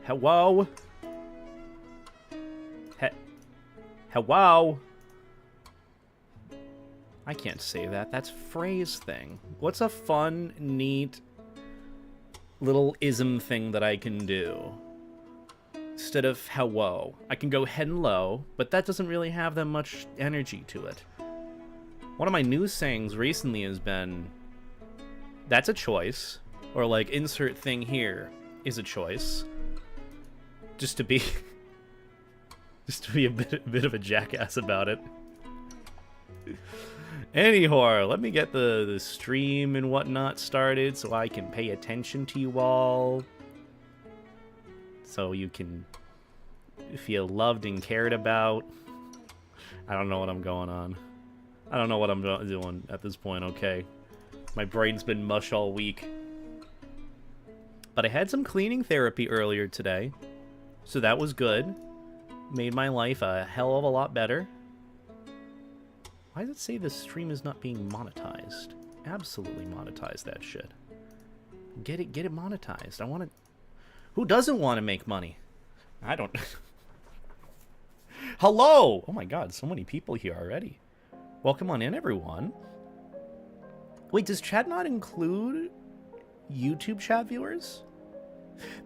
Hello? Hello? I can't say that. That's phrase thing. What's a fun, neat, little ism thing that I can do? Instead of hello. I can go hello, but that doesn't really have that much energy to it. One of my news sayings recently has been, that's a choice. Or like, insert thing here is a choice. Just to be... just to be a bit of a jackass about it. Anyhow, let me get the stream and whatnot started so I can pay attention to you all. So you can feel loved and cared about. I don't know what I'm going on. I don't know what I'm doing at this point, okay? My brain's been mush all week. But I had some cleaning therapy earlier today. So that was good. Made my life a hell of a lot better. Why does it say this stream is not being monetized? Absolutely monetize that shit. Get it monetized. I want to... Who doesn't want to make money? I don't... Hello! Oh my god, so many people here already. Welcome on in, everyone. Wait, does chat not include YouTube chat viewers?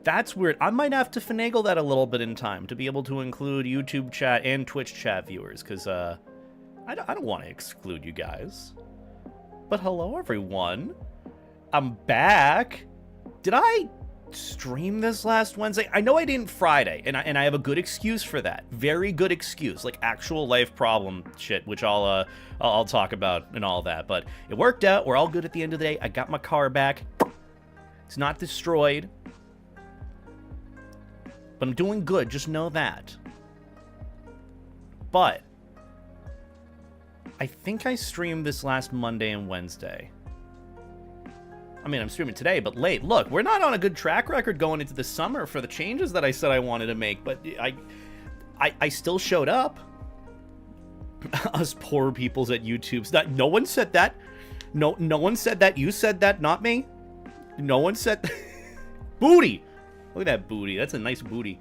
That's weird. I might have to finagle that a little bit in time to be able to include YouTube chat and Twitch chat viewers, because I don't want to exclude you guys. But hello, everyone. I'm back. Did I stream this last Wednesday? I know I didn't Friday, and I have a good excuse for that. Very good excuse, like actual life problem shit, which I'll talk about and all that. But it worked out. We're all good at the end of the day. I got my car back. It's not destroyed. But I'm doing good, just know that. But I think I streamed this last Monday and Wednesday. I mean, I'm streaming today, but late. Look, we're not on a good track record going into the summer for the changes that I said I wanted to make, but I still showed up. Us poor peoples at YouTube. No one said that. No one said that. You said that, not me. No one said booty. Look at that booty. That's a nice booty.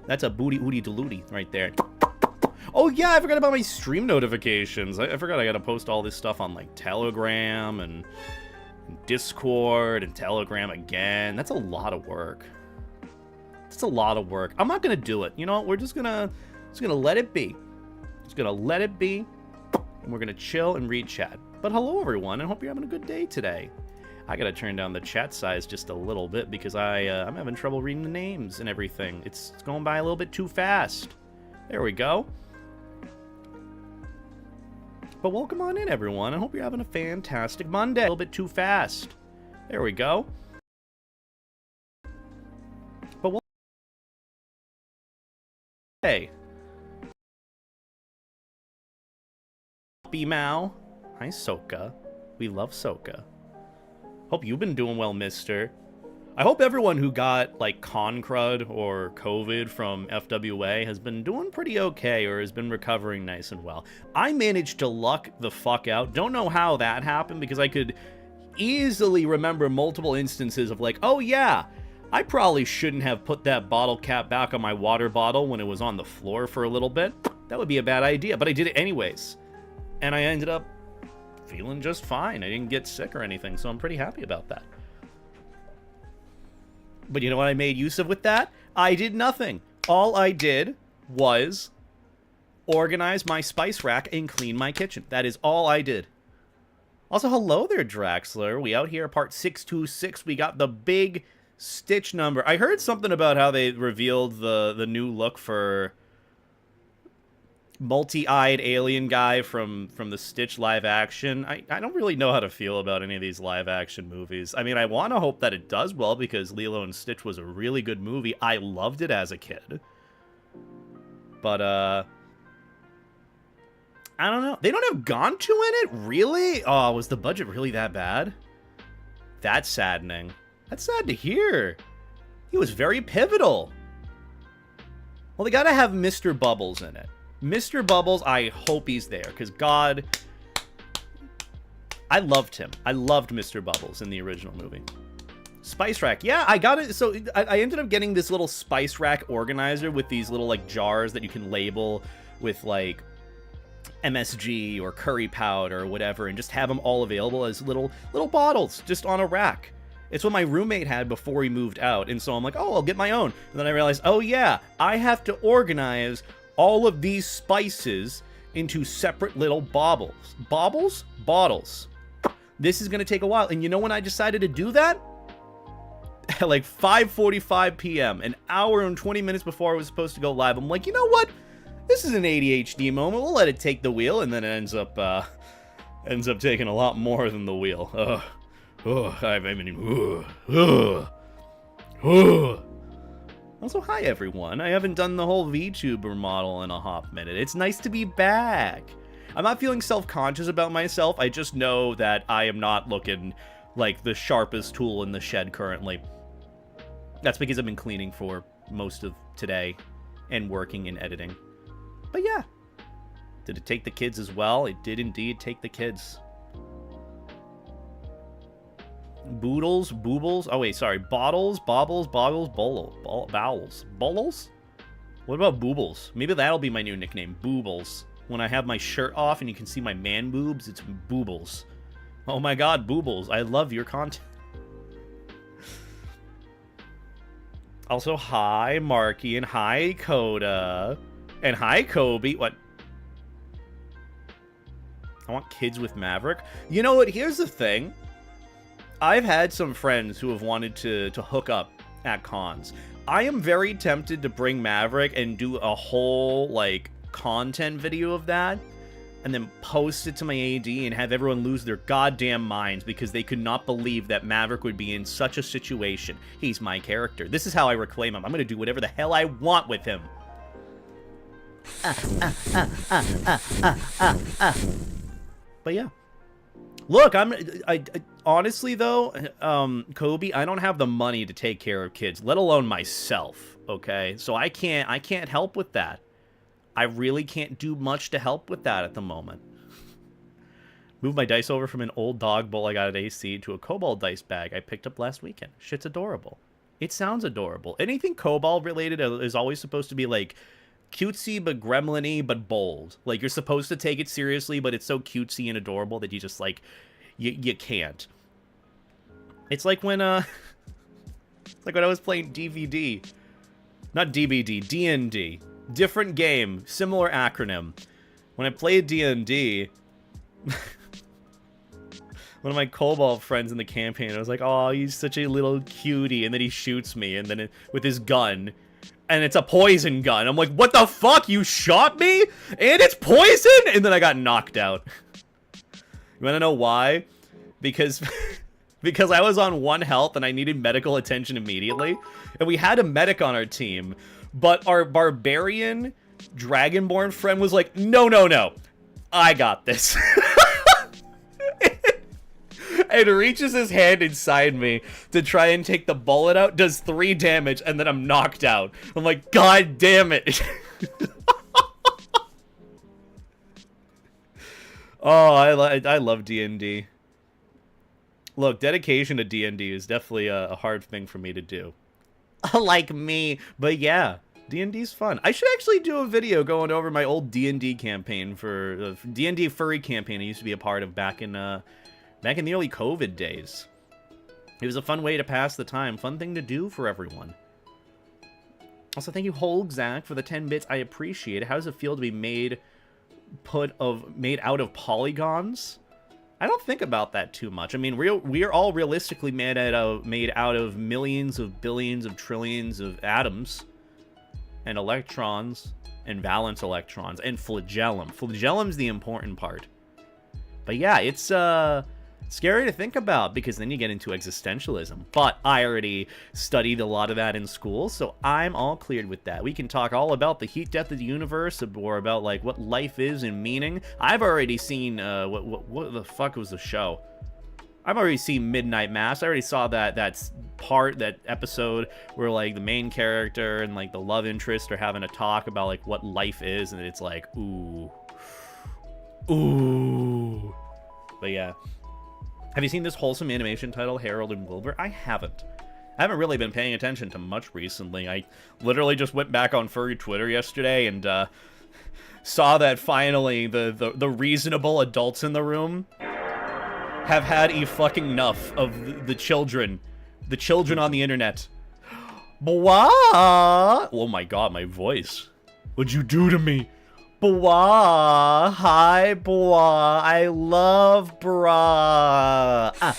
That's a booty ooty delooty right there. Oh yeah, I forgot about my stream notifications. I forgot I gotta post all this stuff on like Telegram and Discord and Telegram again. That's a lot of work. That's a lot of work. I'm not gonna do it. You know, we're just gonna let it be. Just gonna let it be, and we're gonna chill and read chat. But hello everyone, I hope you're having a good day today. I gotta turn down the chat size just a little bit because I'm having trouble reading the names and everything. It's going by a little bit too fast. There we go. But welcome on in, everyone. I hope you're having a fantastic Monday. A little bit too fast. There we go. But hey. B-Mao. Hi, Soka. We love Soka. Hope you've been doing well, mister. I hope everyone who got, like, con crud or COVID from FWA has been doing pretty okay or has been recovering nice and well. I managed to luck the fuck out. Don't know how that happened because I could easily remember multiple instances of like, oh yeah, I probably shouldn't have put that bottle cap back on my water bottle when it was on the floor for a little bit. That would be a bad idea, but I did it anyways. And I ended up feeling just fine. I didn't get sick or anything, so I'm pretty happy about that. But you know what I made use of with that? I did nothing. All I did was organize my spice rack and clean my kitchen. That is all I did. Also, hello there, Draxler. We out here, part 626. We got the big Stitch number. I heard something about how they revealed the new look for multi-eyed alien guy from the Stitch live action. I don't really know how to feel about any of these live action movies. I mean, I want to hope that it does well because Lilo and Stitch was a really good movie. I loved it as a kid. But, I don't know. They don't have Gontu in it? Really? Oh, was the budget really that bad? That's saddening. That's sad to hear. He was very pivotal. Well, they gotta have Mr. Bubbles in it. Mr. Bubbles, I hope he's there, because God, I loved him. I loved Mr. Bubbles in the original movie. Spice rack. Yeah, I got it. So I ended up getting this little spice rack organizer with these little like jars that you can label with like MSG or curry powder or whatever, and just have them all available as little bottles just on a rack. It's what my roommate had before he moved out, and so I'm like, oh, I'll get my own. And then I realized, oh yeah, I have to organize all of these spices into separate little bottles. This is gonna take a while, and you know when I decided to do that? At like 5:45 p.m., an hour and 20 minutes before I was supposed to go live. I'm like, you know what? This is an ADHD moment. We'll let it take the wheel, and then it ends up taking a lot more than the wheel. Also, hi everyone. I haven't done the whole VTuber model in a hot minute. It's nice to be back. I'm not feeling self-conscious about myself. I just know that I am not looking like the sharpest tool in the shed currently. That's because I've been cleaning for most of today and working and editing. But yeah. Did it take the kids as well? It did indeed take the kids. Boodles, boobles. Oh wait, sorry. Bottles, bobbles, boggles, bowels. Bolos? What about boobles? Maybe that'll be my new nickname, Boobles. When I have my shirt off and you can see my man boobs, it's Boobles. Oh my god, Boobles. I love your content. Also, hi, Marky, and hi, Coda. And hi, Kobe. What? I want kids with Maverick. You know what? Here's the thing. I've had some friends who have wanted to hook up at cons. I am very tempted to bring Maverick and do a whole, like, content video of that, and then post it to my AD and have everyone lose their goddamn minds because they could not believe that Maverick would be in such a situation. He's my character. This is how I reclaim him. I'm gonna do whatever the hell I want with him. But yeah. Look, I honestly though, Kobe, I don't have the money to take care of kids, let alone myself, okay? So I can't help with that. I really can't do much to help with that at the moment. Moved my dice over from an old dog bowl I got at AC to a Cobalt dice bag I picked up last weekend. Shit's adorable. It sounds adorable. Anything Cobalt related is always supposed to be like cutesy but gremlin-y but bold. Like you're supposed to take it seriously, but it's so cutesy and adorable that you just like you can't. It's like when it's like when I was playing DVD. Not DBD, D&D. Different game, similar acronym. When I played D&D, one of my Cobalt friends in the campaign, I was like, oh, he's such a little cutie, and then he shoots me, and then with his gun, and it's a poison gun. I'm like, what the fuck? You shot me? And it's poison? And then I got knocked out. You wanna know why? Because because I was on 1 health and I needed medical attention immediately, and we had a medic on our team, but our barbarian dragonborn friend was like, no, I got this. And reaches his hand inside me to try and take the bullet out, does 3 damage, and then I'm knocked out. I'm like, god damn it. Oh, I love D&D. Look, dedication to D&D is definitely a hard thing for me to do. Like me, but yeah, D&D's fun. I should actually do a video going over my old D&D campaign for D&D furry campaign I used to be a part of back in the early COVID days. It was a fun way to pass the time, fun thing to do for everyone. Also, thank you, Holgzak, for the 10 bits. I appreciate it. How does it feel to be made out of polygons? I don't think about that too much. I mean, we are all realistically made out of millions of billions of trillions of atoms and electrons and valence electrons and flagellum. Flagellum's the important part. But yeah, it's scary to think about because then you get into existentialism. But I already studied a lot of that in school, so I'm all cleared with that. We can talk all about the heat death of the universe or about like what life is and meaning. I've already seen what the fuck was the show? I've already seen Midnight Mass. I already saw that episode where like the main character and like the love interest are having a talk about like what life is, and it's like ooh. But yeah. Have you seen this wholesome animation title, Harold and Wilbur? I haven't. I haven't really been paying attention to much recently. I literally just went back on furry Twitter yesterday and saw that finally the reasonable adults in the room have had fucking enough of the children on the internet. Bwah! Oh my god, my voice. What'd you do to me? Bwah! Hi, bwah! I love bra! How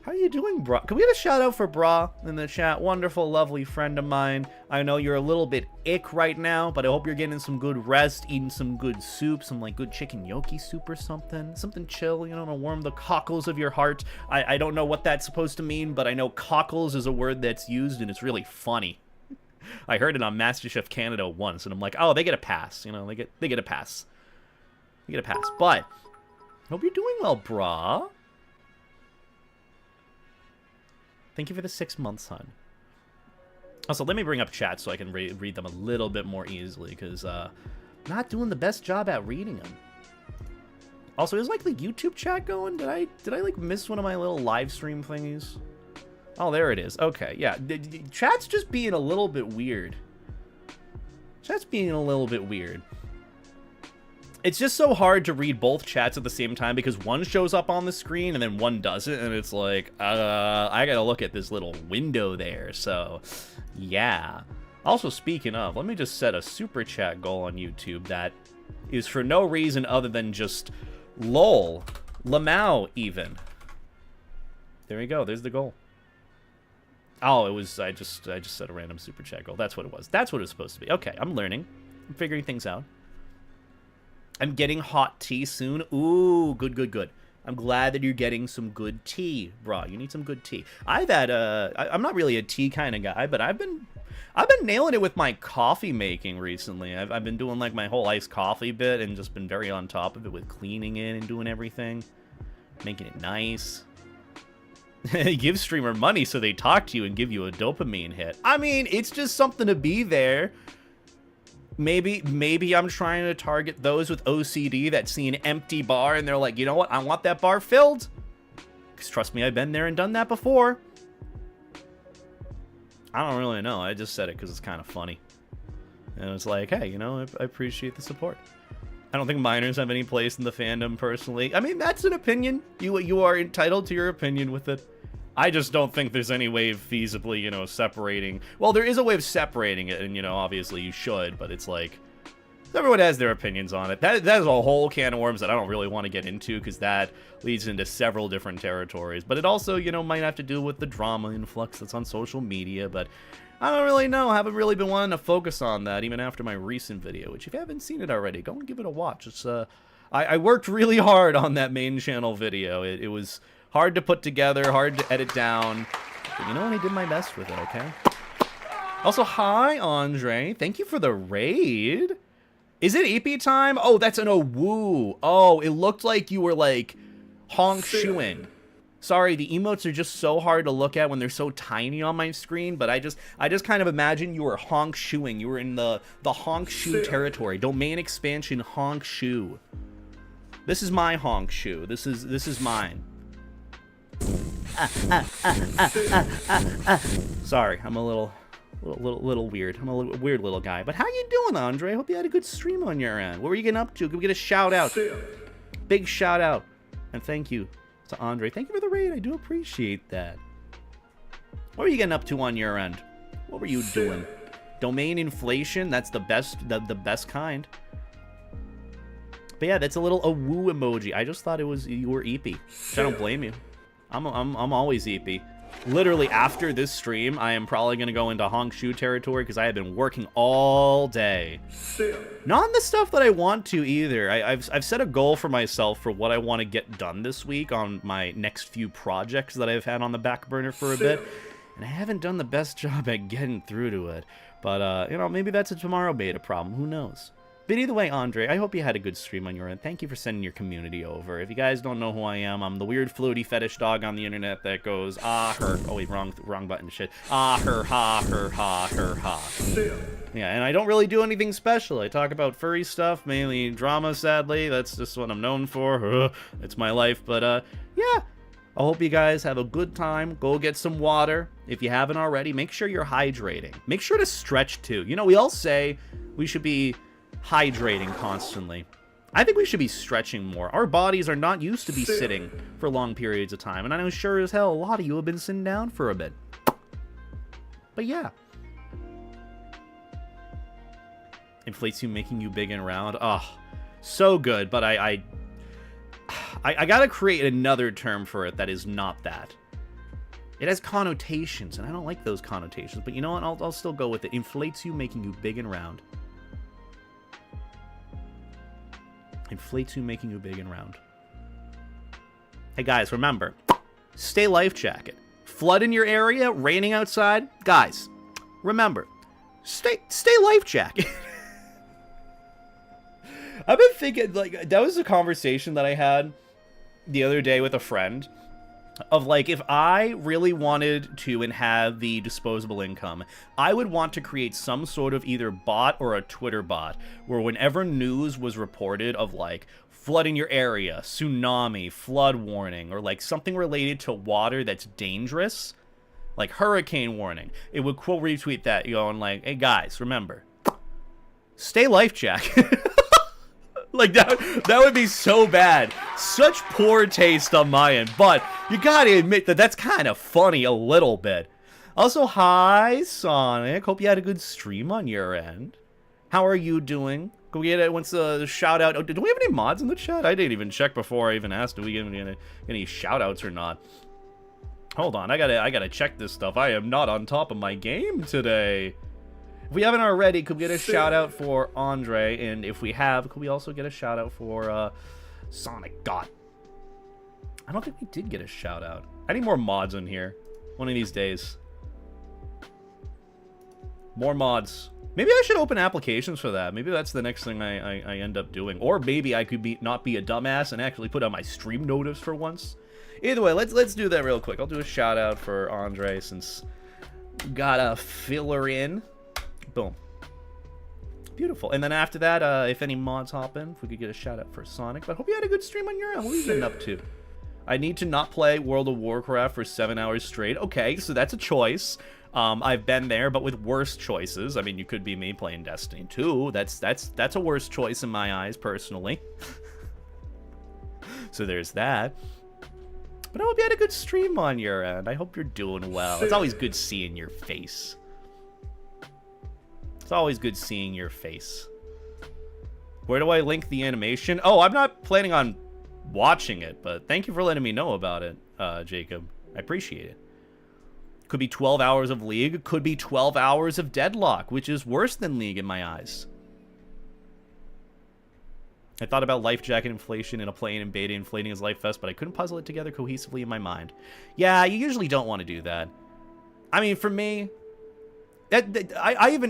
are you doing, bra? Can we get a shout out for bra in the chat? Wonderful, lovely friend of mine. I know you're a little bit ick right now, but I hope you're getting some good rest, eating some good soup, some like good chicken gnocchi soup or something. Something chill, you know, to warm the cockles of your heart. I don't know what that's supposed to mean, but I know cockles is a word that's used and it's really funny. I heard it on MasterChef Canada once, and I'm like, oh, they get a pass. You know, they get a pass. They get a pass. But hope you're doing well, brah. Thank you for the 6 months, hon. Also, let me bring up chat so I can read them a little bit more easily, because not doing the best job at reading them. Also, is like the YouTube chat going? Did I like miss one of my little live stream thingies? Oh, there it is. Okay, yeah. Chat's just being a little bit weird. Chat's being a little bit weird. It's just so hard to read both chats at the same time because one shows up on the screen and then one doesn't, and it's like, I gotta look at this little window there, so, yeah. Also, speaking of, let me just set a super chat goal on YouTube that is for no reason other than just lol. Lamau, even. There we go, there's the goal. Oh, it was, I just set a random super chat goal. That's what it was. That's what it was supposed to be. Okay, I'm learning. I'm figuring things out. I'm getting hot tea soon. Ooh, good, good, good. I'm glad that you're getting some good tea, bro. You need some good tea. I've had, I'm not really a tea kind of guy, but I've been nailing it with my coffee making recently. I've been doing like my whole iced coffee bit and just been very on top of it with cleaning it and doing everything. Making it nice. Give streamer money so they talk to you and give you a dopamine hit. I mean, it's just something to be there. Maybe I'm trying to target those with OCD that see an empty bar and they're like, you know what? I want that bar filled. Because trust me, I've been there and done that before. I don't really know. I just said it because it's kind of funny. And it's like, hey, you know, I appreciate the support. I don't think minors have any place in the fandom, personally. I mean, that's an opinion. You are entitled to your opinion with it. I just don't think there's any way of feasibly, you know, separating. Well, there is a way of separating it, and, you know, obviously you should, but it's like, everyone has their opinions on it. That is a whole can of worms that I don't really want to get into, because that leads into several different territories. But it also, you know, might have to do with the drama influx that's on social media, but I don't really know. I haven't really been wanting to focus on that, even after my recent video, which if you haven't seen it already, go and give it a watch. It's, I worked really hard on that main channel video. It was hard to put together, hard to edit down. But you know what? I did my best with it, okay? Also, hi, Andre. Thank you for the raid. Is it EP time? Oh, that's an woo. Oh, it looked like you were, like, honk shooing. Sorry, the emotes are just so hard to look at when they're so tiny on my screen, but I just kind of imagine you were honk shooing. You were in the honk shoe territory. Domain expansion honk shoe. This is my honk shoe. This is mine. Sorry, I'm a little weird. I'm a weird little guy. But how you doing, Andre? Hope you had a good stream on your end. What were you getting up to? Can we get a shout out? Big shout out. And thank you to Andre. Thank you for the raid. I do appreciate that. What were you getting up to on your end? What were you doing? Domain inflation? That's the best kind. But yeah, that's a little woo emoji. I just thought it was you were EP. I don't blame you. I'm always EP. Literally after this stream, I am probably gonna go into honk shoe territory because I have been working all day. Not on the stuff that I want to either. I've set a goal for myself for what I want to get done this week on my next few projects that I've had on the back burner for a bit, and I haven't done the best job at getting through to it. But you know, maybe that's a tomorrow beta problem. Who knows? But either way, Andre, I hope you had a good stream on your end. Thank you for sending your community over. If you guys don't know who I am, I'm the weird floaty fetish dog on the internet that goes, ah, her. Oh, wait, wrong button, shit. Ah, her, ha, her, ha, her, ha. Yeah, and I don't really do anything special. I talk about furry stuff, mainly drama, sadly. That's just what I'm known for. It's my life. But, yeah. I hope you guys have a good time. Go get some water. If you haven't already, make sure you're hydrating. Make sure to stretch, too. You know, we all say we should be hydrating constantly. I think we should be stretching more. Our bodies are not used to be sitting for long periods of time, and I know sure as hell a lot of you have been sitting down for a bit. But yeah. Inflates you, making you big and round. Oh, so good, but I gotta create another term for it that is not that. It has connotations, and I don't like those connotations, but you know what? I'll still go with it. Inflates you, making you big and round. Inflates you, making you big and round. Hey guys, remember, stay life jacket. Flood in your area, raining outside. Guys, remember, stay life jacket. I've been thinking, like, that was a conversation that I had the other day with a friend of, like, if I really wanted to and have the disposable income, I would want to create some sort of either bot or a Twitter bot where whenever news was reported of, like, flood in your area, tsunami, flood warning, or, like, something related to water that's dangerous, like hurricane warning, it would quote retweet that, going like, hey guys, remember, stay life jacket. Like, that would be so bad. Such poor taste on my end. But you gotta admit that that's kind of funny a little bit. Also, hi, Sonic. Hope you had a good stream on your end. How are you doing? Can we get once a shout out? Oh, do we have any mods in the chat? I didn't even check before I even asked. Do we get any shout outs or not? Hold on. I gotta check this stuff. I am not on top of my game today. If we haven't already, could we get a shout out for Andre? And if we have, could we also get a shout out for Sonic God? I don't think we did get a shout out. I need more mods in here. One of these days. More mods. Maybe I should open applications for that. Maybe that's the next thing I end up doing. Or maybe I could not be a dumbass and actually put on my stream notice for once. Either way, let's do that real quick. I'll do a shout out for Andre since we got a filler in. Boom. Beautiful. And then after that, if any mods hop in, if we could get a shout out for Sonic. But I hope you had a good stream on your end. What are you getting up to? I need to not play World of Warcraft for 7 hours straight. Okay, so that's a choice. I've been there, but with worse choices. I mean, you could be me playing Destiny 2. That's a worse choice in my eyes, personally. So there's that. But I hope you had a good stream on your end. I hope you're doing well. It's always good seeing your face. It's always good seeing your face. Where do I link the animation? Oh, I'm not planning on watching it, but thank you for letting me know about it, Jacob. I appreciate it. Could be 12 hours of League. Could be 12 hours of Deadlock, which is worse than League in my eyes. I thought about life jacket inflation in a plane and beta inflating his life vest, but I couldn't puzzle it together cohesively in my mind. Yeah, you usually don't want to do that. I mean, for me,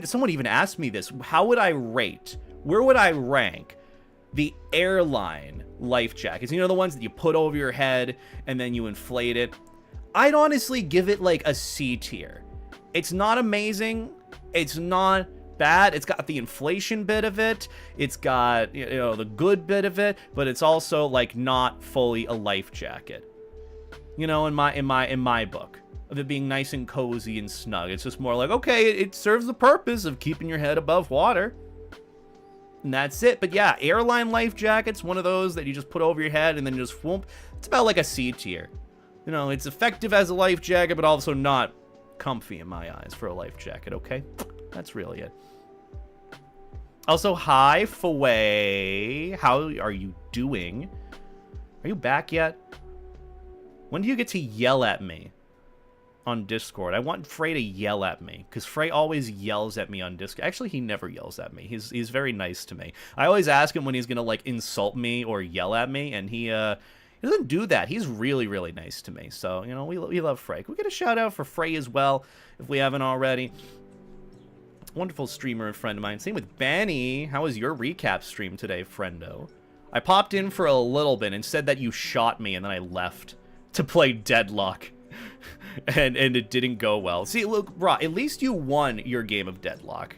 someone even asked me this. How would I rate? Where would I rank the airline life jackets? You know, the ones that you put over your head and then you inflate it. I'd honestly give it like a C tier. It's not amazing. It's not bad. It's got the inflation bit of it. It's got, you know, the good bit of it, but it's also like not fully a life jacket. You know, in my book, of it being nice and cozy and snug. It's just more like, okay, it serves the purpose of keeping your head above water. And that's it. But yeah, airline life jackets, one of those that you just put over your head and then just whoomp. It's about like a C tier. You know, it's effective as a life jacket, but also not comfy in my eyes for a life jacket, okay? That's really it. Also, hi, Faway. How are you doing? Are you back yet? When do you get to yell at me on Discord? I want Frey to yell at me, because Frey always yells at me on Discord. Actually, he never yells at me. He's very nice to me. I always ask him when he's going to, like, insult me or yell at me, and he doesn't do that. He's really, really nice to me. So, you know, we love Frey. Can we get a shout out for Frey as well, if we haven't already? Wonderful streamer and friend of mine. Same with Benny. How was your recap stream today, friendo? I popped in for a little bit and said that you shot me, and then I left to play Deadlock. and it didn't go well. See, look, bro, at least you won your game of Deadlock.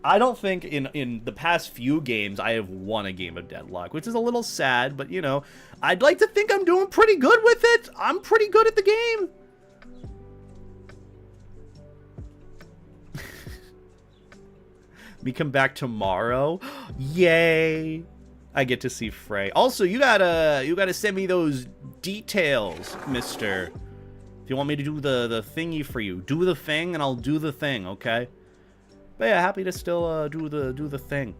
I don't think in the past few games I have won a game of Deadlock, which is a little sad, but, you know, I'd like to think I'm doing pretty good with it. I'm pretty good at the game. Me come back tomorrow? Yay! I get to see Frey. Also, you gotta send me those details, mister. If you want me to do the thingy for you, do the thing and I'll do the thing, okay? But yeah, happy to still do the thing.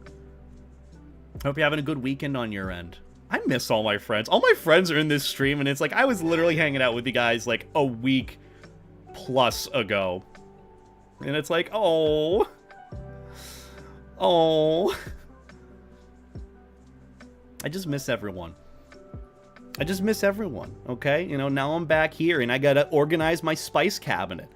Hope you're having a good weekend on your end. I miss all my friends. All my friends are in this stream, and it's like I was literally hanging out with you guys like a week plus ago. And it's like, oh. I just miss everyone. I just miss everyone, okay? You know, now I'm back here, and I gotta organize my spice cabinet.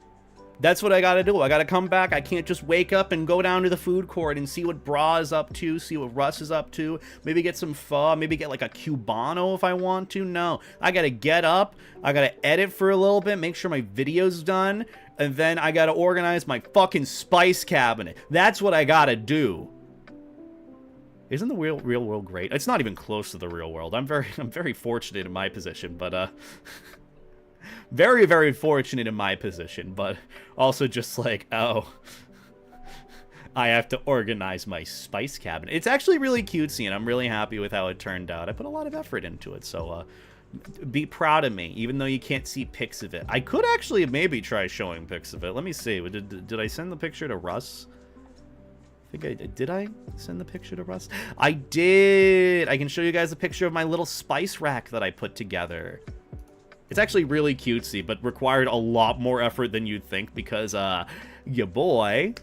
That's what I gotta do. I gotta come back. I can't just wake up and go down to the food court and see what Bra is up to, see what Russ is up to, maybe get some pho, maybe get like a Cubano if I want to. No, I gotta get up, I gotta edit for a little bit, make sure my video's done, and then I gotta organize my fucking spice cabinet. That's what I gotta do. Isn't the real world great? It's not even close to the real world. I'm very fortunate in my position, but very, very fortunate in my position, but also just like, oh, I have to organize my spice cabinet. It's actually really cutesy, and I'm really happy with how it turned out. I put a lot of effort into it, so be proud of me, even though you can't see pics of it. I could actually maybe try showing pics of it. Let me see. Did I send the picture to Russ? I think did I send the picture to Russ? I did. I can show you guys a picture of my little spice rack that I put together. It's actually really cutesy, but required a lot more effort than you'd think because your boy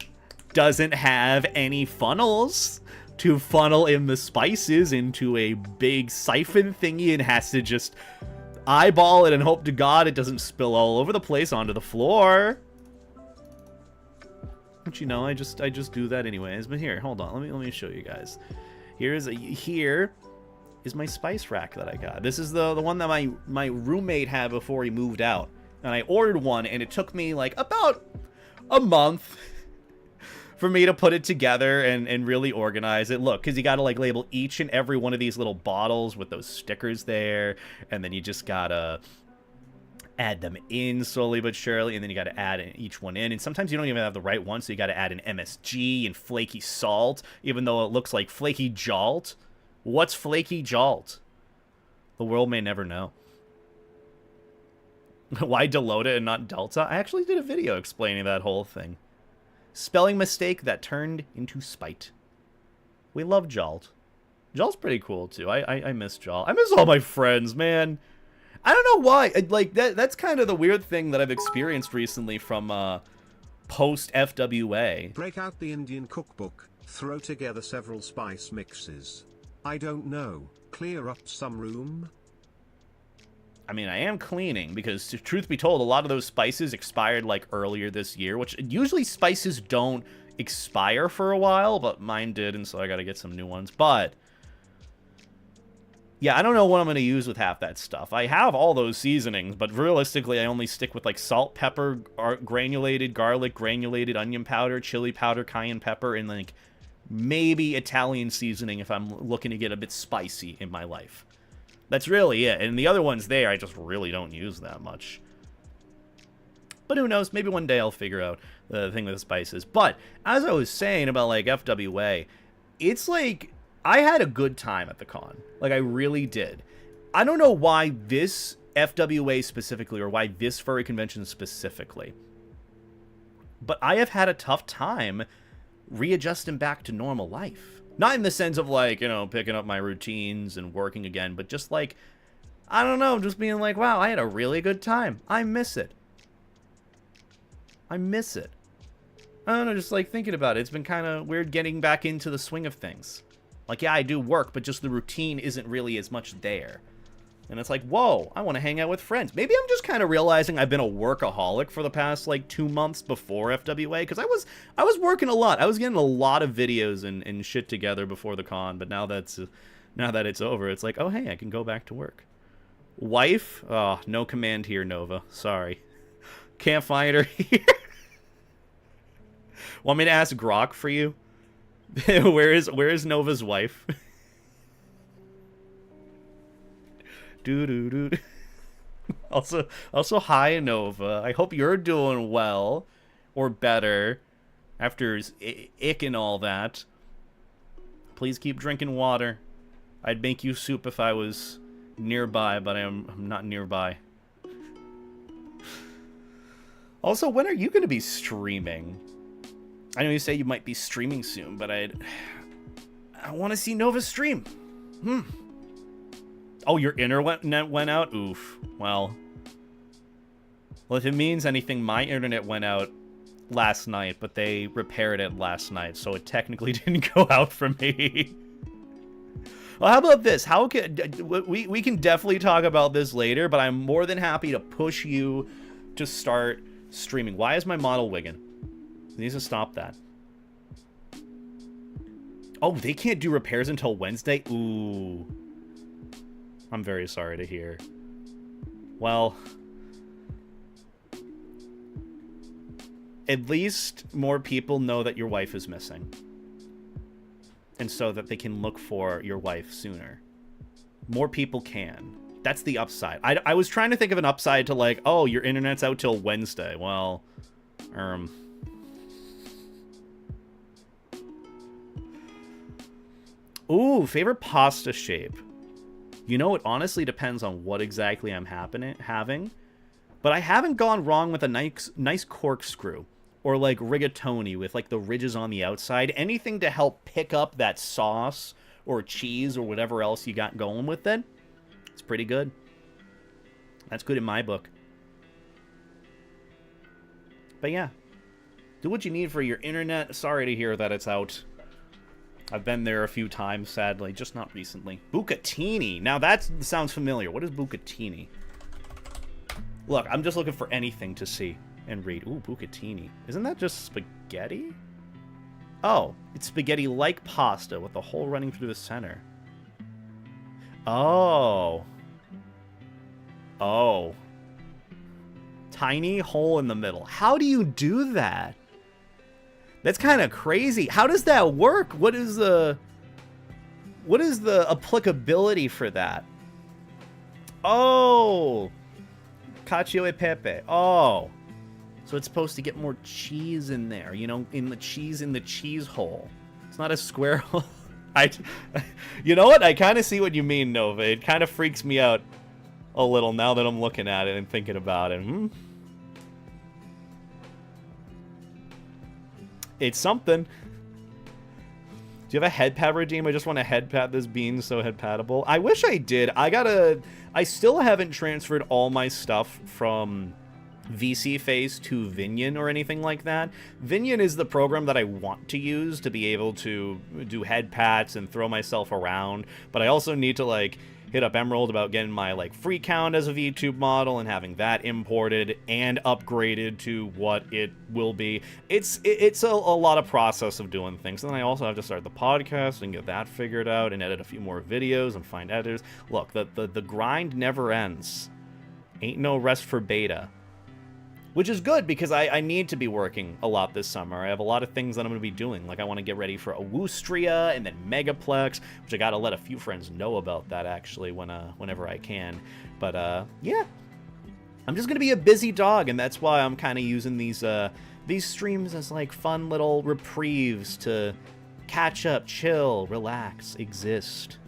doesn't have any funnels to funnel in the spices into a big siphon thingy and has to just eyeball it and hope to God it doesn't spill all over the place onto the floor. But you know, I just do that anyways. But here, hold on, let me show you guys. Here is my spice rack that I got. This is the one that my roommate had before he moved out, and I ordered one, and it took me like about a month for me to put it together and really organize it. Look, because you gotta like label each and every one of these little bottles with those stickers there, and then you just gotta add them in slowly but surely, and then you got to add each one in, and sometimes you don't even have the right one, so you got to add an MSG and flaky salt, even though it looks like flaky jalt. What's flaky jalt? The world may never know. Why Delota and not Delta? I actually did a video explaining that whole thing. Spelling mistake that turned into spite. We love Jalt. Jalt's pretty cool too. I miss Jalt. I miss all my friends, man. I don't know why. Like that's kind of the weird thing that I've experienced recently from post FWA. Break out the Indian cookbook, throw together several spice mixes. I don't know, clear up some room? I mean, I am cleaning because, truth be told, a lot of those spices expired like earlier this year, which usually spices don't expire for a while, but mine did, and so I gotta get some new ones. But yeah, I don't know what I'm going to use with half that stuff. I have all those seasonings, but realistically, I only stick with, like, salt, pepper, granulated garlic, granulated onion powder, chili powder, cayenne pepper, and, like, maybe Italian seasoning if I'm looking to get a bit spicy in my life. That's really it. And the other ones there, I just really don't use that much. But who knows? Maybe one day I'll figure out the thing with the spices. But as I was saying about, like, FWA, it's, like, I had a good time at the con. Like, I really did. I don't know why this FWA specifically, or why this furry convention specifically, but I have had a tough time readjusting back to normal life. Not in the sense of, like, you know, picking up my routines and working again, but just, like, I don't know, just being like, wow, I had a really good time. I miss it. I miss it. I don't know, just, like, thinking about it. It's been kind of weird getting back into the swing of things. Like, yeah, I do work, but just the routine isn't really as much there. And it's like, whoa, I want to hang out with friends. Maybe I'm just kind of realizing I've been a workaholic for the past, like, 2 months before FWA, because I was working a lot. I was getting a lot of videos and shit together before the con, but now that it's over, it's like, oh, hey, I can go back to work. Wife? Oh, no command here, Nova. Sorry. Can't find her here. Want me to ask Grok for you? Where is Nova's wife? Doo. Also, hi, Nova. I hope you're doing well, or better, after ick and all that. Please keep drinking water. I'd make you soup if I was nearby, but I'm not nearby. Also, when are you going to be streaming? I know you say you might be streaming soon, but I want to see Nova stream. Oh, your internet went out? Oof. Well, if it means anything, my internet went out last night, but they repaired it last night, so it technically didn't go out for me. Well, how about this? How can we can definitely talk about this later, but I'm more than happy to push you to start streaming. Why is my model wigging? It needs to stop that. Oh, they can't do repairs until Wednesday? Ooh. I'm very sorry to hear. Well, at least more people know that your wife is missing. And so that they can look for your wife sooner. More people can. That's the upside. I was trying to think of an upside to like, oh, your internet's out till Wednesday. Well, Ooh, favorite pasta shape. You know, it honestly depends on what exactly I'm having. But I haven't gone wrong with a nice corkscrew. Or like rigatoni with like the ridges on the outside. Anything to help pick up that sauce or cheese or whatever else you got going with it. It's pretty good. That's good in my book. But yeah. Do what you need for your internet. Sorry to hear that it's out. I've been there a few times, sadly. Just not recently. Bucatini. Now that sounds familiar. What is Bucatini? Look, I'm just looking for anything to see and read. Ooh, bucatini. Isn't that just spaghetti? Oh, it's spaghetti like pasta with a hole running through the center. Oh. Oh. Tiny hole in the middle. How do you do that? That's kind of crazy. How does that work? What is the applicability for that? Oh. Cacio e pepe. Oh. So it's supposed to get more cheese in there, you know, in the cheese hole. It's not a square hole. You know what? I kind of see what you mean, Nova. It kind of freaks me out a little now that I'm looking at it and thinking about it. It's something. Do you have a head pad redeem? I just want to head pad this bean so head paddable. I wish I did. I still haven't transferred all my stuff from VSeeFace to Vinion or anything like that. Vinion is the program that I want to use to be able to do head pats and throw myself around, but I also need to like hit up Emerald about getting my like free count as a VTube model and having that imported and upgraded to what it will be. It's a lot of process of doing things, and then I also have to start the podcast and get that figured out and edit a few more videos and find editors. Look, the grind never ends. Ain't no rest for beta. Which is good, because I need to be working a lot this summer. I have a lot of things that I'm going to be doing. Like, I want to get ready for Awustria and then Megaplex, which I got to let a few friends know about that, actually, whenever I can. But, yeah. I'm just going to be a busy dog, and that's why I'm kind of using these streams as, like, fun little reprieves to catch up, chill, relax, exist,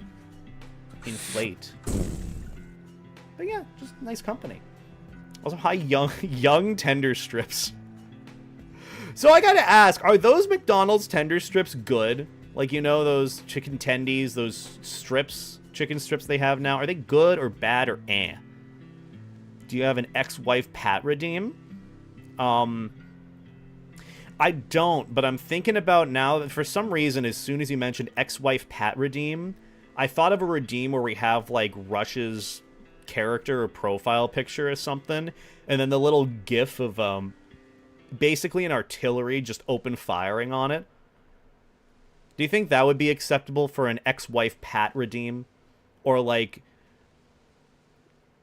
inflate. But, yeah, just nice company. Also, hi, young tender strips. So I gotta ask, are those McDonald's tender strips good? Like, you know, those chicken tendies, those strips, chicken strips they have now, are they good or bad or eh? Do you have an ex-wife Pat redeem? I don't, but I'm thinking about now that for some reason, as soon as you mentioned ex-wife Pat redeem, I thought of a redeem where we have, like, Rush's character or profile picture or something, and then the little gif of basically an artillery just open firing on it. Do you think that would be acceptable for an ex-wife Pat redeem? Or, like,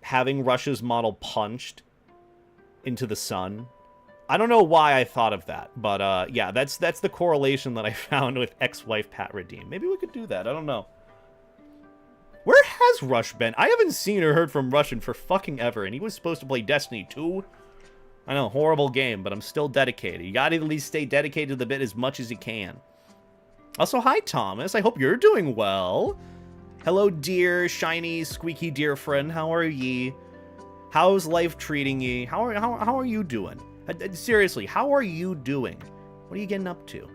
having Russia's model punched into the sun? I don't know why I thought of that, but yeah, that's the correlation that I found with ex-wife Pat redeem. Maybe we could do that. I don't know. Where has Rush been? I haven't seen or heard from Russian for fucking ever, and he was supposed to play Destiny 2. I know, horrible game, but I'm still dedicated. You gotta at least stay dedicated to the bit as much as you can. Also, hi, Thomas. I hope you're doing well. Hello, dear, shiny, squeaky dear friend. How are ye? How's life treating ye? How are you doing? Seriously, how are you doing? What are you getting up to?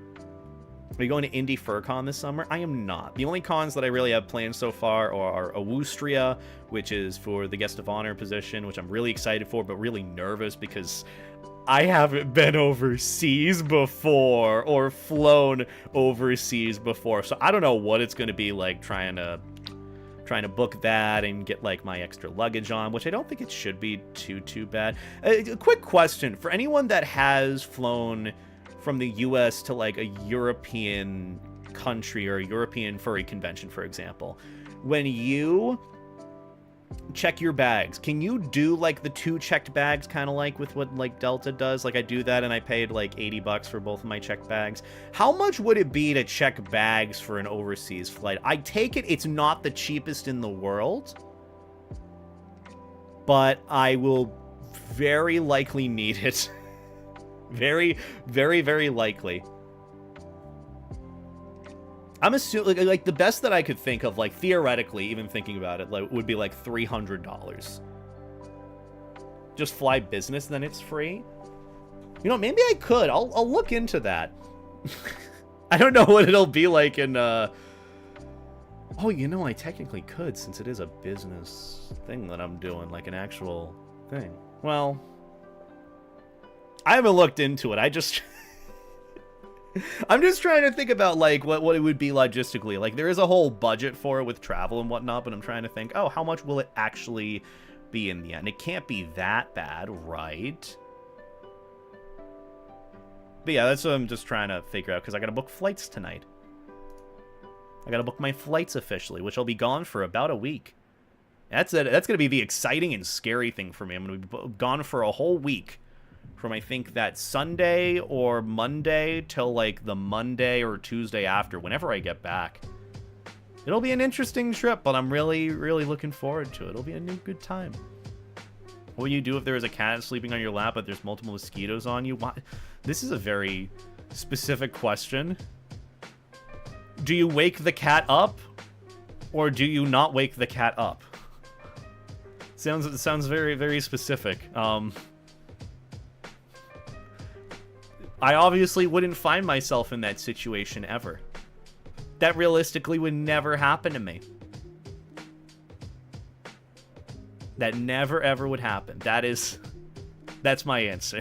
Are you going to Indie FurCon this summer? I am not. The only cons that I really have planned so far are Awustria, which is for the guest of honor position, which I'm really excited for, but really nervous because I haven't been overseas before or flown overseas before. So I don't know what it's going to be like trying to book that and get like my extra luggage on, which I don't think it should be too bad. A quick question for anyone that has flown from the US to like a European country or a European furry convention, for example. When you check your bags, can you do like the 2 checked bags, kind of like with what like Delta does? Like I do that and I paid like $80 for both of my checked bags. How much would it be to check bags for an overseas flight? I take it it's not the cheapest in the world, but I will very likely need it. Very, very, very likely. I'm assuming, like, the best that I could think of, like, theoretically, even thinking about it, like, would be, like, $300. Just fly business, then it's free? You know, maybe I could. I'll look into that. I don't know what it'll be like in, Oh, you know, I technically could, since it is a business thing that I'm doing, like, an actual thing. Well, I haven't looked into it. I'm just trying to think about, like, what it would be logistically. Like, there is a whole budget for it with travel and whatnot, but I'm trying to think, oh, how much will it actually be in the end? It can't be that bad, right? But yeah, that's what I'm just trying to figure out, because I gotta book flights tonight. I gotta book my flights officially, which I'll be gone for about a week. That's gonna be the exciting and scary thing for me. I'm gonna be gone for a whole week. From I think that Sunday or Monday till like the Monday or Tuesday after, whenever I get back. It'll be an interesting trip, but I'm really, really looking forward to it. It'll be a new good time. What would you do if there was a cat sleeping on your lap, but there's multiple mosquitoes on you? Why? This is a very specific question. Do you wake the cat up, or do you not wake the cat up? Sounds very, very specific. I obviously wouldn't find myself in that situation ever. That realistically would never happen to me. That never ever would happen. That's my answer.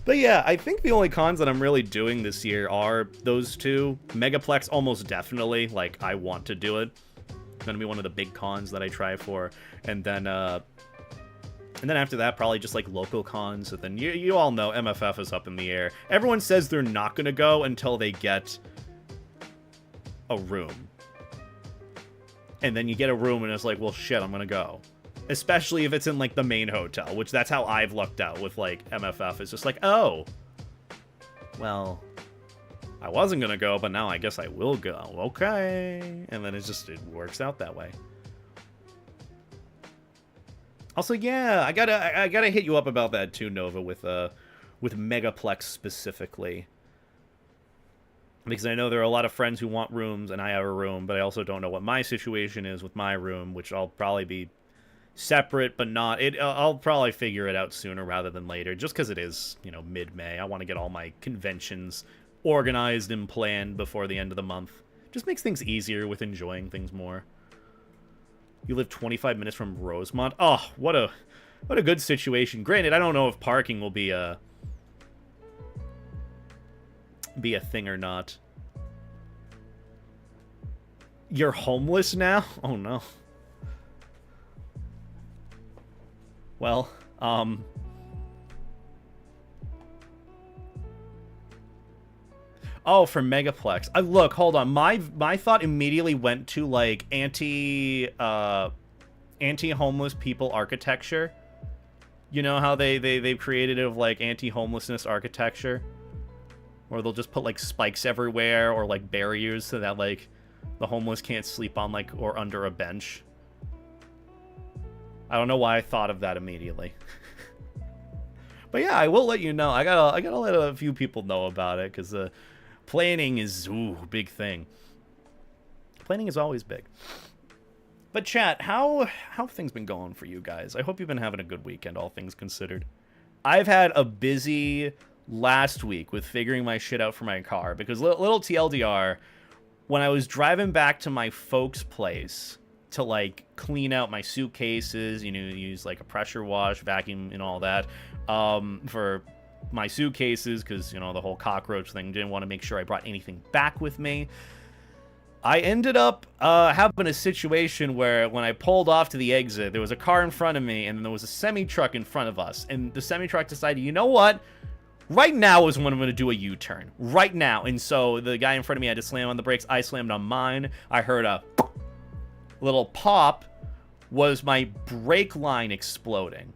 But yeah, I think the only cons that I'm really doing this year are those two. Megaplex almost definitely, like, I want to do it. It's gonna be one of the big cons that I try for. And then after that, probably just, like, local cons. And then you all know MFF is up in the air. Everyone says they're not going to go until they get a room. And then you get a room and it's like, well, shit, I'm going to go. Especially if it's in, like, the main hotel, which that's how I've lucked out with, like, MFF. It's just like, oh, well, I wasn't going to go, but now I guess I will go. Okay. And then it works out that way. Also, yeah, I gotta hit you up about that too, Nova, with Megaplex specifically, because I know there are a lot of friends who want rooms, and I have a room, but I also don't know what my situation is with my room, which I'll probably be separate, but not. I'll probably figure it out sooner rather than later, just because it is, you know, mid-May. I want to get all my conventions organized and planned before the end of the month. Just makes things easier with enjoying things more. You live 25 minutes from Rosemont. Oh, what a good situation. Granted, I don't know if parking will be a thing or not. You're homeless now? Oh, no. Well, Oh, for Megaplex. Look, hold on. My thought immediately went to, like, anti-homeless people architecture. You know how they've created it of, like, anti-homelessness architecture? Where they'll just put, like, spikes everywhere or, like, barriers so that, like, the homeless can't sleep on, like, or under a bench. I don't know why I thought of that immediately. But yeah, I will let you know. I gotta let a few people know about it, because planning is, big thing. Planning is always big. But chat, how have things been going for you guys? I hope you've been having a good weekend, all things considered. I've had a busy last week with figuring my shit out for my car, because little TLDR, when I was driving back to my folks' place to, like, clean out my suitcases, you know, use, like, a pressure wash, vacuum, and all that, for my suitcases, because, you know, the whole cockroach thing, didn't want to make sure I brought anything back with me. I ended up having a situation where when I pulled off to the exit, there was a car in front of me, and then there was a semi-truck in front of us, and the semi-truck decided, you know what? Right now is when I'm going to do a U-turn. Right now. And so the guy in front of me had to slam on the brakes. I slammed on mine. I heard a little pop. Was my brake line exploding.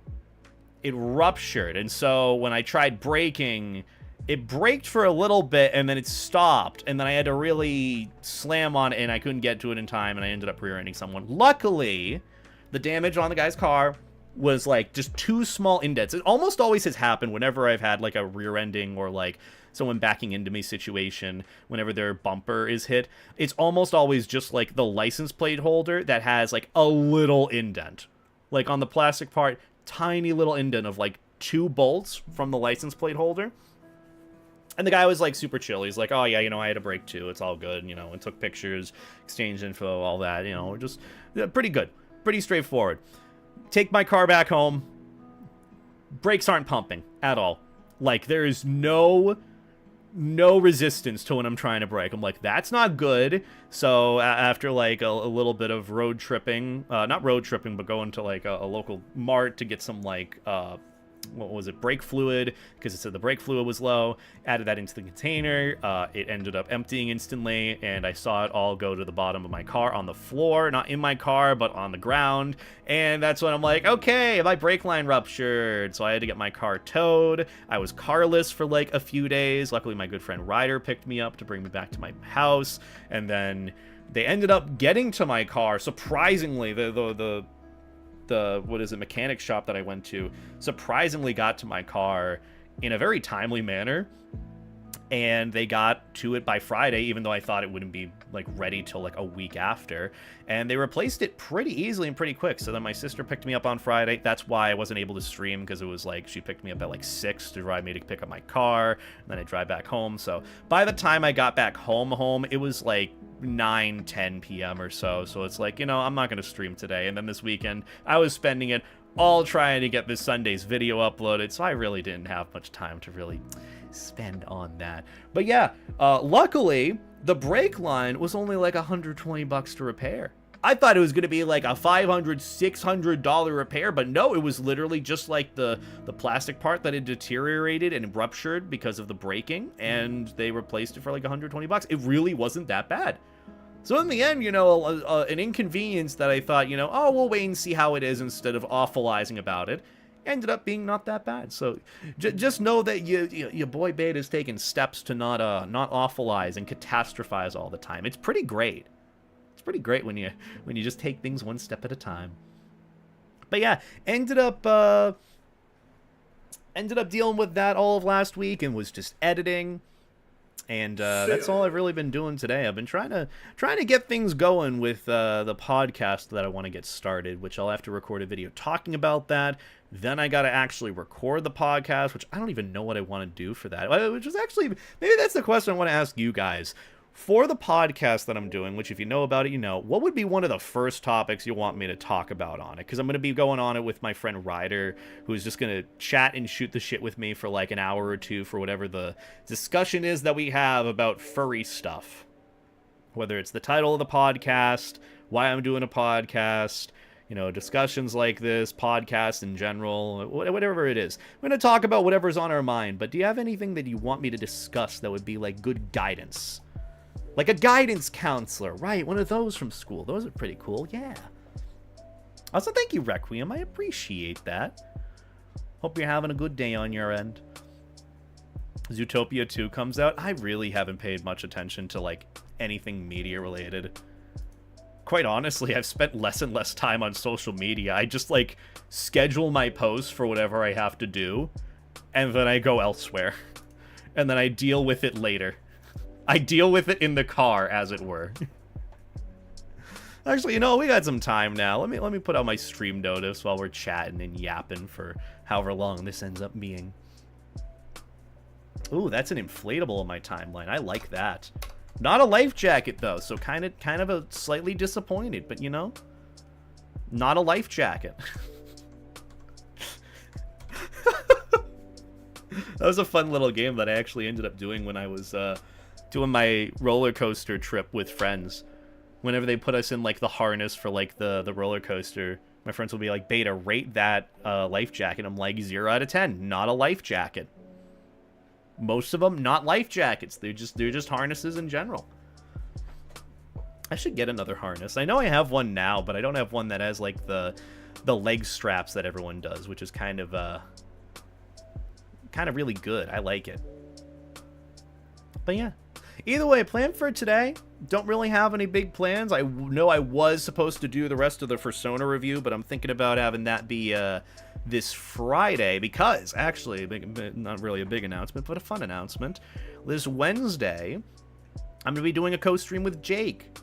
It ruptured. And so when I tried braking, it braked for a little bit, and then it stopped. And then I had to really slam on it, and I couldn't get to it in time, and I ended up rear-ending someone. Luckily, the damage on the guy's car was, like, just 2 small indents. It almost always has happened whenever I've had, like, a rear-ending or, like, someone backing into me situation, whenever their bumper is hit. It's almost always just, like, the license plate holder that has, like, a little indent. Like, on the plastic part, tiny little indent of, like, 2 bolts from the license plate holder. And the guy was, like, super chill. He's like, oh, yeah, you know, I had a brake, too. It's all good, you know, and took pictures, exchanged info, all that, you know, just pretty good. Pretty straightforward. Take my car back home. Brakes aren't pumping at all. Like, there is no resistance to when I'm trying to brake. I'm like, that's not good. So after, like, a little bit of road tripping, not road tripping, but going to, like, a local mart to get some, like, what was it, brake fluid, because it said the brake fluid was low, added that into the container, it ended up emptying instantly, and I saw it all go to the bottom of my car on the floor, not in my car, but on the ground, and that's when I'm like, okay, my brake line ruptured, so I had to get my car towed. I was carless for, like, a few days. Luckily, my good friend Ryder picked me up to bring me back to my house, and then they ended up getting to my car, surprisingly. The mechanic shop that I went to surprisingly got to my car in a very timely manner, and they got to it by Friday, even though I thought it wouldn't be, like, ready till, like, a week after, and they replaced it pretty easily and pretty quick. So then my sister picked me up on Friday. That's why I wasn't able to stream, because it was, like, she picked me up at, like, 6 to drive me to pick up my car, and then I drive back home. So by the time I got back home, it was, like, 9-10 p.m. or so. So it's like, you know, I'm not going to stream today. And then this weekend, I was spending it all trying to get this Sunday's video uploaded, so I really didn't have much time to really spend on that. But yeah, luckily, the brake line was only like $120 to repair. I thought it was going to be like a $500, $600 repair, but no, it was literally just like the plastic part that had deteriorated and ruptured because of the braking, and they replaced it for like $120. It really wasn't that bad. So in the end, you know, an inconvenience that I thought, you know, oh, we'll wait and see how it is instead of awfulizing about it, ended up being not that bad. So just know that your boy Beta is taking steps to not awfulize and catastrophize all the time. It's pretty great. It's pretty great when you just take things one step at a time. But yeah, ended up dealing with that all of last week and was just editing. And that's all I've really been doing today. I've been trying to get things going with the podcast that I want to get started, which I'll have to record a video talking about that. Then I got to actually record the podcast, which I don't even know what I want to do for that. Which is actually, maybe that's the question I want to ask you guys. For the podcast that I'm doing, which if you know about it, you know, what would be one of the first topics you want me to talk about on it? Because I'm going to be going on it with my friend Ryder, who's just going to chat and shoot the shit with me for like an hour or two for whatever the discussion is that we have about furry stuff. Whether it's the title of the podcast, why I'm doing a podcast, discussions like this, podcasts in general, whatever it is. We're going to talk about whatever's on our mind, but do you have anything that you want me to discuss that would be like good guidance? Like a guidance counselor, right? One of those from school. Those are pretty cool, yeah. Also, thank you, Requiem. I appreciate that. Hope you're having a good day on your end. Zootopia 2 comes out. I really haven't paid much attention to, like, anything media related. Quite honestly, I've spent less and less time on social media. I just, like, schedule my posts for whatever I have to do, and then I go elsewhere. And then I deal with it later. I deal with it in the car, as it were. Actually, we got some time now. Let me put out my stream notice while we're chatting and yapping for however long this ends up being. Ooh, that's an inflatable in my timeline. I like that. Not a life jacket though, so kind of a slightly disappointed, but not a life jacket. That was a fun little game that I actually ended up doing when I was doing my roller coaster trip with friends. Whenever they put us in like the harness for like the roller coaster, my friends will be like, Beta, rate that life jacket. I'm like, 0 out of 10. Not a life jacket. Most of them not life jackets. They're just harnesses in general. I should get another harness. I know I have one now, but I don't have one that has like the leg straps that everyone does, which is kind of really good. I like it. But yeah. Either way, plan for today. Don't really have any big plans. I know I was supposed to do the rest of the Fursona review, but I'm thinking about having that be this Friday because, actually, not really a big announcement, but a fun announcement. This Wednesday, I'm going to be doing a co-stream with Jake.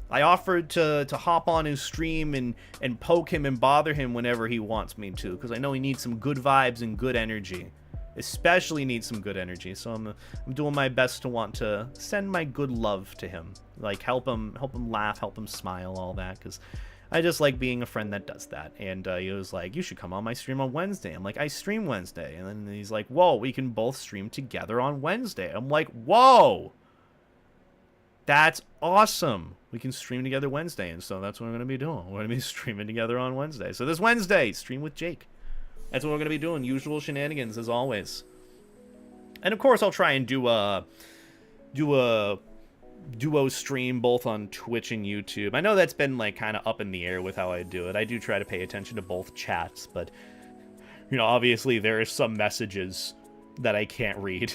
I offered to hop on his stream and poke him and bother him whenever he wants me to, because I know he needs some good vibes and good energy. Especially needs some good energy, so I'm doing my best to want to send my good love to him, like help him laugh, help him smile, all that, because I just like being a friend that does that. And he was like, you should come on my stream on Wednesday. I'm like, I stream Wednesday. And then he's like, whoa, we can both stream together on Wednesday. I'm like, whoa, that's awesome. We can stream together Wednesday. And so that's what I'm going to be doing. We're going to be streaming together on Wednesday. So this Wednesday, stream with Jake. That's what we're going to be doing. Usual shenanigans, as always. And, of course, I'll try and do a duo stream both on Twitch and YouTube. I know that's been, like, kind of up in the air with how I do it. I do try to pay attention to both chats, but, obviously there are some messages that I can't read.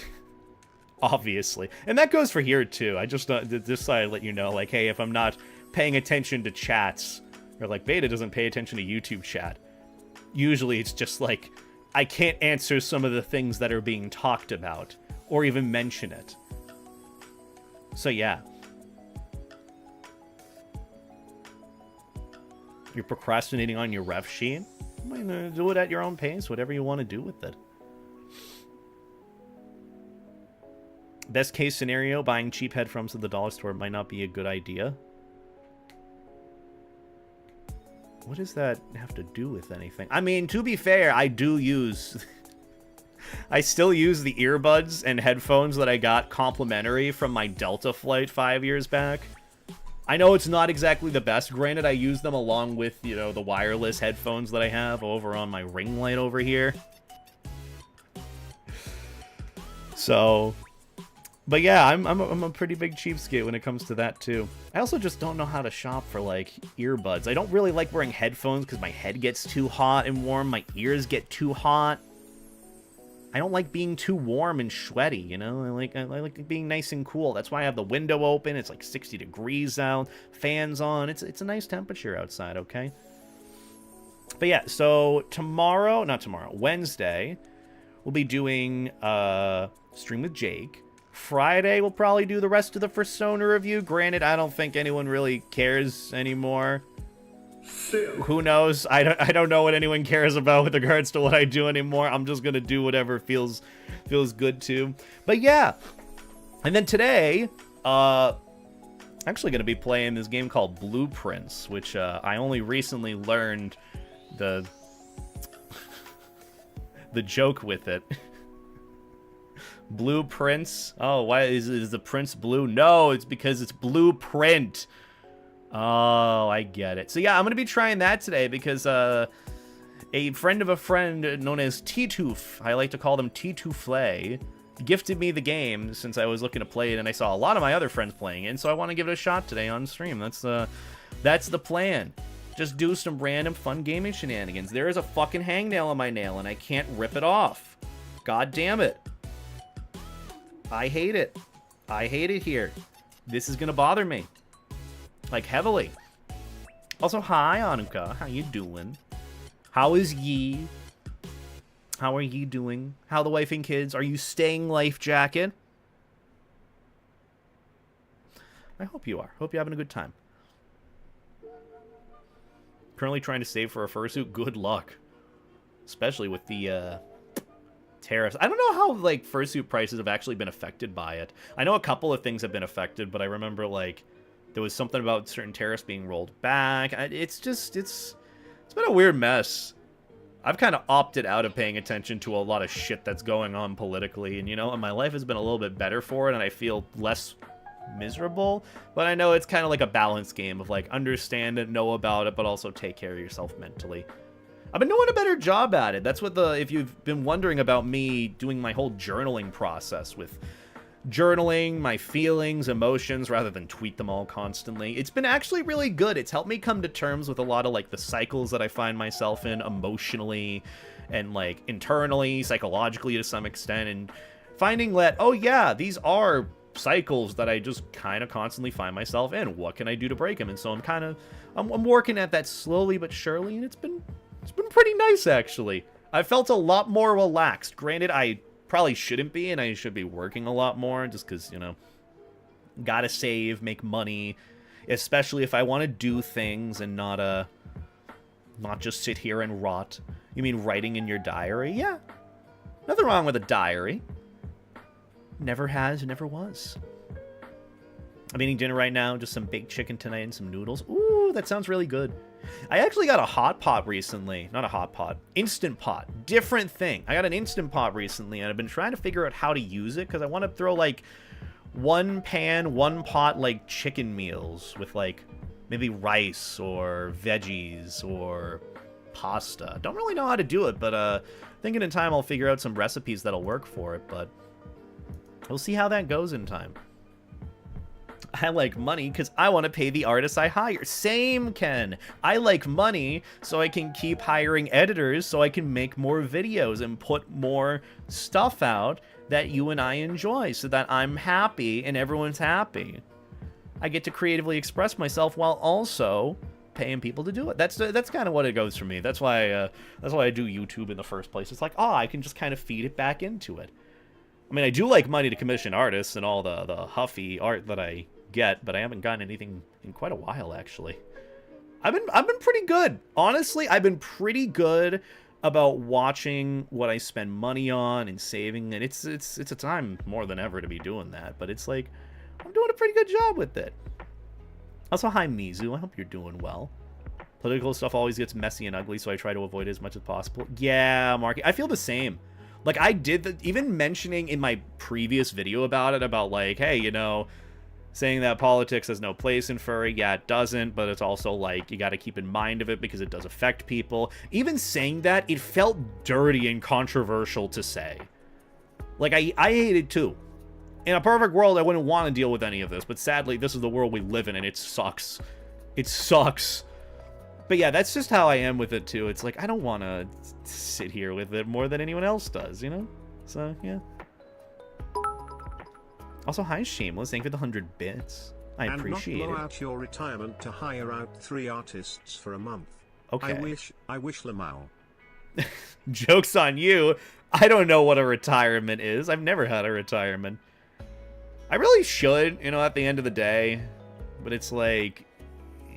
Obviously. And that goes for here, too. I just thought I'd let you know, like, hey, if I'm not paying attention to chats, or, like, Beta doesn't pay attention to YouTube chat, usually it's just like I can't answer some of the things that are being talked about or even mention it. So yeah. You're procrastinating on your ref sheet? Do it at your own pace, whatever you want to do with it. Best case scenario, buying cheap headphones at the dollar store might not be a good idea. What does that have to do with anything? I mean, to be fair, I do use... I still use the earbuds and headphones that I got complimentary from my Delta flight 5 years back. I know it's not exactly the best. Granted, I use them along with, the wireless headphones that I have over on my ring light over here. So... But yeah, I'm a pretty big cheapskate when it comes to that too. I also just don't know how to shop for like earbuds. I don't really like wearing headphones because my head gets too hot and warm. My ears get too hot. I don't like being too warm and sweaty, I like being nice and cool. That's why I have the window open. It's like 60 degrees out, fans on. It's a nice temperature outside, okay? But yeah, so Wednesday, we'll be doing stream with Jake. Friday, we'll probably do the rest of the Fursona review. Granted, I don't think anyone really cares anymore. Who knows? I don't know what anyone cares about with regards to what I do anymore. I'm just gonna do whatever feels good to. But yeah. And then today, actually gonna be playing this game called Blueprints, which I only recently learned the joke with it. Blueprints. Oh, why is the prince blue? No, it's because it's blueprint. Oh, I get it. So yeah, I'm gonna be trying that today because a friend of a friend known as Titoof, I like to call them Titooflay, gifted me the game since I was looking to play it, and I saw a lot of my other friends playing it, and so I want to give it a shot today on stream. That's the plan. Just do some random fun gaming shenanigans. There is a fucking hangnail on my nail, and I can't rip it off. God damn it. I hate it. I hate it here. This is gonna bother me. Like, heavily. Also, hi, Anuka. How you doing? How is ye? How are ye doing? How the wife and kids? Are you staying life jacket? I hope you are. Hope you're having a good time. Currently trying to save for a fursuit. Good luck. Especially with the tariffs. I don't know how, like, fursuit prices have actually been affected by it. I know a couple of things have been affected, but I remember, like, there was something about certain tariffs being rolled back. It's been a weird mess. I've kind of opted out of paying attention to a lot of shit that's going on politically, and, you know, and my life has been a little bit better for it, and I feel less miserable, but I know it's kind of like a balance game of, like, understand it, know about it, but also take care of yourself mentally. I've been doing a better job at it. That's what if you've been wondering about me doing my whole journaling process with journaling my feelings, emotions, rather than tweet them all constantly. It's been actually really good. It's helped me come to terms with a lot of, like, the cycles that I find myself in emotionally and, like, internally, psychologically to some extent, and finding that, oh yeah, these are cycles that I just kind of constantly find myself in. What can I do to break them? And so I'm working at that slowly but surely, and it's been pretty nice, actually. I felt a lot more relaxed. Granted, I probably shouldn't be, and I should be working a lot more, just because, you know, gotta save, make money, especially if I want to do things and not just sit here and rot. You mean writing in your diary? Yeah. Nothing wrong with a diary. Never has, never was. I'm eating dinner right now, just some baked chicken tonight and some noodles. Ooh, that sounds really good. I actually got a hot pot recently. Not a hot pot. Instant pot. Different thing. I got an Instant Pot recently, and I've been trying to figure out how to use it, because I want to throw, like, one pan, one pot, like, chicken meals with, like, maybe rice or veggies or pasta. Don't really know how to do it, but thinking in time I'll figure out some recipes that'll work for it, but we'll see how that goes in time. I like money because I want to pay the artists I hire. Same, Ken. I like money so I can keep hiring editors so I can make more videos and put more stuff out that you and I enjoy so that I'm happy and everyone's happy. I get to creatively express myself while also paying people to do it. That's kind of what it goes for me. That's why I do YouTube in the first place. It's like, I can just kind of feed it back into it. I mean, I do like money to commission artists and all the Huffy art that I get, but I haven't gotten anything in quite a while, actually. I've been pretty good. Honestly, I've been pretty good about watching what I spend money on and saving, and it's a time more than ever to be doing that, but it's like, I'm doing a pretty good job with it. Also, hi, Mizu. I hope you're doing well. Political stuff always gets messy and ugly, so I try to avoid it as much as possible. Yeah, Marky, I feel the same. Like, I did even mentioning in my previous video about it, about, like, hey, you know, saying that politics has no place in furry. Yeah, it doesn't, but it's also, like, you got to keep in mind of it because it does affect people. Even saying that, it felt dirty and controversial to say. Like, I hate it too. In a perfect world, I wouldn't want to deal with any of this, but sadly, this is the world we live in, and it sucks. It sucks. But yeah, that's just how I am with it too. It's like, I don't want to sit here with it more than anyone else does, you know? So, yeah. Also, hi, Shameless. Thank you for the 100 bits. I appreciate it. And not blow out your retirement to hire out 3 artists for a month. Okay. I wish Lamau. Joke's on you. I don't know what a retirement is. I've never had a retirement. I really should, you know, at the end of the day. But it's like,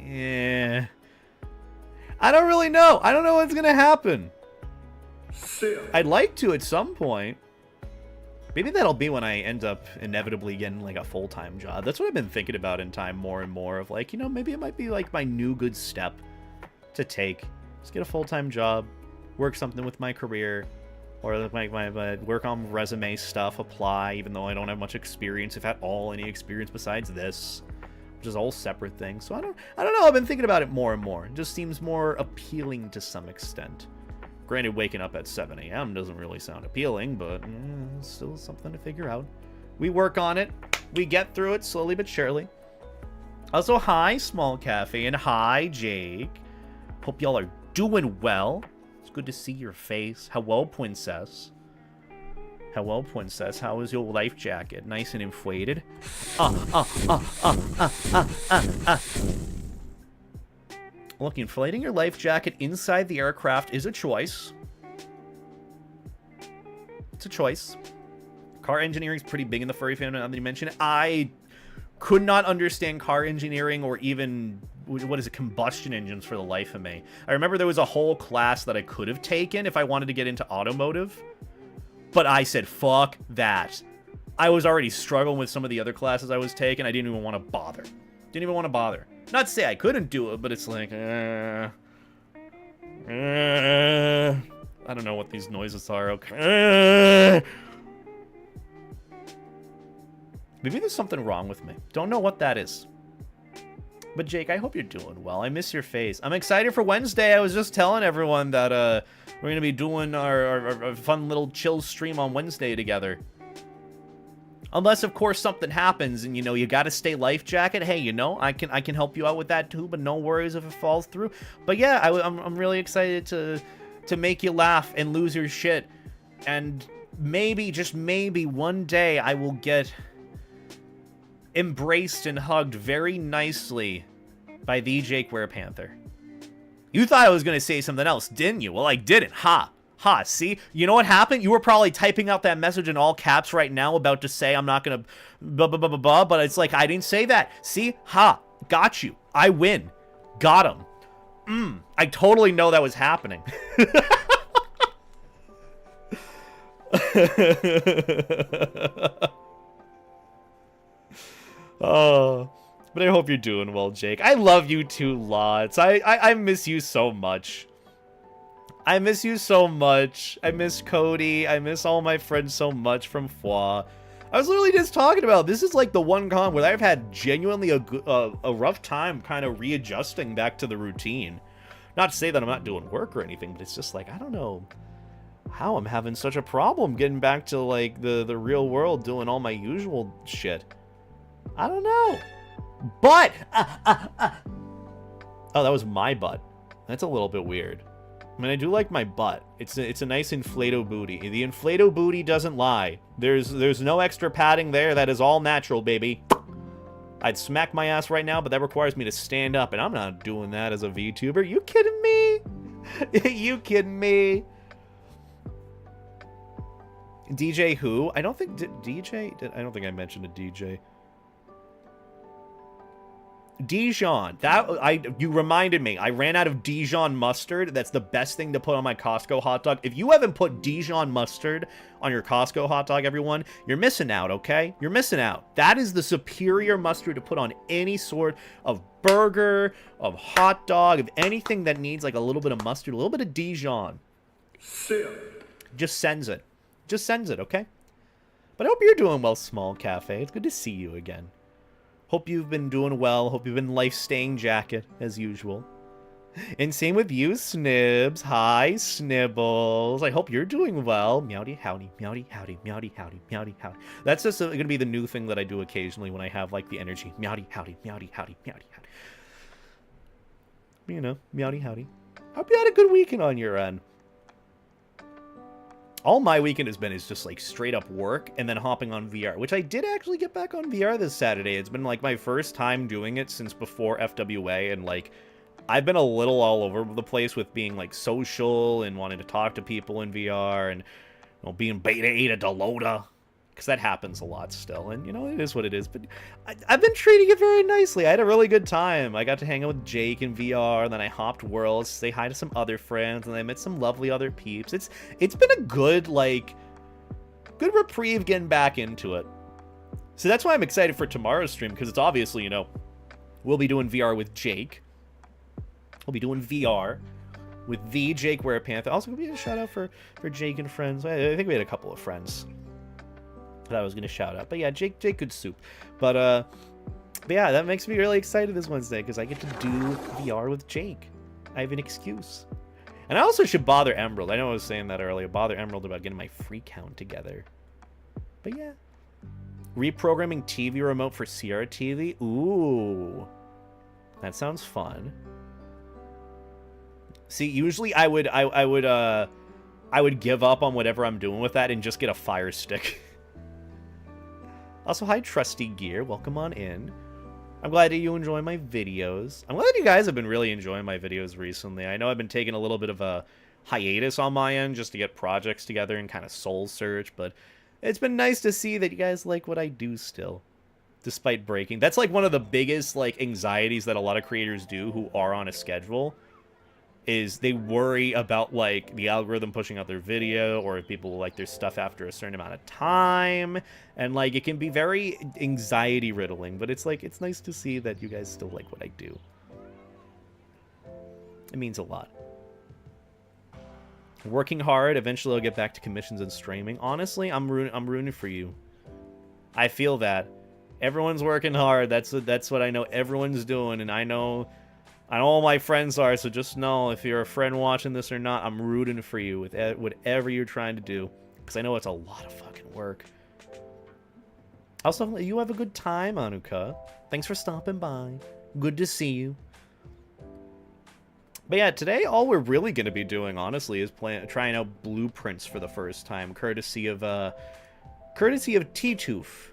yeah. I don't really know. I don't know what's going to happen. I'd like to at some point. Maybe that'll be when I end up inevitably getting, like, a full-time job. That's what I've been thinking about in time more and more of, like, you know, maybe it might be, like, my new good step to take. Just get a full-time job, work something with my career, Or my work on resume stuff, apply, even though I don't have much experience, if at all any experience besides this. Which is all separate things. So I don't know, I've been thinking about it more and more. It just seems more appealing to some extent. Granted, waking up at 7 a.m. doesn't really sound appealing, but still something to figure out. We work on it. We get through it slowly but surely. Also, hi, Small Cafe, and hi, Jake. Hope y'all are doing well. It's good to see your face. Hello, Princess. Hello, Princess. How is your life jacket? Nice and inflated? Look, inflating your life jacket inside the aircraft is a choice. It's a choice. Car engineering is pretty big in the furry fandom, now that you mention it. I could not understand car engineering or even, what is it, combustion engines for the life of me. I remember there was a whole class that I could have taken if I wanted to get into automotive. But I said, fuck that. I was already struggling with some of the other classes I was taking. I didn't even want to bother. Didn't even want to bother. Not to say I couldn't do it, but it's like, I don't know what these noises are. Okay. Maybe there's something wrong with me. Don't know what that is. But Jake, I hope you're doing well. I miss your face. I'm excited for Wednesday. I was just telling everyone that we're going to be doing our fun little chill stream on Wednesday together. Unless, of course, something happens and, you know, you got to stay life jacket. Hey, you know, I can help you out with that too, but no worries if it falls through. But yeah, I'm really excited to make you laugh and lose your shit. And maybe, just maybe, one day I will get embraced and hugged very nicely by the Jake Werepanther. You thought I was going to say something else, didn't you? Well, I didn't. Ha. See? You know what happened? You were probably typing out that message in all caps right now about to say I'm not going to blah, blah, blah, blah, blah, but it's like, I didn't say that. See? Ha. Got you. I win. Got him. I totally know that was happening. Oh, but I hope you're doing well, Jake. I love you too lots. I miss you so much. I miss you so much. I miss Cody. I miss all my friends so much from Fwa. I was literally just talking about, this is like the one con where I've had genuinely a rough time kind of readjusting back to the routine. Not to say that I'm not doing work or anything, but it's just like, I don't know how I'm having such a problem getting back to like the real world doing all my usual shit. I don't know. But oh, that was my butt. That's a little bit weird. I mean, I do like my butt. It's a nice inflato booty. The inflato booty doesn't lie. There's no extra padding there. That is all natural, baby. I'd smack my ass right now, but that requires me to stand up, and I'm not doing that as a VTuber. You kidding me? You kidding me? DJ who? I don't think DJ. I don't think I mentioned a DJ. Dijon. You reminded me. I ran out of Dijon mustard. That's the best thing to put on my Costco hot dog. If you haven't put Dijon mustard on your Costco hot dog, everyone, you're missing out, okay? You're missing out. That is the superior mustard to put on any sort of burger, of hot dog, of anything that needs like a little bit of mustard, a little bit of Dijon. Just sends it. Just sends it, okay? But I hope you're doing well, Small Cafe. It's good to see you again. Hope you've been doing well. Hope you've been life-staying jacket, as usual. And same with you, Snibs. Hi, Snibbles. I hope you're doing well. Meowdy, howdy, meowdy, howdy, meowdy, howdy, meowdy, howdy. That's just going to be the new thing that I do occasionally when I have, like, the energy. Meowdy, howdy, meowdy, howdy, meowdy, howdy. You know, meowdy, howdy. Hope you had a good weekend on your end. All my weekend has been is just like straight up work and then hopping on VR, which I did actually get back on VR this Saturday. It's been like my first time doing it since before FWA, and like I've been a little all over the place with being like social and wanting to talk to people in VR and, you know, being beta 8 at Daloda, because that happens a lot still, and you know, it is what it is. But I've been treating it very nicely. I had a really good time. I got to hang out with Jake in VR, and then I hopped worlds, say hi to some other friends, and I met some lovely other peeps. It's been a good good reprieve getting back into it. So that's why I'm excited for tomorrow's stream, because it's obviously, you know, we'll be doing VR with Jake. We'll be doing VR. with the Jake Wearpanther. Also, gonna be a shout out for Jake and friends. I think we had a couple of friends that I was gonna shout out. But yeah, Jake could soup. But yeah, that makes me really excited this Wednesday because I get to do VR with Jake. I have an excuse. And I also should bother Emerald. I know I was saying that earlier. Bother Emerald about getting my free count together. But yeah. Reprogramming TV remote for Sierra TV. Ooh. That sounds fun. See, usually I would give up on whatever I'm doing with that and just get a Fire Stick. Also, hi Trusty Gear. Welcome on in. I'm glad that you enjoy my videos. I'm glad you guys have been really enjoying my videos recently. I know I've been taking a little bit of a hiatus on my end just to get projects together and kind of soul search, but it's been nice to see that you guys like what I do still, despite breaking. That's like one of the biggest like anxieties that a lot of creators do who are on a schedule, is they worry about like the algorithm pushing out their video or if people like their stuff after a certain amount of time, and like it can be very anxiety riddling, but it's like it's nice to see that you guys still like what I do. It means a lot. Working hard, eventually I'll get back to commissions and streaming. Honestly, I'm rooting for you. I feel that everyone's working hard. That's what I know everyone's doing, and I know all my friends are, so just know if you're a friend watching this or not, I'm rooting for you with whatever you're trying to do, because I know it's a lot of fucking work. Also, you have a good time, Anuka. Thanks for stopping by. Good to see you. But yeah, today all we're really going to be doing, honestly, is trying out blueprints for the first time, courtesy of T-Tooth.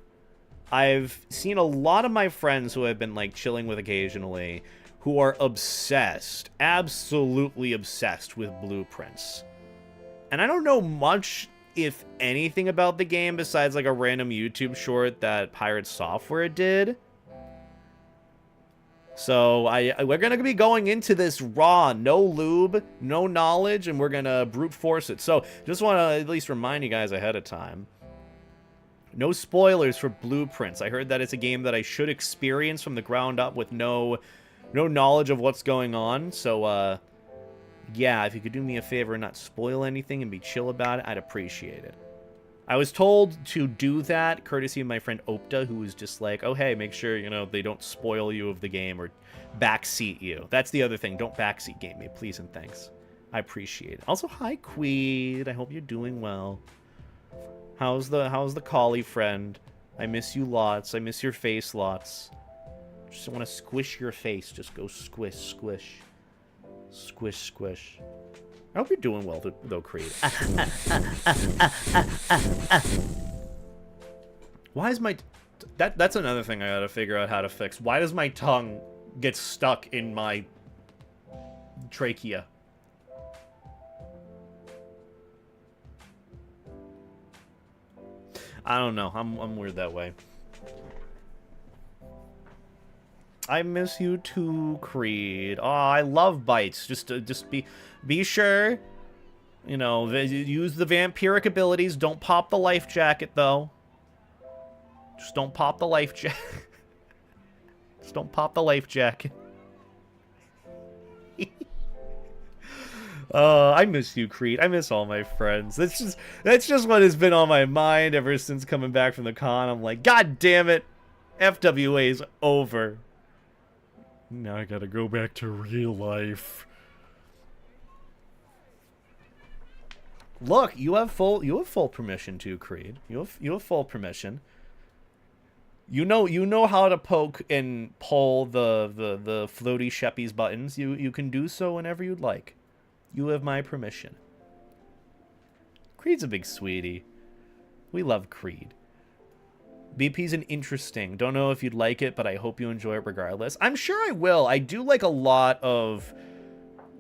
I've seen a lot of my friends who I've been like chilling with occasionally, who are obsessed, absolutely obsessed with blueprints. And I don't know much, if anything, about the game besides like a random YouTube short that Pirate Software did. So we're going to be going into this raw, no lube, no knowledge, and we're going to brute force it. So just want to at least remind you guys ahead of time. No spoilers for blueprints. I heard that it's a game that I should experience from the ground up with no knowledge of what's going on. So, yeah, if you could do me a favor and not spoil anything and be chill about it, I'd appreciate it. I was told to do that, courtesy of my friend Opta, who was just like, oh, hey, make sure, you know, they don't spoil you of the game or backseat you. That's the other thing. Don't backseat game me, please and thanks. I appreciate it. Also, hi, Queed. I hope you're doing well. How's the collie friend? I miss you lots. I miss your face lots. Just want to squish your face. Just go squish, squish. Squish, squish. I hope you're doing well, though, Creed. Why is my... That's another thing I gotta figure out how to fix. Why does my tongue get stuck in my trachea? I don't know. I'm weird that way. I miss you too, Creed. Oh, I love bites. Just be sure, you know, use the vampiric abilities. Don't pop the life jacket though. Just don't pop the life jacket. Just don't pop the life jacket. I miss you, Creed. I miss all my friends. That's just what has been on my mind ever since coming back from the con. I'm like, God damn it, FWA's over. Now I gotta go back to real life. Look, you have full permission too, Creed. You have full permission. You know how to poke and pull the floaty Sheppy's buttons. You can do so whenever you'd like. You have my permission. Creed's a big sweetie. We love Creed. BP's an interesting. Don't know if you'd like it, but I hope you enjoy it regardless. I'm sure I will. I do like a lot of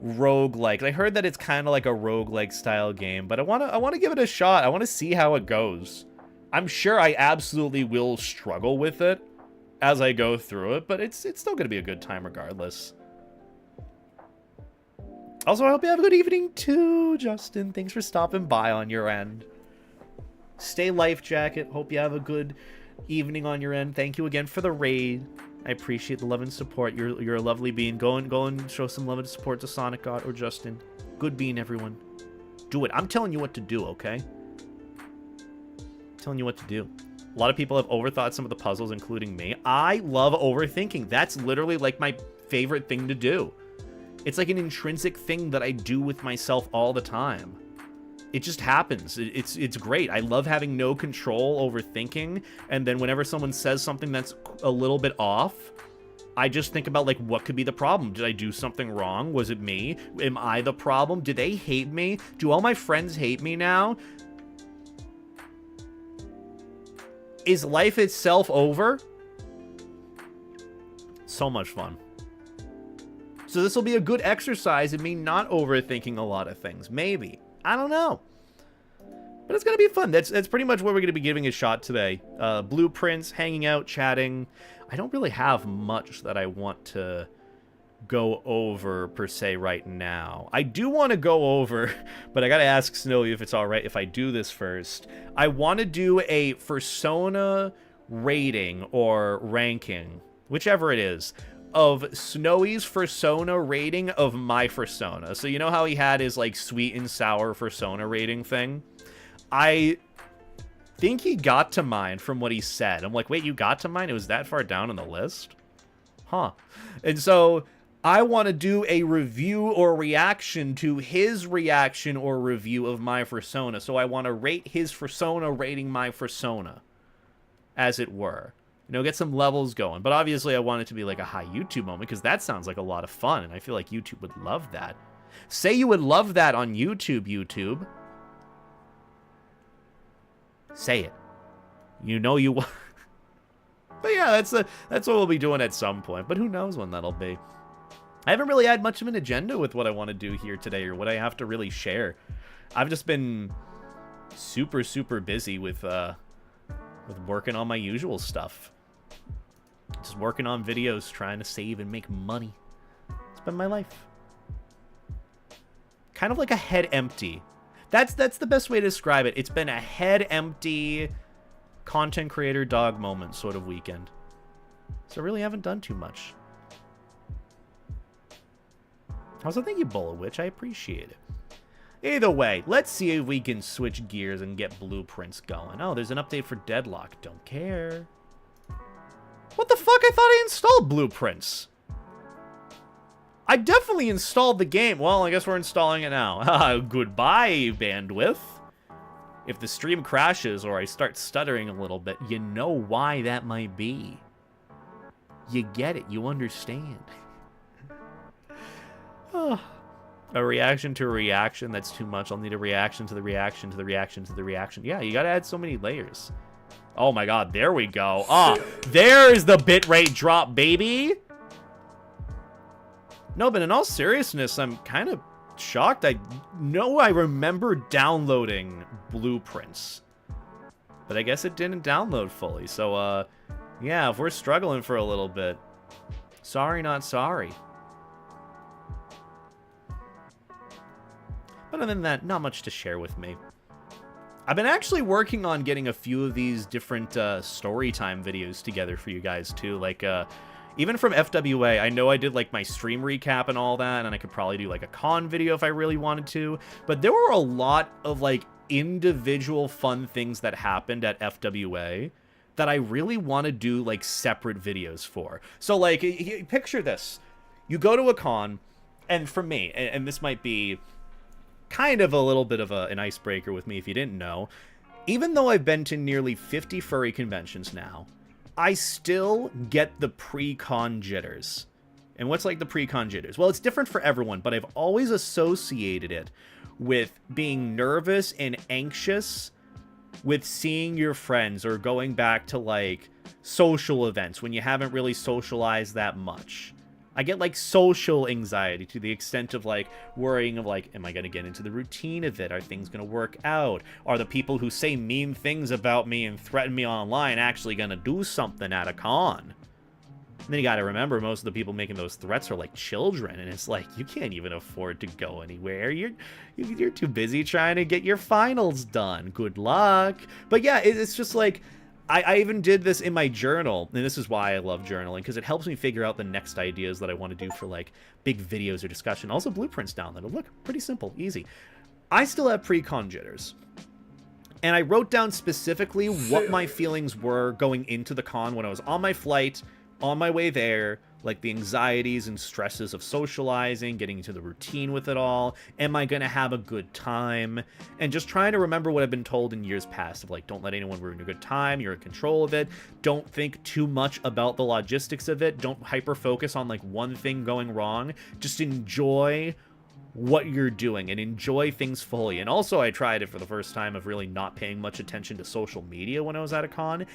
roguelike. I heard that it's kind of like a roguelike style game, but I want to give it a shot. I want to see how it goes. I'm sure I absolutely will struggle with it as I go through it, but it's still going to be a good time regardless. Also, I hope you have a good evening too, Justin. Thanks for stopping by on your end. Stay life jacket. Hope you have a good evening on your end. Thank you again for the raid. I appreciate the love and support. You're a lovely being. Go and show some love and support to Sonic God or Justin. Good being, everyone. Do it. I'm telling you what to do, okay? Telling you what to do. A lot of people have overthought some of the puzzles, including me. I love overthinking. That's literally like my favorite thing to do. It's like an intrinsic thing that I do with myself all the time. It just happens. It's great. I love having no control over thinking, and then whenever someone says something that's a little bit off, I just think about, like, what could be the problem? Did I do something wrong? Was it me? Am I the problem? Do they hate me? Do all my friends hate me now? Is life itself over? So much fun. So this will be a good exercise in me not overthinking a lot of things. Maybe. I don't know. But it's going to be fun. That's pretty much what we're going to be giving a shot today. Blueprints, hanging out, chatting. I don't really have much that I want to go over, per se, right now. I do want to go over, but I got to ask Snowy if it's all right if I do this first. I want to do a Fursona rating or ranking, whichever it is, of Snowy's Fursona rating of my Fursona. So you know how he had his, like, sweet and sour Fursona rating thing? I think he got to mine from what he said. I'm like, wait, you got to mine? It was that far down on the list? Huh. And so I want to do a review or reaction to his reaction or review of my Fursona. So I want to rate his Fursona rating my Fursona, as it were. You know, get some levels going. But obviously I want it to be like a high YouTube moment, because that sounds like a lot of fun, and I feel like YouTube would love that. Say you would love that on YouTube. Say it. You know you will. But yeah, that's what we'll be doing at some point. But who knows when that'll be. I haven't really had much of an agenda with what I want to do here today, or what I have to really share. I've just been super, super busy with working on my usual stuff. Just working on videos, trying to save and make money. It's been my life. Kind of like a head empty. That's the best way to describe it. It's been a head empty content creator dog moment sort of weekend. So I really haven't done too much. Also, thank you, Bullet Witch. I appreciate it. Either way, let's see if we can switch gears and get blueprints going. Oh, there's an update for Deadlock. Don't care. What the fuck? I thought I installed blueprints. I definitely installed the game. Well, I guess we're installing it now. Goodbye, bandwidth. If the stream crashes or I start stuttering a little bit, you know why that might be. You get it. You understand. Oh. A reaction to a reaction, that's too much. I'll need a reaction to the reaction to the reaction to the reaction. Yeah, you gotta add so many layers. Oh my god, there we go. Ah, there's the bitrate drop, baby. No, but in all seriousness, I'm kind of shocked. I know I remember downloading blueprints, but I guess it didn't download fully. So, yeah, if we're struggling for a little bit, sorry, not sorry. But other than that, not much to share with me. I've been actually working on getting a few of these different story time videos together for you guys, too. Like, even from FWA, I know I did, like, my stream recap and all that, and I could probably do, like, a con video if I really wanted to. But there were a lot of, like, individual fun things that happened at FWA that I really want to do, like, separate videos for. So, like, picture this. You go to a con, and for me, and this might be kind of a little bit of an icebreaker with me if you didn't know, even though I've been to nearly 50 furry conventions now, I still get the pre-con jitters. And what's like the pre-con jitters? Well, it's different for everyone, but I've always associated it with being nervous and anxious with seeing your friends or going back to, like, social events when you haven't really socialized that much. I get, like, social anxiety to the extent of, like, worrying of, like, am I going to get into the routine of it? Are things going to work out? Are the people who say mean things about me and threaten me online actually going to do something at a con? And then you got to remember, most of the people making those threats are, like, children, and it's like, you can't even afford to go anywhere. You're too busy trying to get your finals done. Good luck. But yeah, it's just, like, I even did this in my journal, and this is why I love journaling, because it helps me figure out the next ideas that I want to do for, like, big videos or discussion. Also, blueprints downloaded. Look, pretty simple, easy. I still have pre-con jitters. And I wrote down specifically what my feelings were going into the con when I was on my flight, on my way there, like the anxieties and stresses of socializing, getting into the routine with it all. Am I going to have a good time? And just trying to remember what I've been told in years past of, like, don't let anyone ruin your good time. You're in control of it. Don't think too much about the logistics of it. Don't hyper-focus on, like, one thing going wrong. Just enjoy what you're doing and enjoy things fully. And also, I tried it for the first time of really not paying much attention to social media when I was at a con.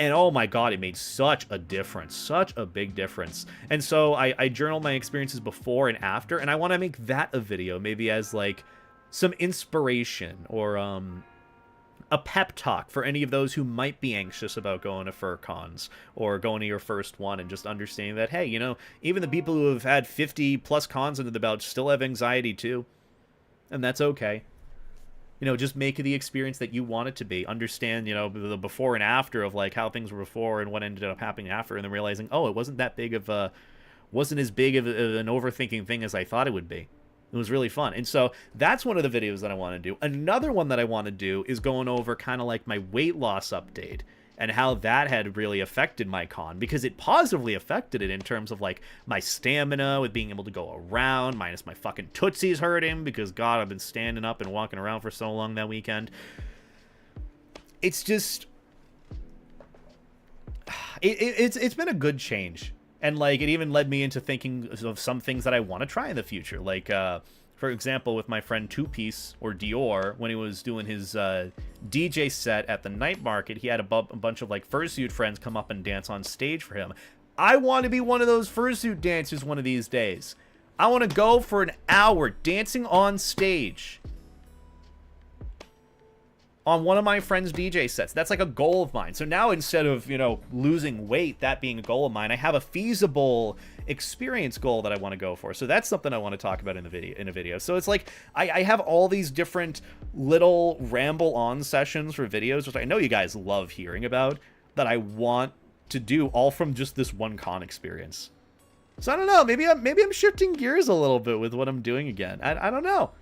And oh my god, it made such a difference, such a big difference. And so I journal my experiences before and after, and I want to make that a video, maybe as like some inspiration or a pep talk for any of those who might be anxious about going to fur cons or going to your first one, and just understanding that, hey, you know, even the people who have had 50 plus cons under the belt still have anxiety too. And that's okay. You know, just make it the experience that you want it to be. Understand, you know, the before and after of, like, how things were before and what ended up happening after, and then realizing, oh, it wasn't that big of a, wasn't as big of an overthinking thing as I thought it would be. It was really fun. And so that's one of the videos that I want to do. Another one that I want to do is going over kind of like my weight loss update and how that had really affected my con, because it positively affected it in terms of, like, my stamina with being able to go around, minus my fucking tootsies hurting because, God, I've been standing up and walking around for so long that weekend. It's just, it's been a good change. And, like, it even led me into thinking of some things that I want to try in the future. Like, for example, with my friend Two Piece, or Dior, when he was doing his DJ set at the night market, he had a bunch of, like, fursuit friends come up and dance on stage for him. I want to be one of those fursuit dancers one of these days. I want to go for an hour dancing on stage on one of my friend's DJ sets. That's like a goal of mine. So now, instead of, you know, losing weight, that being a goal of mine, I have a feasible experience goal that I want to go for. So that's something I want to talk about in a video. So it's like I have all these different little ramble on sessions for videos, which I know you guys love hearing about, that I want to do all from just this one con experience. So I don't know, maybe I'm shifting gears a little bit with what I'm doing again. I don't know.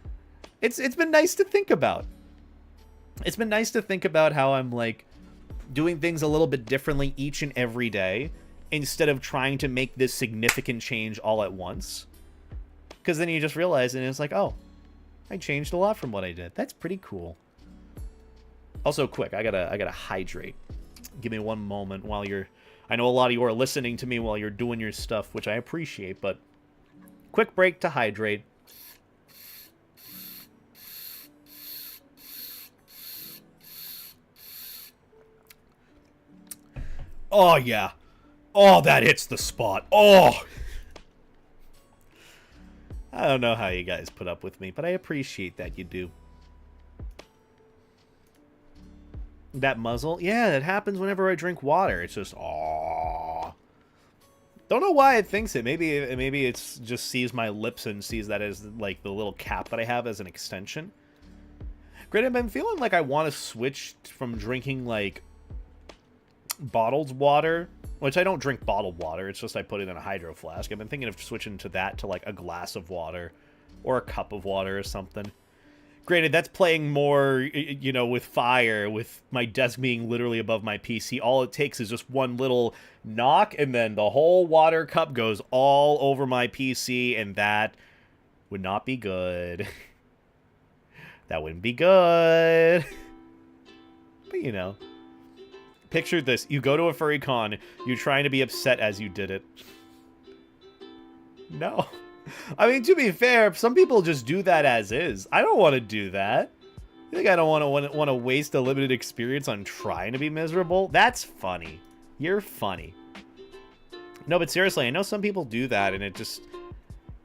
It's been nice to think about. It's been nice to think about how I'm, like, doing things a little bit differently each and every day, instead of trying to make this significant change all at once. Because then you just realize, and it's like, oh, I changed a lot from what I did. That's pretty cool. Also, quick, I gotta hydrate. Give me one moment while you're... I know a lot of you are listening to me while you're doing your stuff, which I appreciate, but quick break to hydrate. Oh, yeah. Oh, that hits the spot. Oh! I don't know how you guys put up with me, but I appreciate that you do. That muzzle? Yeah, that happens whenever I drink water. It's just, oh. Don't know why it thinks it. Maybe it's just sees my lips and sees that as, like, the little cap that I have as an extension. Granted, I've been feeling like I want to switch from drinking, like, bottled water, which I don't drink bottled water, it's just I put it in a hydro flask. I've been thinking of switching to that, to like a glass of water or a cup of water or something. Granted, that's playing more, you know, with fire, with my desk being literally above my PC. All it takes is just one little knock, and then the whole water cup goes all over my PC, and that would not be good. That wouldn't be good. But, you know. Picture this. You go to a furry con. You're trying to be upset as you did it. No. I mean, to be fair, some people just do that as is. I don't want to do that. You think I don't want to waste a limited experience on trying to be miserable? That's funny. You're funny. No, but seriously, I know some people do that, and it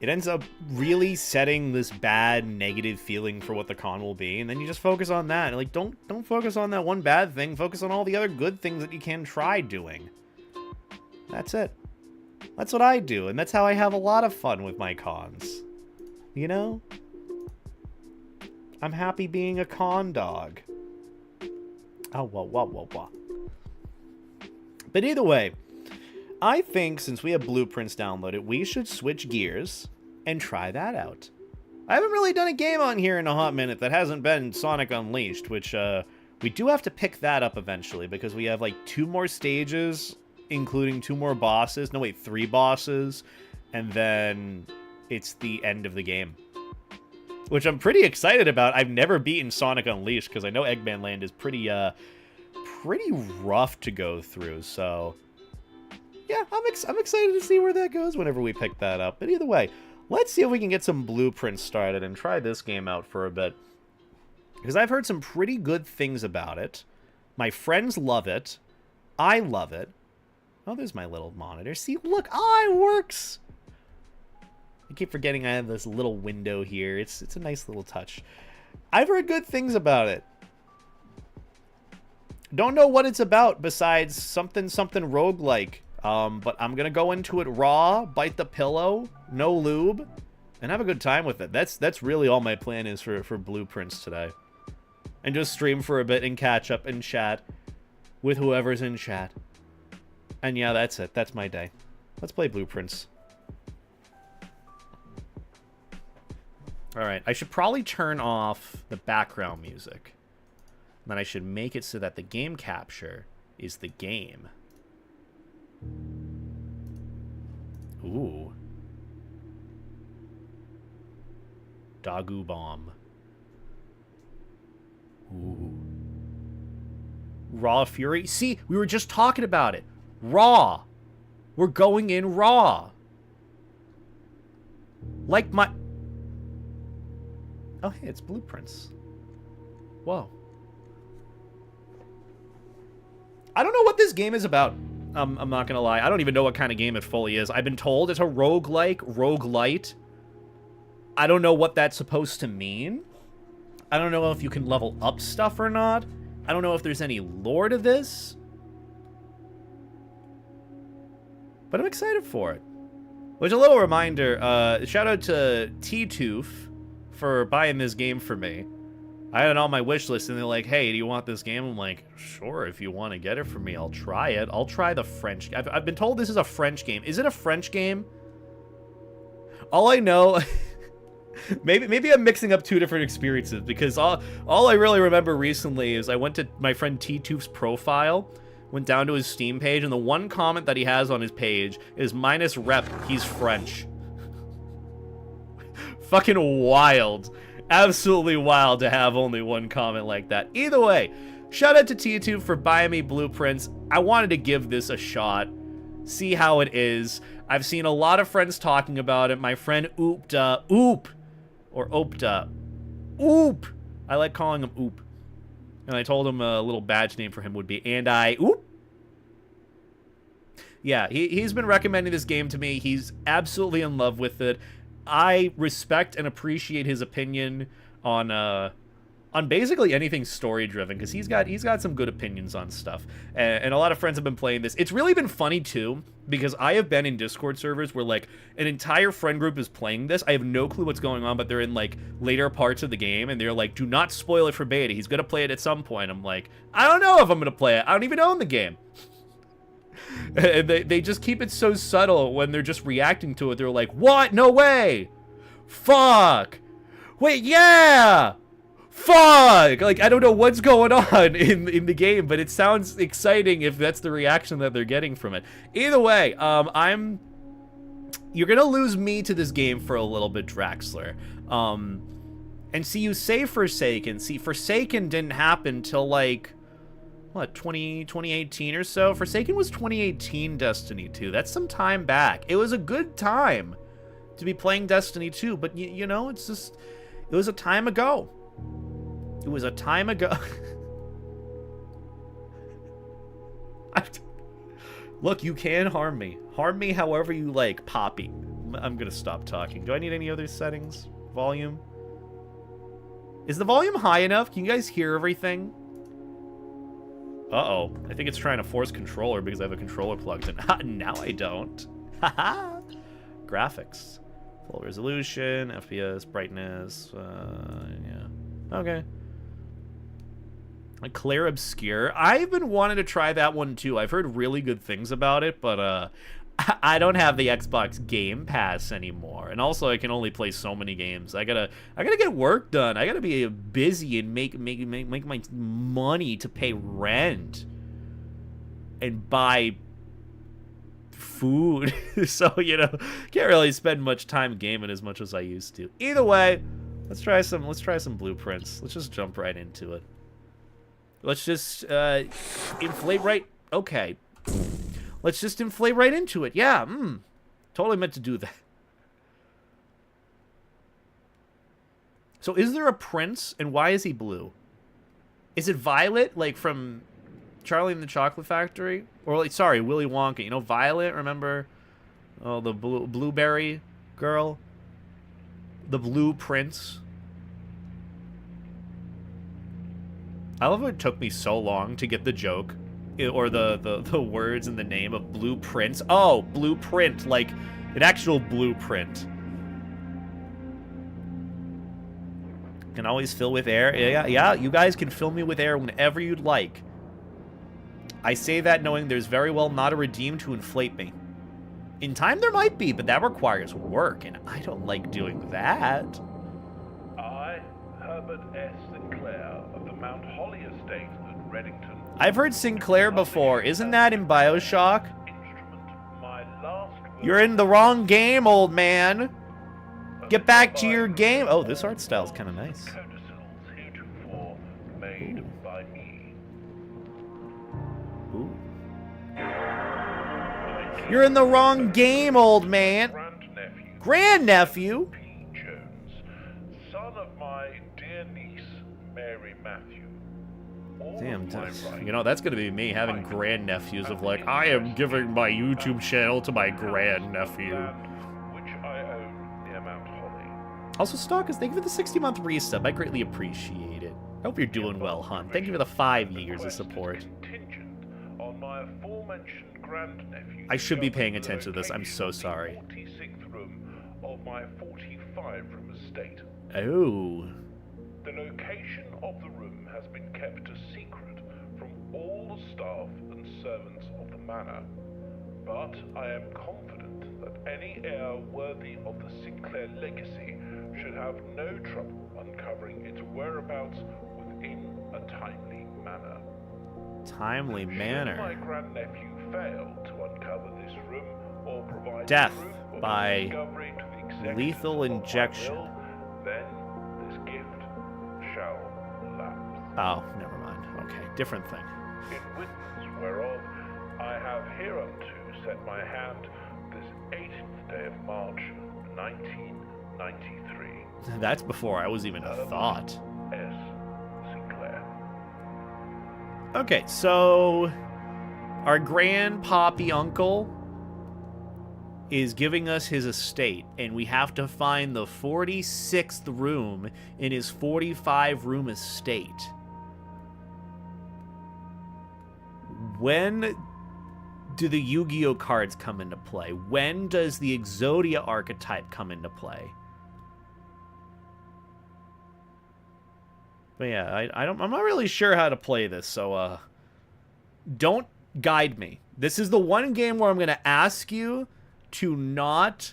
ends up really setting this bad, negative feeling for what the con will be, and then you just focus on that. And, like, don't focus on that one bad thing. Focus on all the other good things that you can try doing. That's it. That's what I do, and that's how I have a lot of fun with my cons. You know? I'm happy being a con dog. Oh, whoa. But either way, I think since we have blueprints downloaded, we should switch gears and try that out. I haven't really done a game on here in a hot minute that hasn't been Sonic Unleashed, which we do have to pick that up eventually because we have like 2 more stages, including 2 more bosses. No, wait, 3 bosses, and then it's the end of the game, which I'm pretty excited about. I've never beaten Sonic Unleashed because I know Eggman Land is pretty rough to go through, so yeah, I'm excited to see where that goes whenever we pick that up. But either way, let's see if we can get some blueprints started and try this game out for a bit, because I've heard some pretty good things about it. My friends love it. I love it. Oh, there's my little monitor. See, look, it works. I keep forgetting I have this little window here. It's a nice little touch. I've heard good things about it. Don't know what it's about besides something roguelike. But I'm gonna go into it raw, bite the pillow, no lube, and have a good time with it. That's really all my plan is for blueprints today. And just stream for a bit and catch up and chat with whoever's in chat. And yeah, that's it. That's my day. Let's play blueprints. Alright, I should probably turn off the background music. Then I should make it so that the game capture is the game. Ooh. Dagu Bomb. Ooh. Raw Fury. See, we were just talking about it. Raw. We're going in raw. Like my... Oh, hey, it's blueprints. Whoa. I don't know what this game is about. I'm not gonna lie. I don't even know what kind of game it fully is. I've been told it's a roguelite. I don't know what that's supposed to mean. I don't know if you can level up stuff or not. I don't know if there's any lore to this. But I'm excited for it. Which, a little reminder, shout out to T-Tooth for buying this game for me. I had it on my wish list, and they're like, hey, do you want this game? I'm like, sure, if you want to get it for me, I'll try it. I'll try the French. I've been told this is a French game. Is it a French game? All I know... maybe I'm mixing up 2 different experiences, because all I really remember recently is I went to my friend T-Tooth's profile, went down to his Steam page, and the one comment that he has on his page is -rep, he's French. Fucking wild. Absolutely wild to have only one comment like that. Either way, shout out to T2 for buying me blueprints. I wanted to give this a shot, see how it is. I've seen a lot of friends talking about it. My friend Opta, I like calling him Oop. And I told him a little badge name for him would be Oop. Yeah, he's been recommending this game to me. He's absolutely in love with it. I respect and appreciate his opinion on basically anything story driven, because he's got some good opinions on stuff, and a lot of friends have been playing this. It's really been funny too, because I have been in Discord servers where like an entire friend group is playing this. I have no clue what's going on, but they're in like later parts of the game, and they're like, do not spoil it for beta, he's gonna play it at some point. I'm like, I don't know if I'm gonna play it, I don't even own the game. And they just keep it so subtle when they're just reacting to it. They're like, what? No way! Fuck! Wait, yeah! Fuck! Like, I don't know what's going on in the game, but it sounds exciting if that's the reaction that they're getting from it. Either way, you're gonna lose me to this game for a little bit, Draxler. And see, you say Forsaken. See, Forsaken didn't happen till, like... what, 2018 or so? Forsaken was 2018 Destiny 2. That's some time back. It was a good time to be playing Destiny 2, but you know, it's just, it was a time ago. It was a time ago. Look, you can harm me. Harm me however you like, Poppy. I'm gonna stop talking. Do I need any other settings? Volume? Is the volume high enough? Can you guys hear everything? Uh-oh. I think it's trying to force controller because I have a controller plugged in. Now I don't. Haha. Graphics. Full resolution, FPS, brightness. Yeah. Okay. Claire Obscure. I've been wanting to try that one too. I've heard really good things about it, but I don't have the Xbox Game Pass anymore, and also I can only play so many games. I gotta get work done. I gotta be busy and make my money to pay rent and buy food. So, you know, can't really spend much time gaming as much as I used to. Either way, let's try some blueprints. Let's just jump right into it. Let's just inflate right. Okay. Let's just inflate right into it. Yeah, totally meant to do that. So is there a prince, and why is he blue? Is it Violet, like from Charlie and the Chocolate Factory? Or, like, sorry, Willy Wonka. You know Violet, remember? Oh, the blueberry girl? The blue prince? I love how it took me so long to get the joke. Or the words in the name of Blueprints. Oh, blueprint, like an actual blueprint. Can always fill with air. Yeah, you guys can fill me with air whenever you'd like. I say that knowing there's very well not a redeem to inflate me. In time there might be, but that requires work, and I don't like doing that. I, Herbert S. Sinclair of the Mount Holly Estate at Reddington. I've heard Sinclair before. Isn't that in BioShock? You're in the wrong game, old man. Get back to your game. Oh, this art style's kind of nice. Ooh. You're in the wrong game, old man. Grandnephew? Son of my dear niece, Mary Matthew. Damn, you know, that's gonna be me having grandnephews of like, I am giving my YouTube channel to my grandnephew. Also, Stalkers, thank you for the 60-month resub. I greatly appreciate it. I hope you're doing well, hon. Thank you for the 5 years of support. I should be paying attention to this. I'm so sorry. Oh. The location of the room has been kept a secret from all the staff and servants of the manor, but I am confident that any heir worthy of the Sinclair legacy should have no trouble uncovering its whereabouts within a timely manner. Timely manner. Should my grandnephew fail to uncover this room or provide death proof of by discovery to the executors lethal of my injection. will, then this gift shall lapse. Oh, never mind. Okay, different thing. In witness whereof I have hereunto set my hand this 18th day of March, 1993. That's before I was even a thought. S. Sinclair. Okay, so our grandpappy uncle is giving us his estate, and we have to find the 46th room in his 45-room estate. When do the Yu-Gi-Oh cards come into play? When does the Exodia archetype come into play? But yeah, I'm not really sure how to play this, so don't guide me. This is the one game where I'm going to ask you to not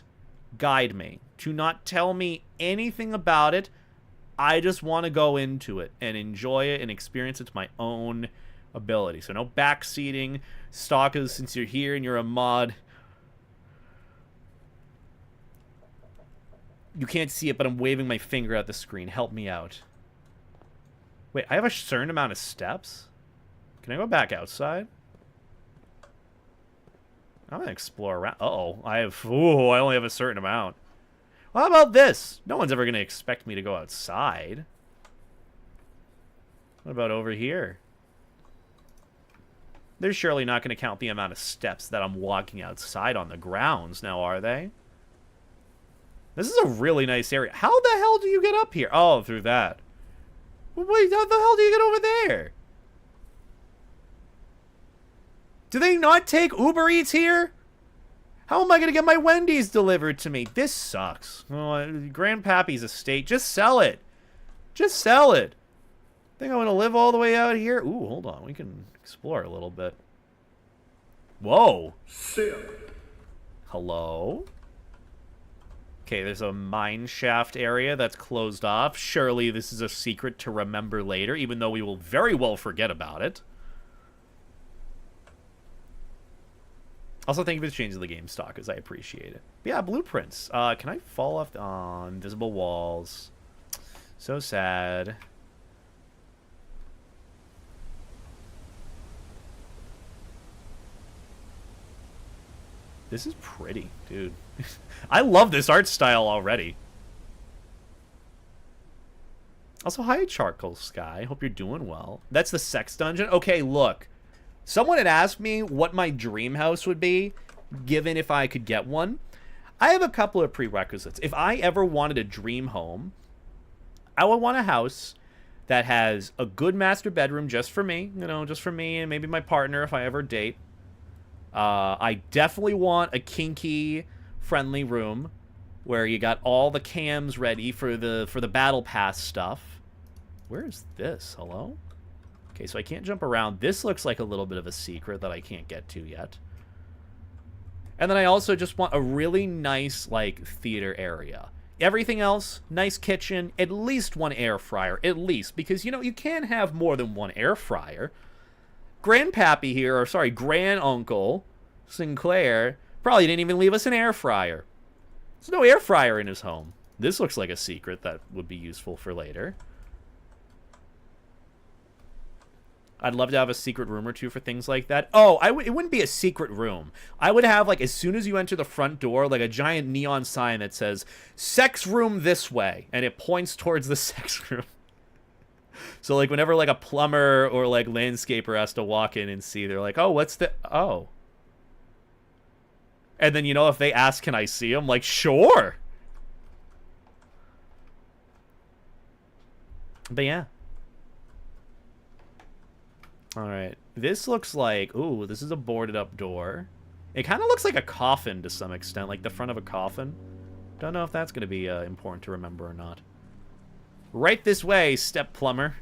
guide me, to not tell me anything about it. I just want to go into it and enjoy it and experience it to my own ability. So no backseating. Stalkers, since you're here and you're a mod, you can't see it, but I'm waving my finger at the screen. Help me out. Wait, I have a certain amount of steps? Can I go back outside? I'm gonna explore around. Uh-oh. I only have a certain amount. Well, how about this? No one's ever gonna expect me to go outside. What about over here? They're surely not gonna count the amount of steps that I'm walking outside on the grounds now, are they? This is a really nice area. How the hell do you get up here? Oh, through that. Wait, how the hell do you get over there? Do they not take Uber Eats here? How am I going to get my Wendy's delivered to me? This sucks. Oh, Grandpappy's estate. Just sell it. Just sell it. Think I'm going to live all the way out here? Ooh, hold on. We can explore a little bit. Whoa. Hello? Okay, there's a mine shaft area that's closed off. Surely this is a secret to remember later, even though we will very well forget about it. Also, thank you for changing the game stock, as I appreciate it. But yeah, blueprints. Can I fall off on invisible walls? So sad. This is pretty, dude. I love this art style already. Also, hi, Charcoal Sky. Hope you're doing well. That's the sex dungeon? Okay, look. Someone had asked me what my dream house would be, given if I could get one. I have a couple of prerequisites. If I ever wanted a dream home, I would want a house that has a good master bedroom just for me. You know, just for me and maybe my partner if I ever date. I definitely want a kinky, friendly room where you got all the cams ready for the battle pass stuff. Where is this? Hello? Okay, so I can't jump around. This looks like a little bit of a secret that I can't get to yet. And then I also just want a really nice, like, theater area. Everything else, nice kitchen, at least one air fryer, at least. Because, you know, you can't have more than one air fryer. Grandpappy here, or sorry, Granduncle Sinclair, probably didn't even leave us an air fryer. There's no air fryer in his home. This looks like a secret that would be useful for later. I'd love to have a secret room or two for things like that. Oh, it wouldn't be a secret room. I would have, like, as soon as you enter the front door, like a giant neon sign that says, sex room this way, and it points towards the sex room. So, like, whenever, like, a plumber or, like, landscaper has to walk in and see, they're like, oh, what's the... Oh. And then, you know, if they ask, can I see him? Like, sure. But, yeah. Alright. This looks like... Ooh, this is a boarded up door. It kind of looks like a coffin to some extent. Like, the front of a coffin. Don't know if that's going to be important to remember or not. Right this way, step plumber.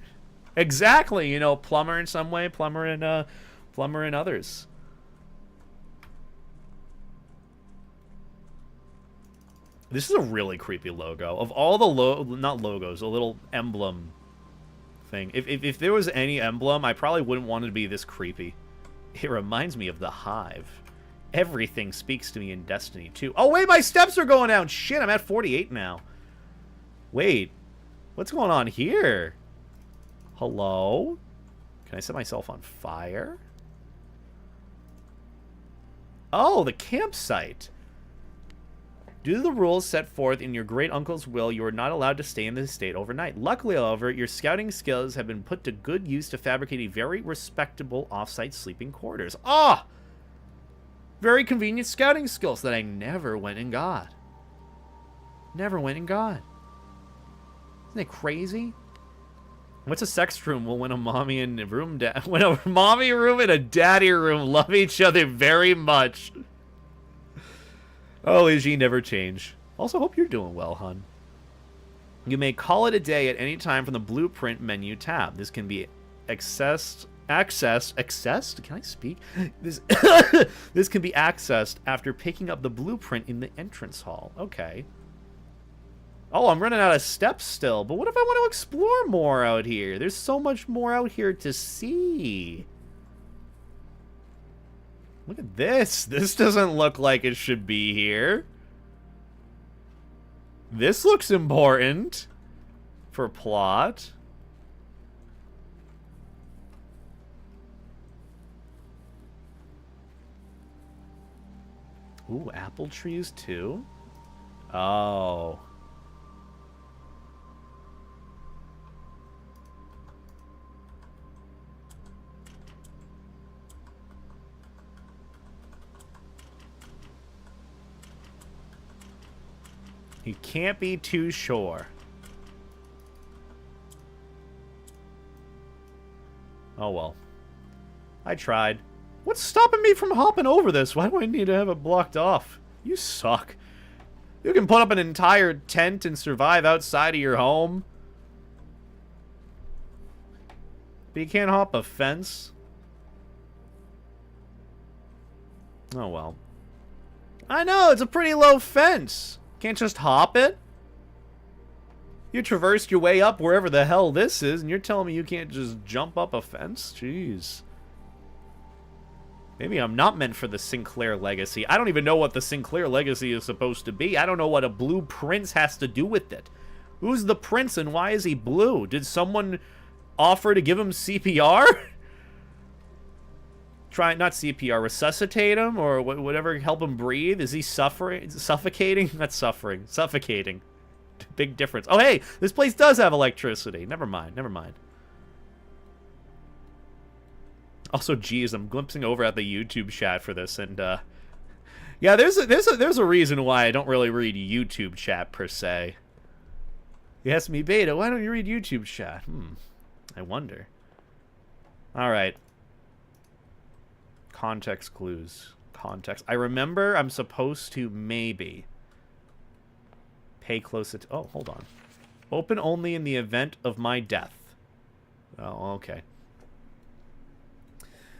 Exactly, you know, plumber in some way, plumber in others. This is a really creepy logo. Of all the not logos, a little emblem thing. If there was any emblem, I probably wouldn't want it to be this creepy. It reminds me of the Hive. Everything speaks to me in Destiny 2. Oh wait, my steps are going down. Shit, I'm at 48 now. Wait. What's going on here? Hello? Can I set myself on fire? Oh, the campsite. Due to the rules set forth in your great uncle's will, you are not allowed to stay in this estate overnight. Luckily, however, your scouting skills have been put to good use to fabricate a very respectable off-site sleeping quarters. Ah! Very convenient scouting skills that I never went and got. Never went and got. Isn't it crazy? What's a sex room? Well, when a mommy and a room when a mommy room and a daddy room love each other very much. Oh, Izzy, never change. Also, hope you're doing well, hun. You may call it a day at any time from the blueprint menu tab. This can be accessed. Can I speak? This can be accessed after picking up the blueprint in the entrance hall. Okay. Oh, I'm running out of steps still. But what if I want to explore more out here? There's so much more out here to see. Look at this. This doesn't look like it should be here. This looks important for plot. Ooh, apple trees too? Oh. You can't be too sure. Oh well. I tried. What's stopping me from hopping over this? Why do I need to have it blocked off? You suck. You can put up an entire tent and survive outside of your home. But you can't hop a fence? Oh, well. I know, it's a pretty low fence. Can't just hop it? You traversed your way up wherever the hell this is, and you're telling me you can't just jump up a fence? Jeez. Maybe I'm not meant for the Sinclair legacy. I don't even know what the Sinclair legacy is supposed to be. I don't know what a blue prince has to do with it. Who's the prince and why is he blue? Did someone offer to give him CPR? Try, not CPR, resuscitate him or whatever, help him breathe? Is he suffering? Suffocating? Not suffering. Suffocating. Big difference. Oh, hey, this place does have electricity. Never mind, never mind. Also, geez, I'm glimpsing over at the YouTube chat for this, and yeah, there's a reason why I don't really read YouTube chat per se. You asked me, Beta, why don't you read YouTube chat? I wonder. All right. Context clues. Context. I remember I'm supposed to maybe pay close attention. Oh, hold on. Open only in the event of my death. Oh, okay.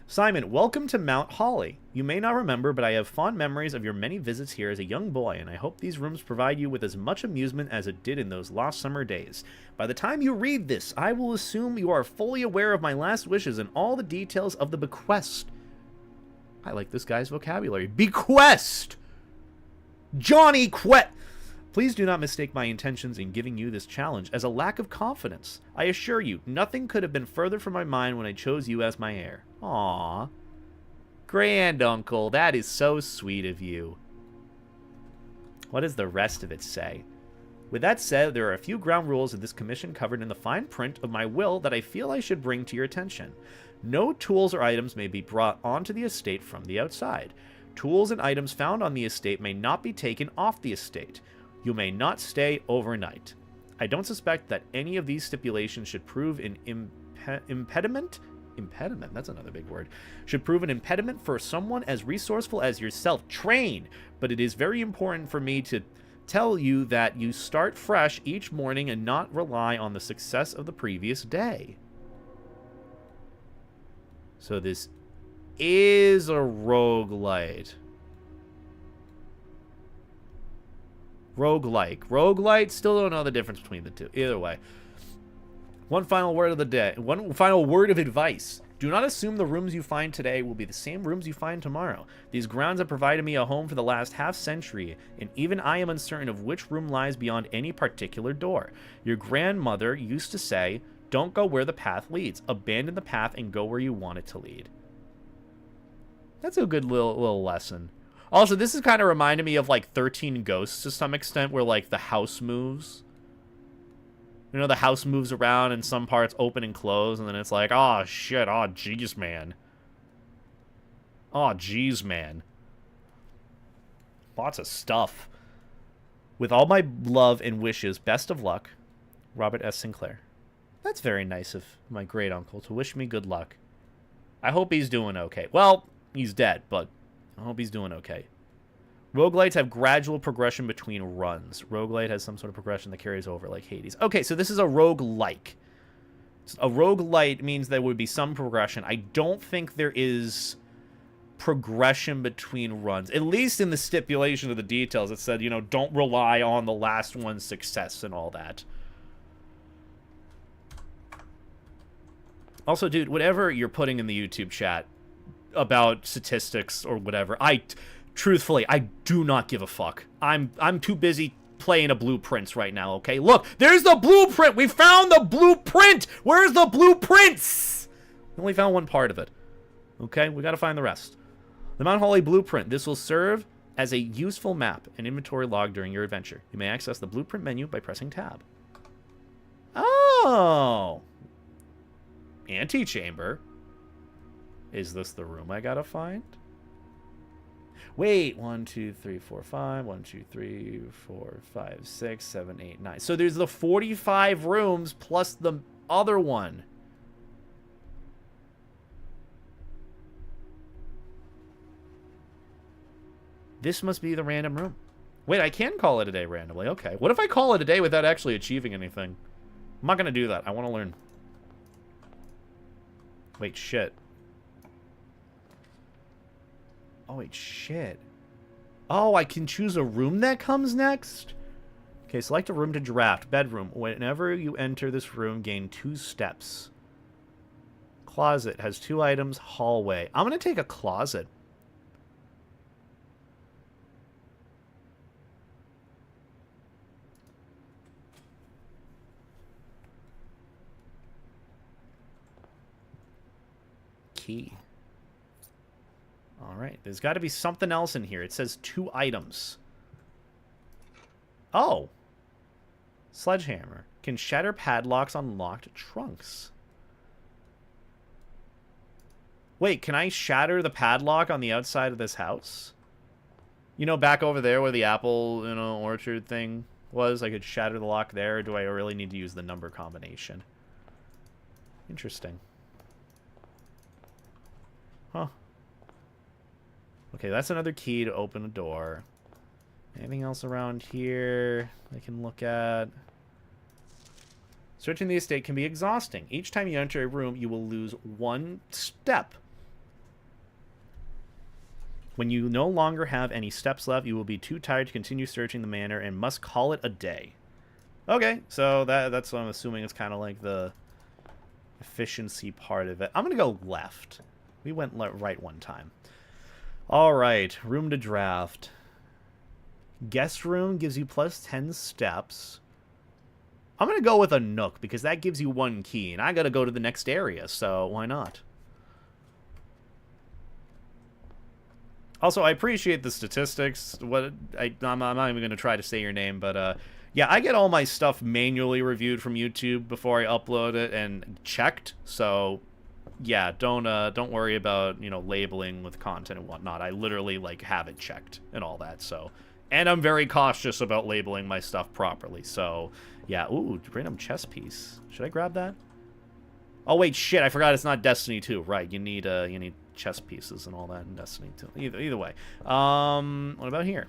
Simon, welcome to Mount Holly. You may not remember, but I have fond memories of your many visits here as a young boy, and I hope these rooms provide you with as much amusement as it did in those lost summer days. By the time you read this, I will assume you are fully aware of my last wishes and all the details of the bequest. I like this guy's vocabulary. Bequest! Johnny Quet! Please do not mistake my intentions in giving you this challenge as a lack of confidence. I assure you, nothing could have been further from my mind when I chose you as my heir. Aww. Granduncle, that is so sweet of you. What does the rest of it say? With that said, there are a few ground rules of this commission covered in the fine print of my will that I feel I should bring to your attention. No tools or items may be brought onto the estate from the outside. Tools and items found on the estate may not be taken off the estate. You may not stay overnight. I don't suspect that any of these stipulations should prove an impediment? Impediment, that's another big word. Should prove an impediment for someone as resourceful as yourself. Train! But it is very important for me to tell you that you start fresh each morning and not rely on the success of the previous day. So this is a roguelite. Roguelike. Roguelite, still don't know the difference between the two. Either way. One final word of the day. One final word of advice. Do not assume the rooms you find today will be the same rooms you find tomorrow. These grounds have provided me a home for the last half-century, and even I am uncertain of which room lies beyond any particular door. Your grandmother used to say, don't go where the path leads. Abandon the path and go where you want it to lead. That's a good little lesson. Also, this is kind of reminding me of, like, 13 Ghosts to some extent, where, like, the house moves. You know, the house moves around and some parts open and close, and then it's like, oh, shit, oh, jeez, man. Oh, jeez, man. Lots of stuff. With all my love and wishes, best of luck, Robert S. Sinclair. That's very nice of my great-uncle to wish me good luck. I hope he's doing okay. Well, he's dead, but I hope he's doing okay. Roguelites have gradual progression between runs. Roguelite has some sort of progression that carries over, like Hades. Okay, so this is a roguelike. A roguelite means there would be some progression. I don't think there is progression between runs. At least in the stipulation of the details, it said, you know, don't rely on the last one's success and all that. Also, dude, whatever you're putting in the YouTube chat about statistics or whatever, truthfully, I do not give a fuck. I'm too busy playing a blueprints right now, okay? Look, there's the blueprint! We found the blueprint! Where's the blueprints? We only found one part of it. Okay, we gotta find the rest. The Mount Holly blueprint. This will serve as a useful map and inventory log during your adventure. You may access the blueprint menu by pressing tab. Oh! Antechamber. Is this the room I gotta find? Wait, 1, 2, 3, 4, 5. 1, 2, 3, 4, 5, 6, 7, 8, 9. So there's the 45 rooms plus the other one. This must be the random room. Wait, I can call it a day randomly. Okay. What if I call it a day without actually achieving anything? I'm not going to do that. I want to learn. Wait, shit. Oh, wait, shit. Oh, I can choose a room that comes next? Okay, select a room to draft. Bedroom. Whenever you enter this room, gain 2 steps. Closet has 2 items. Hallway. I'm going to take a closet. Key. All right, there's got to be something else in here. It says 2 items. Oh. Sledgehammer. Can shatter padlocks on locked trunks. Wait, can I shatter the padlock on the outside of this house? You know, back over there where the apple, orchard thing was? I could shatter the lock there, or do I really need to use the number combination? Interesting. Huh. Okay, that's another key to open a door. Anything else around here I can look at? Searching the estate can be exhausting. Each time you enter a room, you will lose 1 step. When you no longer have any steps left, you will be too tired to continue searching the manor and must call it a day. Okay, so that's what I'm assuming is kind of like the efficiency part of it. I'm going to go left. We went right one time. All right, room to draft. Guest room gives you plus 10 steps. I'm going to go with a nook because that gives you 1 key, and I got to go to the next area, so why not? Also, I appreciate the statistics. I'm not even going to try to say your name, but yeah, I get all my stuff manually reviewed from YouTube before I upload it and checked. So yeah, don't worry about labeling with content and whatnot. I literally have it checked and all that. So, and I'm very cautious about labeling my stuff properly. So yeah, ooh, random chess piece. Should I grab that? Oh wait, shit! I forgot it's not Destiny 2. Right, you need chess pieces and all that in Destiny 2. Either way. What about here?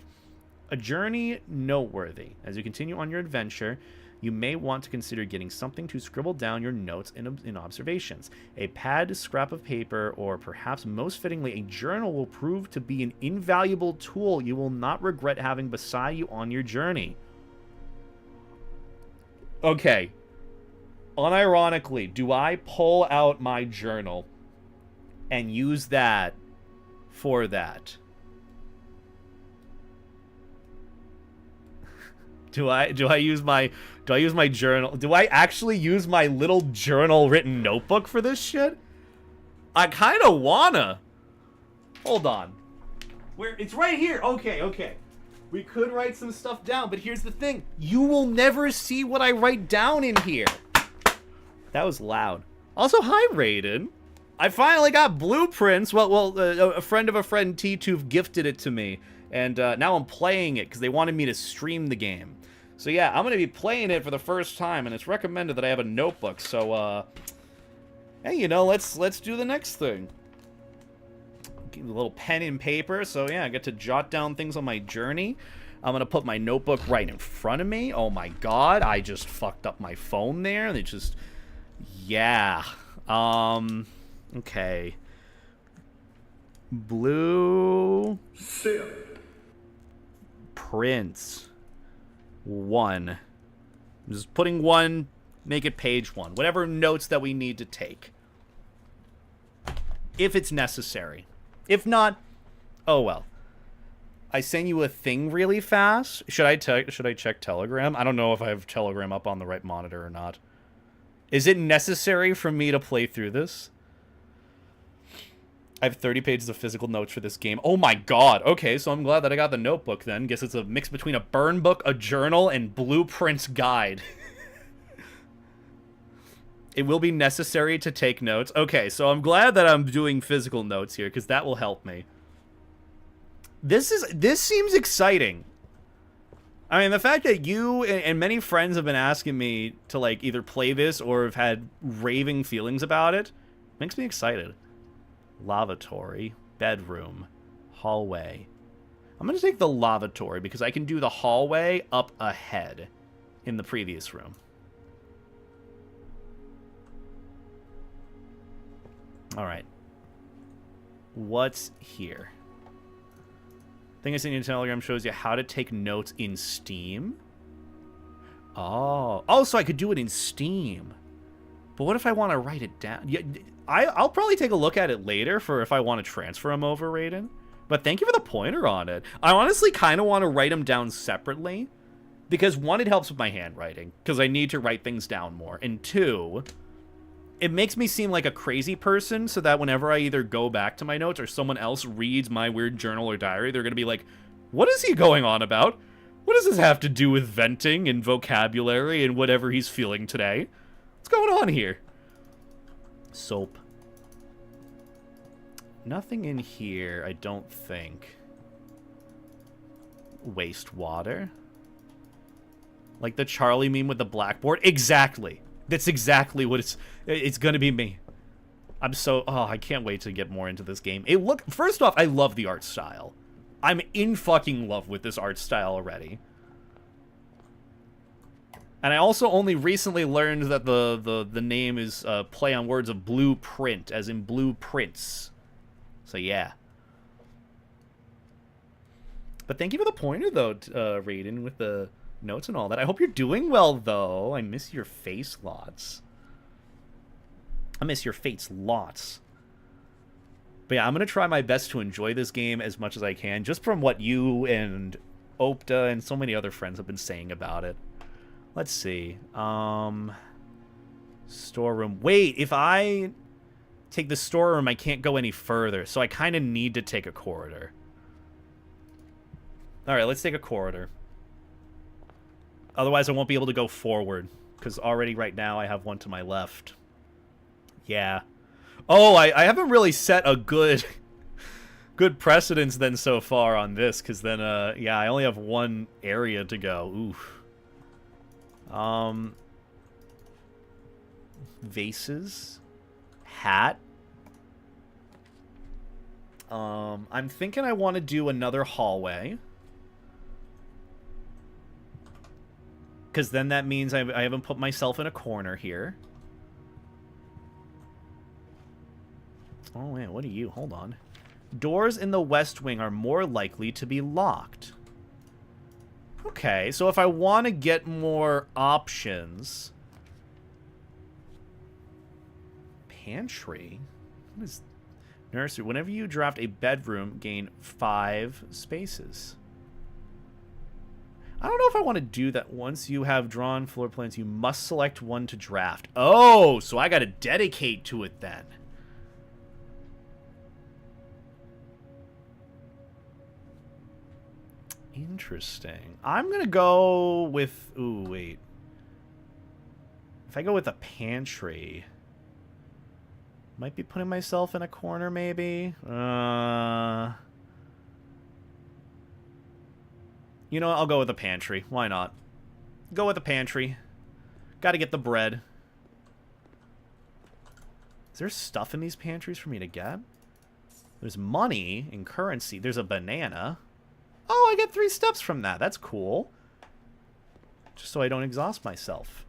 A journey noteworthy. As you continue on your adventure, you may want to consider getting something to scribble down your notes and observations. A pad, scrap of paper, or perhaps most fittingly, a journal will prove to be an invaluable tool you will not regret having beside you on your journey. Okay. Unironically, do I pull out my journal and use that for that? Do I use my journal? Do I actually use my little journal written notebook for this shit? I kind of wanna. Hold on. Where it's right here. Okay. We could write some stuff down, but here's the thing. You will never see what I write down in here. That was loud. Also, hi, Raiden. I finally got blueprints. Well, a friend of a friend, T2, gifted it to me. And now I'm playing it because they wanted me to stream the game. So yeah, I'm going to be playing it for the first time, and it's recommended that I have a notebook. So, hey, let's do the next thing. Get a little pen and paper. So yeah, I get to jot down things on my journey. I'm going to put my notebook right in front of me. Oh my god, I just fucked up my phone there. They just... Yeah. Okay. Blue... Prince. 1. I'm just putting 1, make it page 1. Whatever notes that we need to take. If it's necessary. If not, oh well. I send you a thing really fast. Should I check Telegram? I don't know if I have Telegram up on the right monitor or not. Is it necessary for me to play through this? I have 30 pages of physical notes for this game. Oh my god. Okay, so I'm glad that I got the notebook then. Guess it's a mix between a burn book, a journal, and Blueprint's guide. It will be necessary to take notes. Okay, so I'm glad that I'm doing physical notes here, because that will help me. This seems exciting. I mean, the fact that you and many friends have been asking me to, either play this or have had raving feelings about it makes me excited. Lavatory, bedroom, hallway. I'm going to take the lavatory because I can do the hallway up ahead in the previous room. All right. What's here? Thing I sent you in Telegram shows you how to take notes in Steam. Oh, so I could do it in Steam. But what if I want to write it down? Yeah, I'll probably take a look at it later for if I want to transfer them over, Raiden. But thank you for the pointer on it. I honestly kind of want to write them down separately. Because one, it helps with my handwriting. Because I need to write things down more. And two, it makes me seem like a crazy person so that whenever I either go back to my notes or someone else reads my weird journal or diary, they're going to be like, what is he going on about? What does this have to do with venting and vocabulary and whatever he's feeling today? What's going on here? Soap. Nothing in here, I don't think. Wastewater. Like the Charlie meme with the blackboard? Exactly. That's exactly what it's gonna be me. I'm so... Oh, I can't wait to get more into this game. First off, I love the art style. I'm in fucking love with this art style already. And I also only recently learned that the name is play on words of blueprint, as in blueprints. So yeah. But thank you for the pointer, though, Raiden, with the notes and all that. I hope you're doing well, though. I miss your face lots. I miss your face lots. But yeah, I'm going to try my best to enjoy this game as much as I can, just from what you and Opta and so many other friends have been saying about it. Let's see. Storeroom. Wait, if I take the storeroom, I can't go any further, so I kind of need to take a corridor. Alright, let's take a corridor. Otherwise, I won't be able to go forward, because already right now I have one to my left. Yeah. Oh, I haven't really set a good precedence then so far on this, because then, yeah, I only have one area to go. Oof. Vases. Hat. I'm thinking I want to do another hallway. Because then that means I haven't put myself in a corner here. Oh, wait, what are you? Hold on. Doors in the West Wing are more likely to be locked. Okay, so if I want to get more options... Pantry? What is... Nursery. Whenever you draft a bedroom, gain 5 spaces. I don't know if I want to do that. Once you have drawn floor plans, you must select one to draft. Oh, so I got to dedicate to it then. Interesting. I'm going to go with... Ooh, wait. If I go with a pantry... Might be putting myself in a corner, maybe? You know what? I'll go with a pantry. Why not? Go with a pantry. Gotta get the bread. Is there stuff in these pantries for me to get? There's money and currency. There's a banana. Oh, I get 3 steps from that. That's cool. Just so I don't exhaust myself.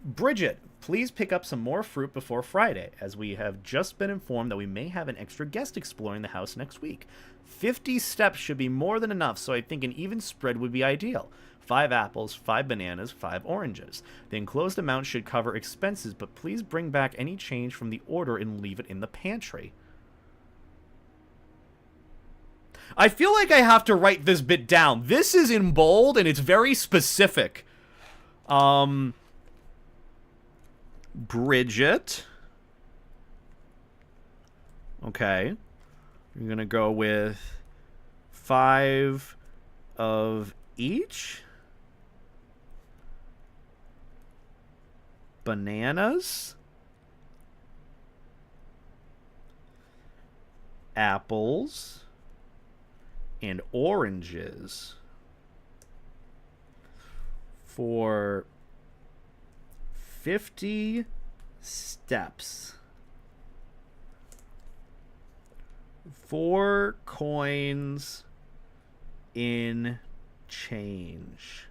Bridget, please pick up some more fruit before Friday, as we have just been informed that we may have an extra guest exploring the house next week. 50 steps should be more than enough, so I think an even spread would be ideal. 5 apples, 5 bananas, 5 oranges. The enclosed amount should cover expenses, but please bring back any change from the order and leave it in the pantry. I feel like I have to write this bit down. This is in bold, and it's very specific. Bridget. Okay. You're going to go with 5 of each. Bananas. Apples. And oranges. For 50 steps. 4 coins in change.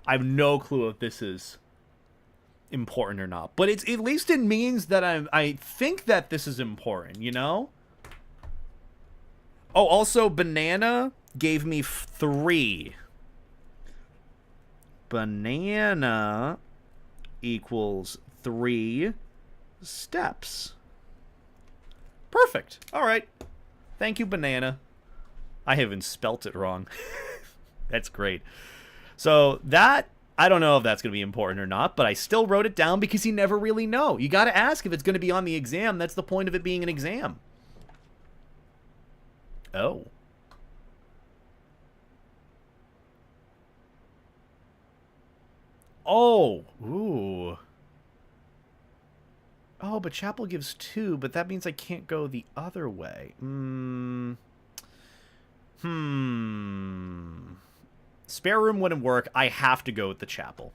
I have no clue what this is. important or not, but at least it means that I think that this is important, you know? Oh, also, banana gave me 3. Banana equals 3 steps. Perfect. All right. Thank you, banana. I haven't spelt it wrong. That's great. So that, I don't know if that's going to be important or not, but I still wrote it down because you never really know. You got to ask if it's going to be on the exam. That's the point of it being an exam. Oh. Oh. Ooh. Oh, but Chapel gives 2, but that means I can't go the other way. Spare room wouldn't work. I have to go with the Chapel.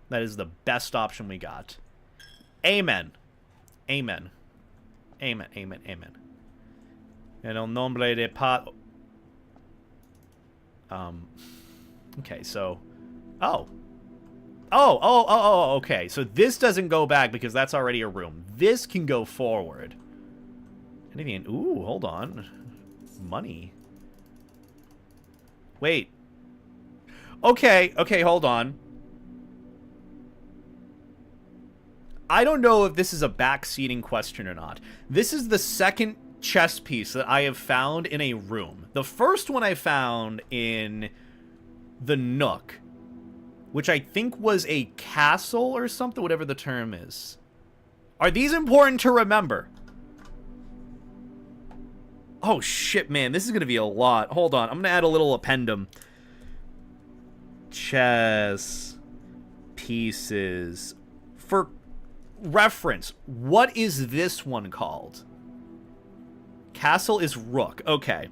That is the best option we got. Amen. Amen. Amen. Amen. Amen. En el nombre de okay, so... Oh, okay. So this doesn't go back because that's already a room. This can go forward. Anything... Ooh, hold on. Money. Wait. Okay, hold on. I don't know if this is a backseating question or not. This is the second chess piece that I have found in a room. The first one I found in the Nook, which I think was a castle or something, whatever the term is. Are these important to remember? Oh, shit, man. This is going to be a lot. Hold on. I'm going to add a little appendum. Chess pieces. For reference, what is this one called? Castle is rook. Okay.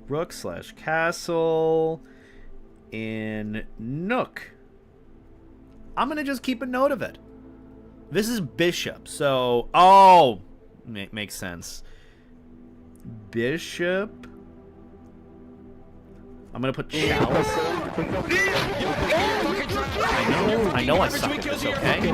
Rook / castle in Nook. I'm going to just keep a note of it. This is bishop, so... Oh! Makes sense. Bishop... I'm gonna put chalice. I know I suck at this, okay?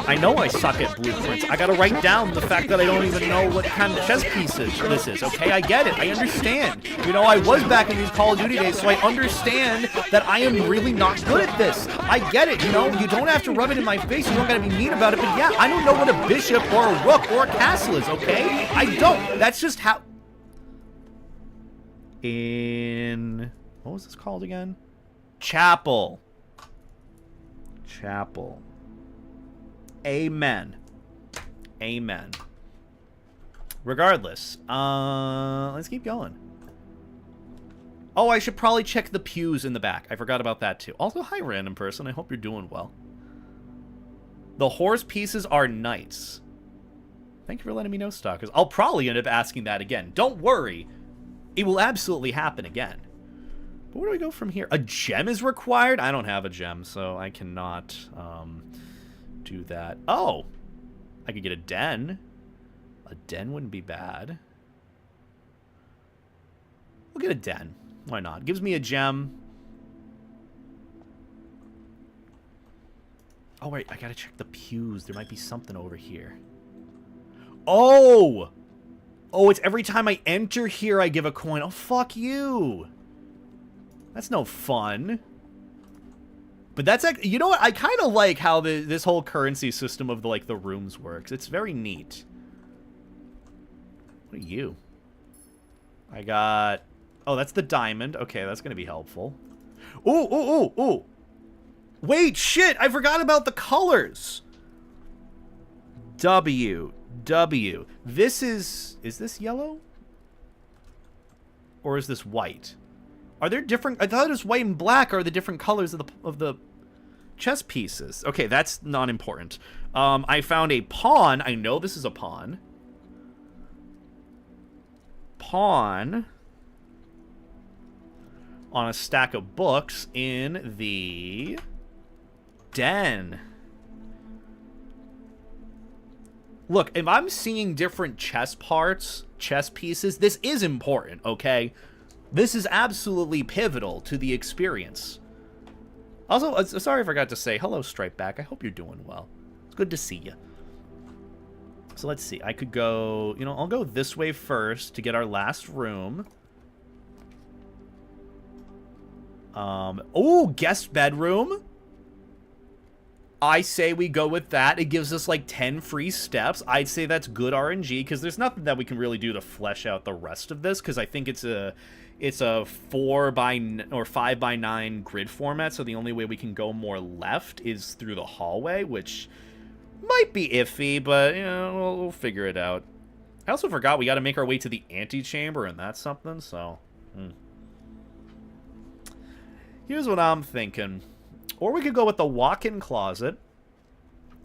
I know I suck at blueprints. I gotta write down the fact that I don't even know what kind of chess pieces this is, okay? I get it. I understand. You know, I was back in these Call of Duty days, so I understand that I am really not good at this. I get it, you know? You don't have to rub it in my face. You don't gotta be mean about it, but yeah, I don't know what a bishop or a rook or a castle is, okay? I don't. That's just how... In... What was this called again? Chapel. Chapel. Amen. Amen. Regardless, let's keep going. Oh, I should probably check the pews in the back. I forgot about that too. Also, hi, random person. I hope you're doing well. The horse pieces are knights. Thank you for letting me know, Stalkers. I'll probably end up asking that again. Don't worry. It will absolutely happen again. But where do we go from here? A gem is required? I don't have a gem, so I cannot do that. Oh! I could get a den. A den wouldn't be bad. We'll get a den. Why not? Gives me a gem. Oh, wait. I gotta check the pews. There might be something over here. Oh! Oh, it's every time I enter here I give a coin. Oh, fuck you. That's no fun. But that's... You know what? I kind of like how this whole currency system of, the rooms works. It's very neat. What are you? I got... Oh, that's the diamond. Okay, that's going to be helpful. Ooh. Wait, shit! I forgot about the colors. W. This is this yellow? Or is this white? Are there different... I thought it was white and black are the different colors of the chess pieces. Okay, that's not important. I found a pawn. I know this is a pawn. Pawn on a stack of books in the den. Look, if I'm seeing different chess parts, chess pieces, this is important, okay? This is absolutely pivotal to the experience. Also, sorry I forgot to say, hello, Stripeback. I hope you're doing well. It's good to see you. So let's see. I could go, you know, I'll go this way first to get our last room. Oh, guest bedroom. I say we go with that. It gives us like 10 free steps. I'd say that's good RNG because there's nothing that we can really do to flesh out the rest of this because I think it's a 4 by or 5 by 9 grid format. So the only way we can go more left is through the hallway, which might be iffy, but you know, we'll figure it out. I also forgot we got to make our way to the antechamber, and that's something. So here's what I'm thinking. Or we could go with the walk-in closet.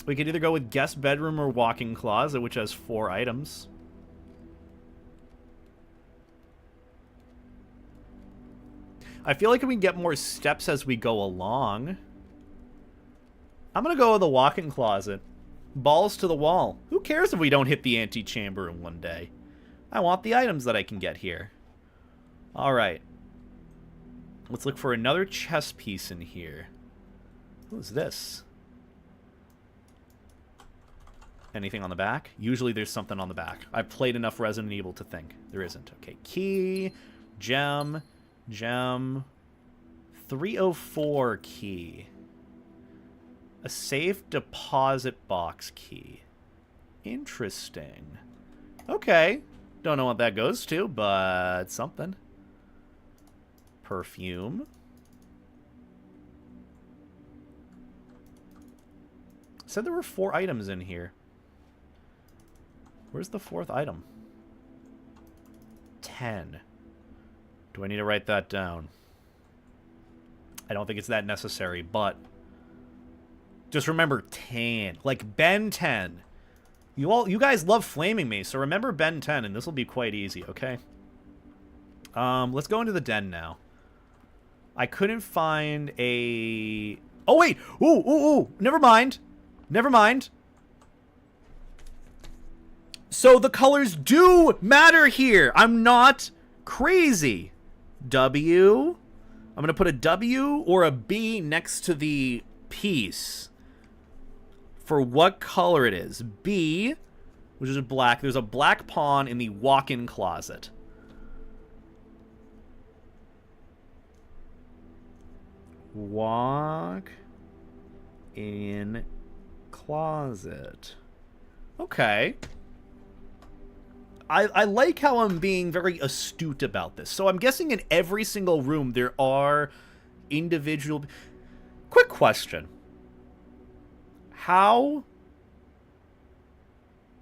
We could either go with guest bedroom or walk-in closet, which has 4 items. I feel like we can get more steps as we go along. I'm going to go with the walk-in closet. Balls to the wall. Who cares if we don't hit the antechamber in one day? I want the items that I can get here. All right. Let's look for another chess piece in here. Who's this? Anything on the back? Usually there's something on the back. I've played enough Resident Evil to think. There isn't. Okay, key, gem, 304 key. A safe deposit box key. Interesting. Okay. Don't know what that goes to, but something. Perfume. Said there were 4 items in here. Where's the 4th item? 10. Do I need to write that down? I don't think it's that necessary, but just remember 10. Like Ben 10. You guys love flaming me, so remember Ben 10, and this will be quite easy, okay? Let's go into the den now. I couldn't find a... Oh, wait! Ooh! Never mind. Never mind. So the colors do matter here. I'm not crazy. W. I'm going to put a W or a B next to the piece for what color it is. B, which is black. There's a black pawn in the walk-in closet. Walk in closet. Okay. I like how I'm being very astute about this. So I'm guessing in every single room there are individual... Quick question. How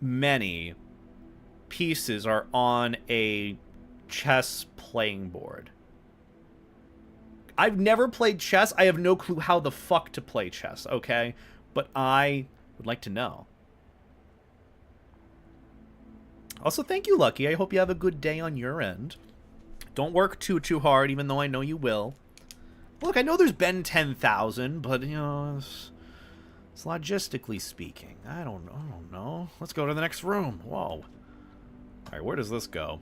many pieces are on a chess playing board? I've never played chess. I have no clue how the fuck to play chess, okay? But I would like to know. Also, thank you, Lucky. I hope you have a good day on your end. Don't work too hard, even though I know you will. Look, I know there's been 10,000, but, you know, it's logistically speaking. I don't know. Let's go to the next room. Whoa. All right, where does this go?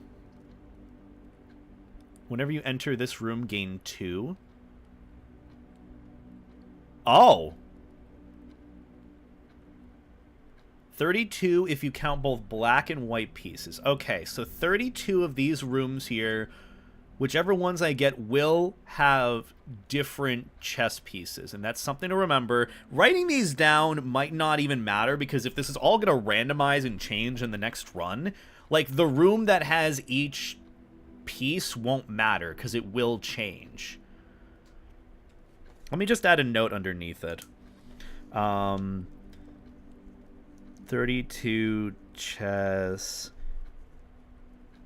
Whenever you enter this room, gain 2. Oh! 32 if you count both black and white pieces. Okay, so 32 of these rooms here, whichever ones I get, will have different chess pieces, and that's something to remember. Writing these down might not even matter, because if this is all going to randomize and change in the next run, like, the room that has each piece won't matter, because it will change. Let me just add a note underneath it. 32 chess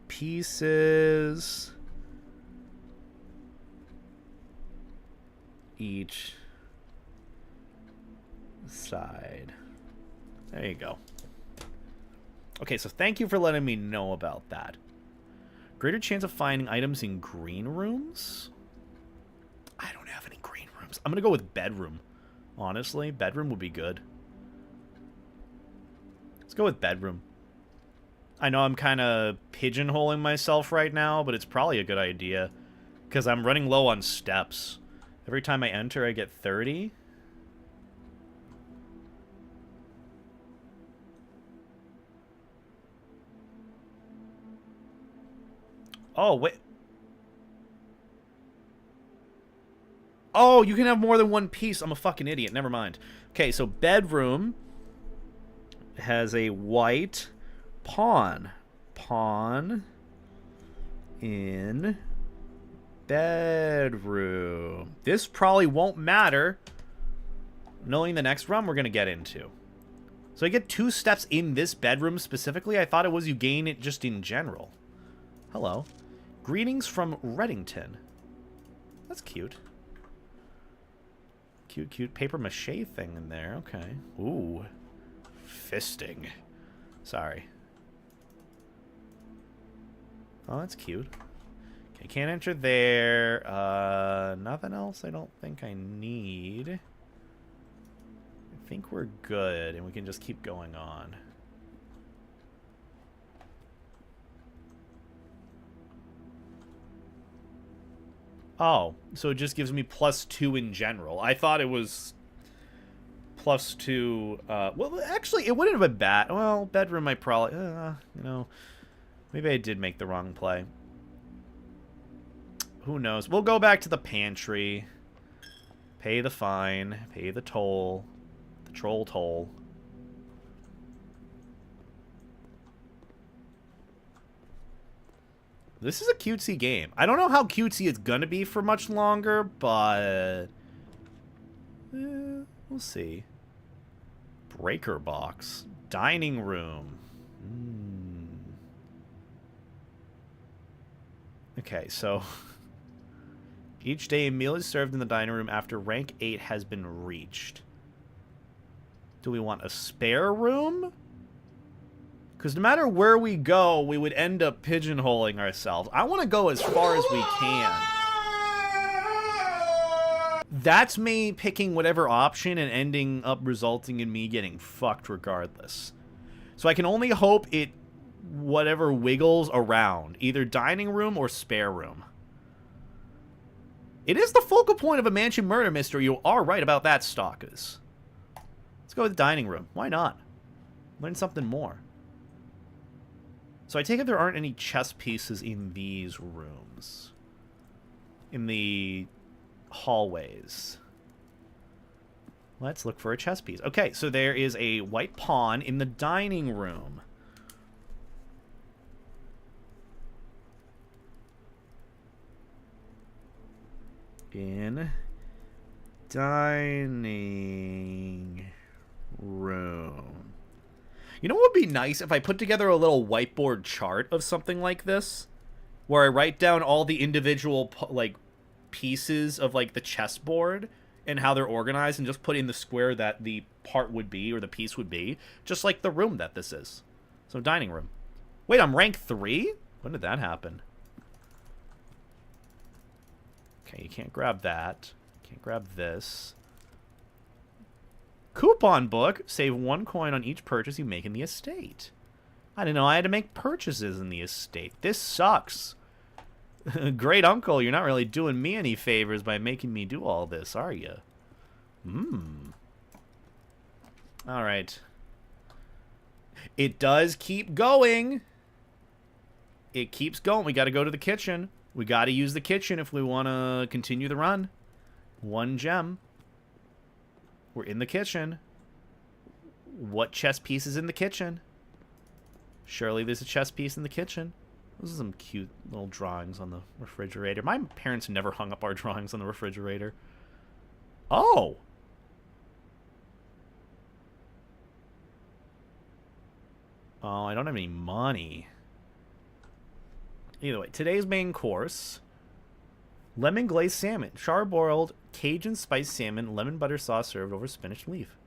pieces each side. There you go. Okay, so thank you for letting me know about that. Greater chance of finding items in green rooms? I don't have any green rooms. I'm going to go with bedroom. Honestly, bedroom would be good. Let's go with bedroom. I know I'm kind of pigeonholing myself right now, but it's probably a good idea. Because I'm running low on steps. Every time I enter, I get 30. Oh, wait. Oh, you can have more than one piece. I'm a fucking idiot. Never mind. Okay, so bedroom has a white pawn. Pawn in bedroom. This probably won't matter, knowing the next run we're going to get into. So I get 2 steps in this bedroom specifically. I thought it was you gain it just in general. Hello. Greetings from Reddington. That's cute. Cute, cute paper mache thing in there. Okay. Ooh. Fisting. Sorry. Oh, that's cute. Okay, can't enter there. Nothing else I don't think I need. I think we're good, and we can just keep going on. Oh, so it just gives me +2 in general. I thought it was +2. Well, actually, it wouldn't have been bad. Well, bedroom, I probably, you know, maybe I did make the wrong play. Who knows? We'll go back to the pantry. Pay the fine. Pay the toll. The troll toll. This is a cutesy game. I don't know how cutesy it's gonna be for much longer, but we'll see. Breaker box. Dining room. Okay, so each day a meal is served in the dining room after rank 8 has been reached. Do we want a spare room? Because no matter where we go, we would end up pigeonholing ourselves. I want to go as far as we can. That's me picking whatever option and ending up resulting in me getting fucked regardless. So I can only hope it whatever wiggles around. Either dining room or spare room. It is the focal point of a mansion murder mystery. You are right about that, stalkers. Let's go with dining room. Why not? Learn something more. So I take it there aren't any chess pieces in these rooms. In the hallways. Let's look for a chess piece. Okay, so there is a white pawn in the dining room. In dining room. You know what would be nice if I put together a little whiteboard chart of something like this? Where I write down all the individual, like, pieces of, like, the chessboard and how they're organized and just put in the square that the part would be or the piece would be. Just like the room that this is. So, dining room. Wait, I'm rank 3? When did that happen? Okay, you can't grab that. Can't grab this. Coupon book. Save 1 coin on each purchase you make in the estate. I didn't know I had to make purchases in the estate. This sucks. Great uncle, you're not really doing me any favors by making me do all this, are you? Alright. It does keep going. It keeps going. We gotta go to the kitchen. We gotta use the kitchen if we want to continue the run. 1 gem. We're in the kitchen. What chess piece is in the kitchen? Surely there's a chess piece in the kitchen. Those are some cute little drawings on the refrigerator. My parents never hung up our drawings on the refrigerator. Oh! Oh, I don't have any money. Either way, today's main course. Lemon glazed salmon. Charbroiled Cajun spiced salmon, lemon butter sauce served over spinach leaf.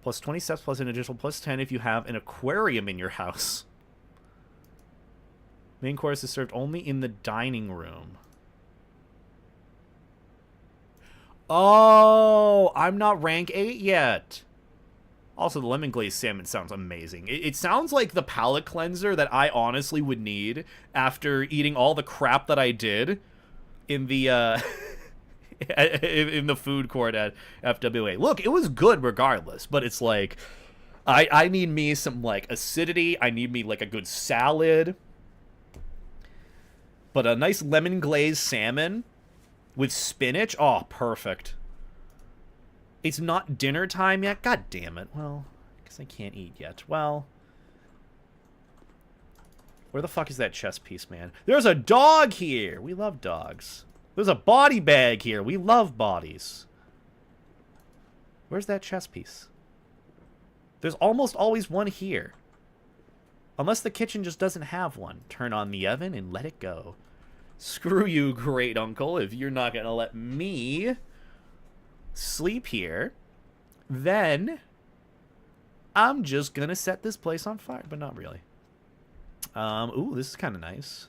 Plus 20 steps plus an additional plus 10 if you have an aquarium in your house. Main course is served only in the dining room. Oh, I'm not rank 8 yet. Also, the lemon glazed salmon sounds amazing. It sounds like the palate cleanser that I honestly would need after eating all the crap that I did. in the in the food court at FWA. Look, it was good regardless, but it's like I need me some like acidity. I need me like a good salad. But a nice lemon glazed salmon with spinach. Oh, perfect. It's not dinner time yet. God damn it. Well, because I can't eat yet. Well, where the fuck is that chess piece, man? There's a dog here. We love dogs. There's a body bag here. We love bodies. Where's that chess piece? There's almost always one here. Unless the kitchen just doesn't have one. Turn on the oven and let it go. Screw you, great uncle. If you're not going to let me sleep here, then I'm just going to set this place on fire. But not really. Ooh, this is kind of nice.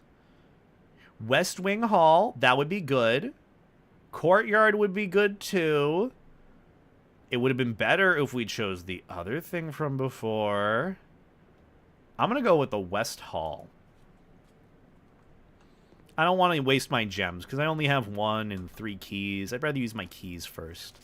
West Wing Hall. That would be good. Courtyard would be good, too. It would have been better if we chose the other thing from before. I'm going to go with the West Hall. I don't want to waste my gems, because I only have 1 and 3 keys. I'd rather use my keys first.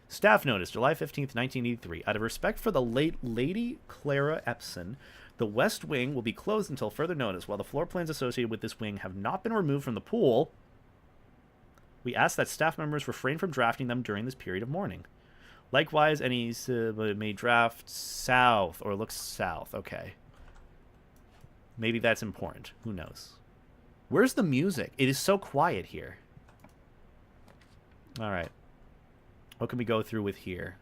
Staff notice, July 15th, 1983. Out of respect for the late Lady Clara Epson, the West Wing will be closed until further notice. While the floor plans associated with this wing have not been removed from the pool, we ask that staff members refrain from drafting them during this period of mourning. Likewise, any may draft south or look south. Okay. Maybe that's important. Who knows? Where's the music? It is so quiet here. All right. What can we go through with here?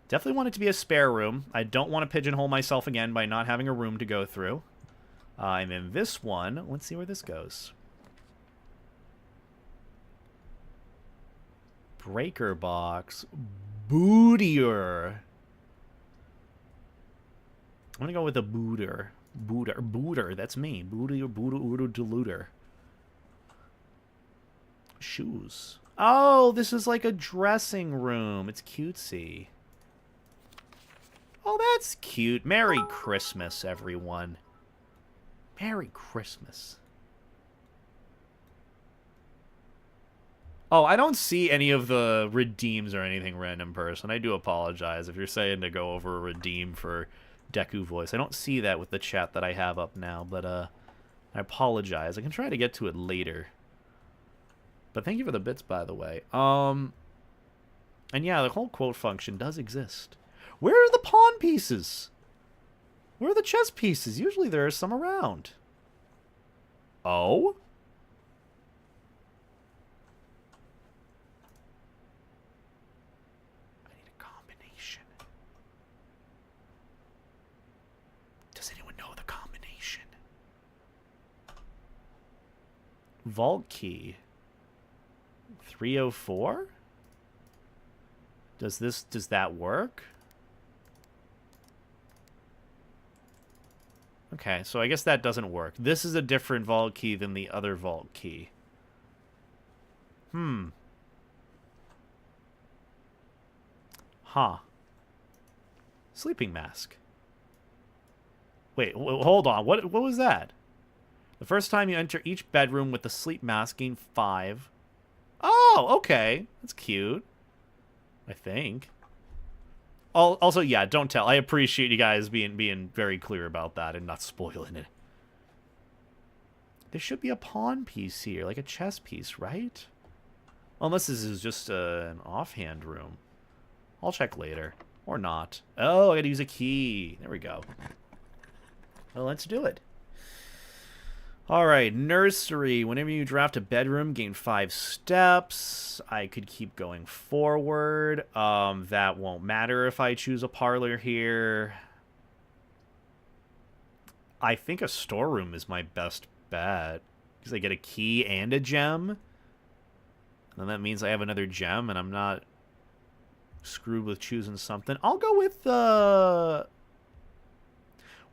Definitely want it to be a spare room. I don't want to pigeonhole myself again by not having a room to go through. And then this one, let's see where this goes. Breaker box. Bootier. I'm going to go with a booter. Booter, that's me. Booter, deluder. Shoes. Oh, this is like a dressing room. It's cutesy. Oh, that's cute. Merry Christmas, everyone. Merry Christmas. Oh, I don't see any of the redeems or anything random person. I do apologize if you're saying to go over a redeem for Deku voice. I don't see that with the chat that I have up now, but I apologize. I can try to get to it later. But thank you for the bits, by the way. And yeah, the whole quote function does exist. Where are the pawn pieces? Where are the chess pieces? Usually there are some around. Oh? I need a combination. Does anyone know the combination? Vault key. 304? Does that work? Okay, so I guess that doesn't work. This is a different vault key than the other vault key. Huh. Sleeping mask. Wait, hold on. What was that? The first time you enter each bedroom with the sleep mask, gain 5. Oh, okay. That's cute. I think. Also, yeah, don't tell. I appreciate you guys being very clear about that and not spoiling it. There should be a pawn piece here, like a chess piece, right? Unless this is just an offhand room. I'll check later. Or not. Oh, I gotta use a key. There we go. Well, let's do it. Alright, nursery. Whenever you draft a bedroom, gain 5 steps. I could keep going forward. That won't matter if I choose a parlor here. I think a storeroom is my best bet. Because I get a key and a gem. And that means I have another gem and I'm not screwed with choosing something. I'll go with the...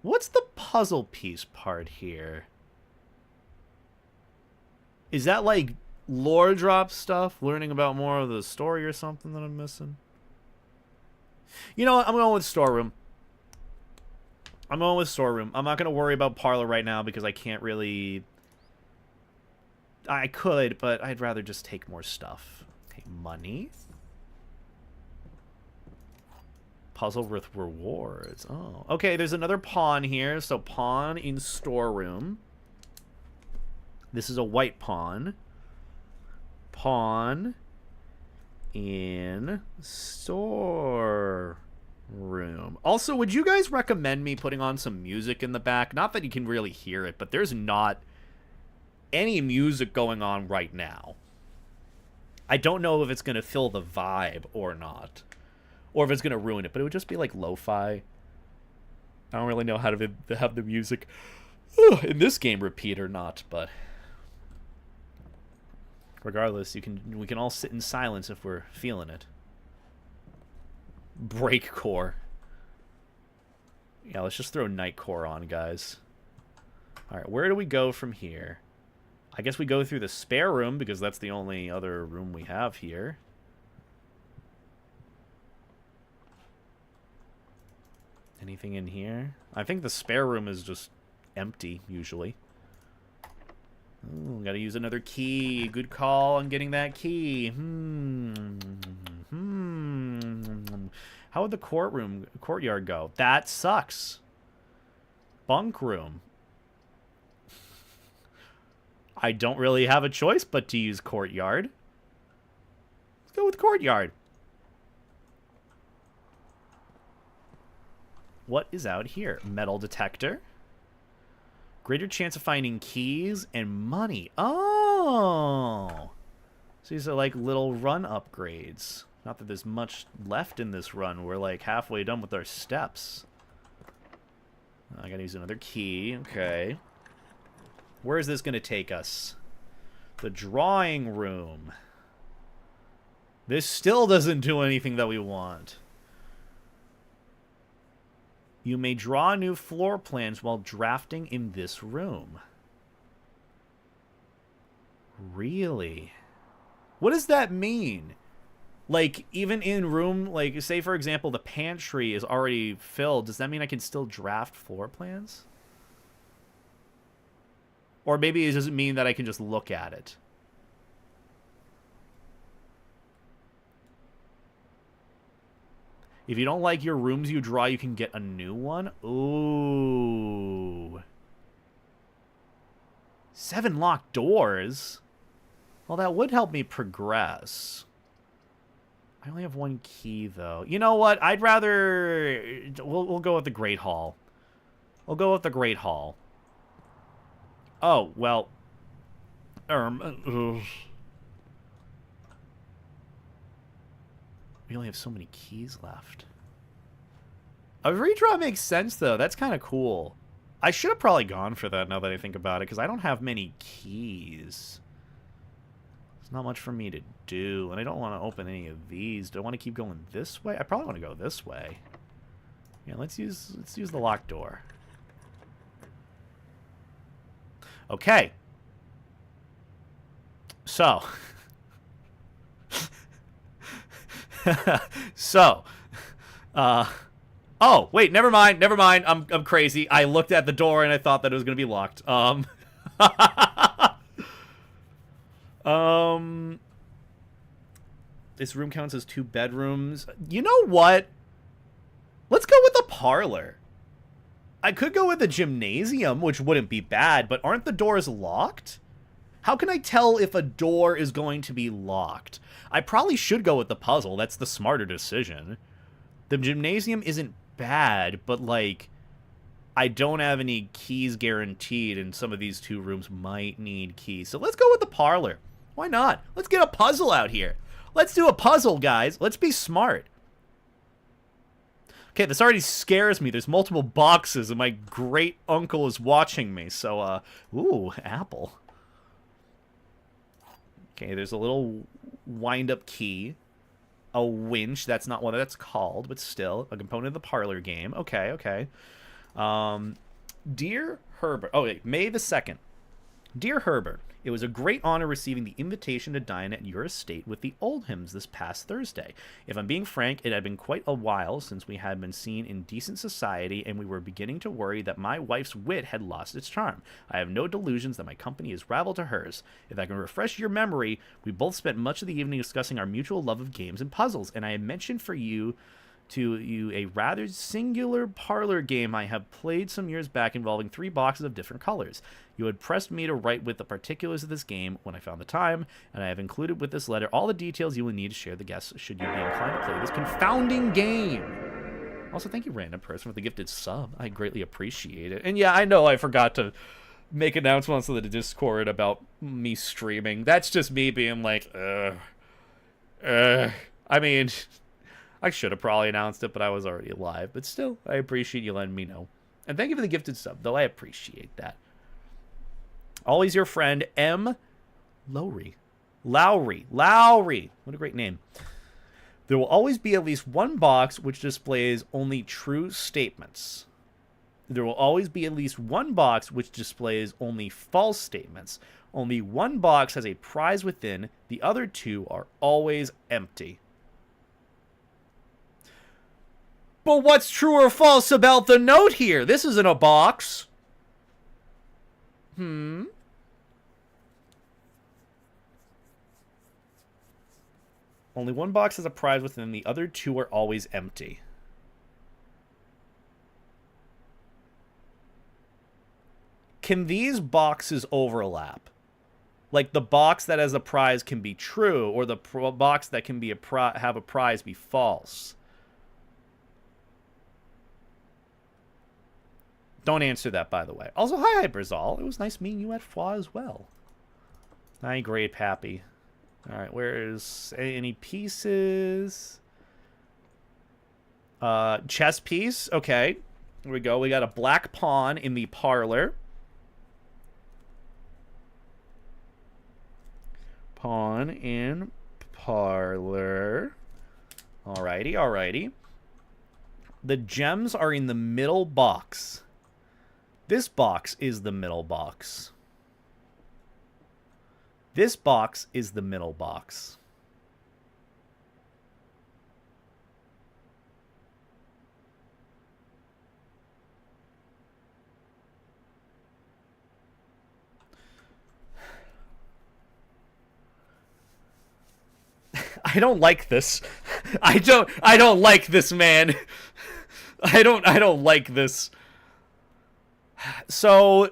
What's the puzzle piece part here? Is that like lore drop stuff? Learning about more of the story or something that I'm missing? You know what? I'm going with storeroom. I'm going with storeroom. I'm not going to worry about parlor right now because I can't really... I could, but I'd rather just take more stuff. Okay, money. Puzzle with rewards. Oh, okay, there's another pawn here. So pawn in storeroom. This is a white pawn. Pawn in storeroom. Also, would you guys recommend me putting on some music in the back? Not that you can really hear it, but there's not any music going on right now. I don't know if it's going to fill the vibe or not. Or if it's going to ruin it, but it would just be like lo-fi. I don't really know how to have the music in this game repeat or not, but regardless, we can all sit in silence if we're feeling it. Break core. Yeah, let's just throw night core on, guys. Alright, where do we go from here? I guess we go through the spare room, because that's the only other room we have here. Anything in here? I think the spare room is just empty, usually. Ooh, gotta use another key. Good call on getting that key. How would the courtyard go? That sucks. Bunk room. I don't really have a choice but to use courtyard. Let's go with courtyard. What is out here? Metal detector. Greater chance of finding keys and money. Oh! So these are like little run upgrades. Not that there's much left in this run. We're like halfway done with our steps. I gotta use another key. Okay. Where is this gonna take us? The drawing room. This still doesn't do anything that we want. You may draw new floor plans while drafting in this room. Really? What does that mean? Like, even in room, like, say, for example, the pantry is already filled. Does that mean I can still draft floor plans? Or maybe it doesn't mean that I can just look at it. If you don't like your rooms you draw, you can get a new one. Ooh. 7 locked doors? Well, that would help me progress. I only have 1 key, though. You know what? I'd rather... We'll go with the Great Hall. We'll go with the Great Hall. Oh, well... We only have so many keys left. A redraw makes sense, though. That's kind of cool. I should have probably gone for that now that I think about it, because I don't have many keys. There's not much for me to do, and I don't want to open any of these. Do I want to keep going this way? I probably want to go this way. Yeah, let's use the locked door. Okay. So... oh, wait, never mind. I'm crazy. I looked at the door and I thought that it was going to be locked. This room counts as 2 bedrooms. You know what? Let's go with the parlor. I could go with the gymnasium, which wouldn't be bad, but aren't the doors locked? How can I tell if a door is going to be locked? I probably should go with the puzzle. That's the smarter decision. The gymnasium isn't bad, but, like, I don't have any keys guaranteed, and some of these 2 rooms might need keys. So let's go with the parlor. Why not? Let's get a puzzle out here. Let's do a puzzle, guys. Let's be smart. Okay, this already scares me. There's multiple boxes, and my great uncle is watching me. So, ooh, apple. Okay, there's a little wind-up key. A winch. That's not what that's called, but still. A component of the parlor game. Okay, okay. Dear Herbert. Oh, wait. May the 2nd. Dear Herbert, It was a great honor receiving the invitation to dine at your estate with the Oldhams this past Thursday. If I'm being frank, it had been quite a while since we had been seen in decent society, and we were beginning to worry that my wife's wit had lost its charm. I have no delusions that my company is rival to hers. If I can refresh your memory, we both spent much of the evening discussing our mutual love of games and puzzles, and I had mentioned to you a rather singular parlor game I have played some years back involving 3 boxes of different colors. You had pressed me to write with the particulars of this game when I found the time, and I have included with this letter all the details you will need to share the guests should you be inclined to play this confounding game. Also, thank you, random person, for the gifted sub. I greatly appreciate it. And yeah, I know I forgot to make announcements on the Discord about me streaming. That's just me being like, I mean... I should have probably announced it, but I was already live. But still, I appreciate you letting me know. And thank you for the gifted sub, though. I appreciate that. Always your friend, M. Lowry. Lowry. What a great name. There will always be at least one box which displays only true statements. There will always be at least one box which displays only false statements. Only one box has a prize within. The other 2 are always empty. But what's true or false about the note here? This isn't a box. Only one box has a prize within. The other 2 are always empty. Can these boxes overlap? Like the box that has a prize can be true, or the box that can be have a prize be false? Don't answer that, by the way. Also, hi, Hyperzol. It was nice meeting you at FWA as well. Hi, great Pappy. Alright, where's any pieces? Chess piece. Okay. Here we go. We got a black pawn in the parlor. Pawn in parlor. Alrighty. The gems are in the middle box. This box is the middle box. This box is the middle box. I don't like this. I don't like this, man. I don't like this. So,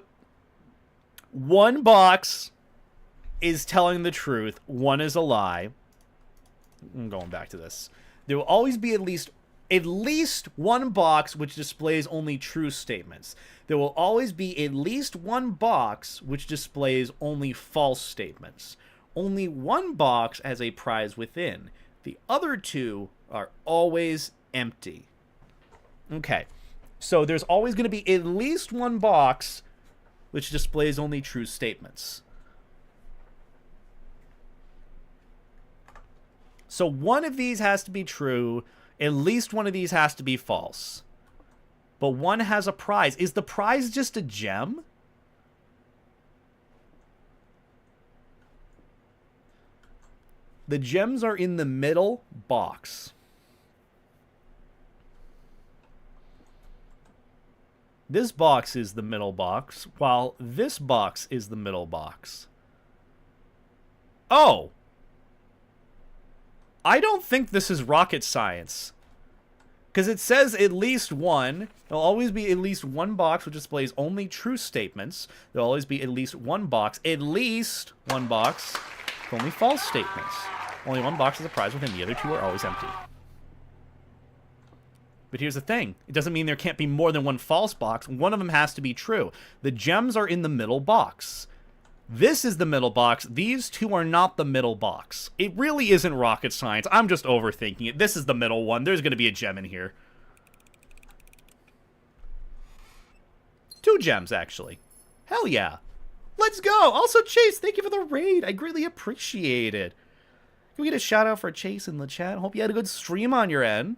one box is telling the truth. One is a lie. I'm going back to this. There will always be at least one box which displays only true statements. There will always be at least one box which displays only false statements. Only one box has a prize within. The other 2 are always empty. Okay. So there's always going to be at least one box which displays only true statements. So one of these has to be true. At least one of these has to be false. But one has a prize. Is the prize just a gem? The gems are in the middle box. This box is the middle box, while this box is the middle box. Oh! I don't think this is rocket science. Because it says at least one. There'll always be at least one box which displays only true statements. There'll always be at least one box with only false statements. Only one box has a prize within. The other 2 are always empty. But here's the thing. It doesn't mean there can't be more than one false box. One of them has to be true. The gems are in the middle box. This is the middle box. These 2 are not the middle box. It really isn't rocket science. I'm just overthinking it. This is the middle one. There's going to be a gem in here. 2 gems, actually. Hell yeah. Let's go. Also, Chase, thank you for the raid. I greatly appreciate it. Can we get a shout out for Chase in the chat? Hope you had a good stream on your end.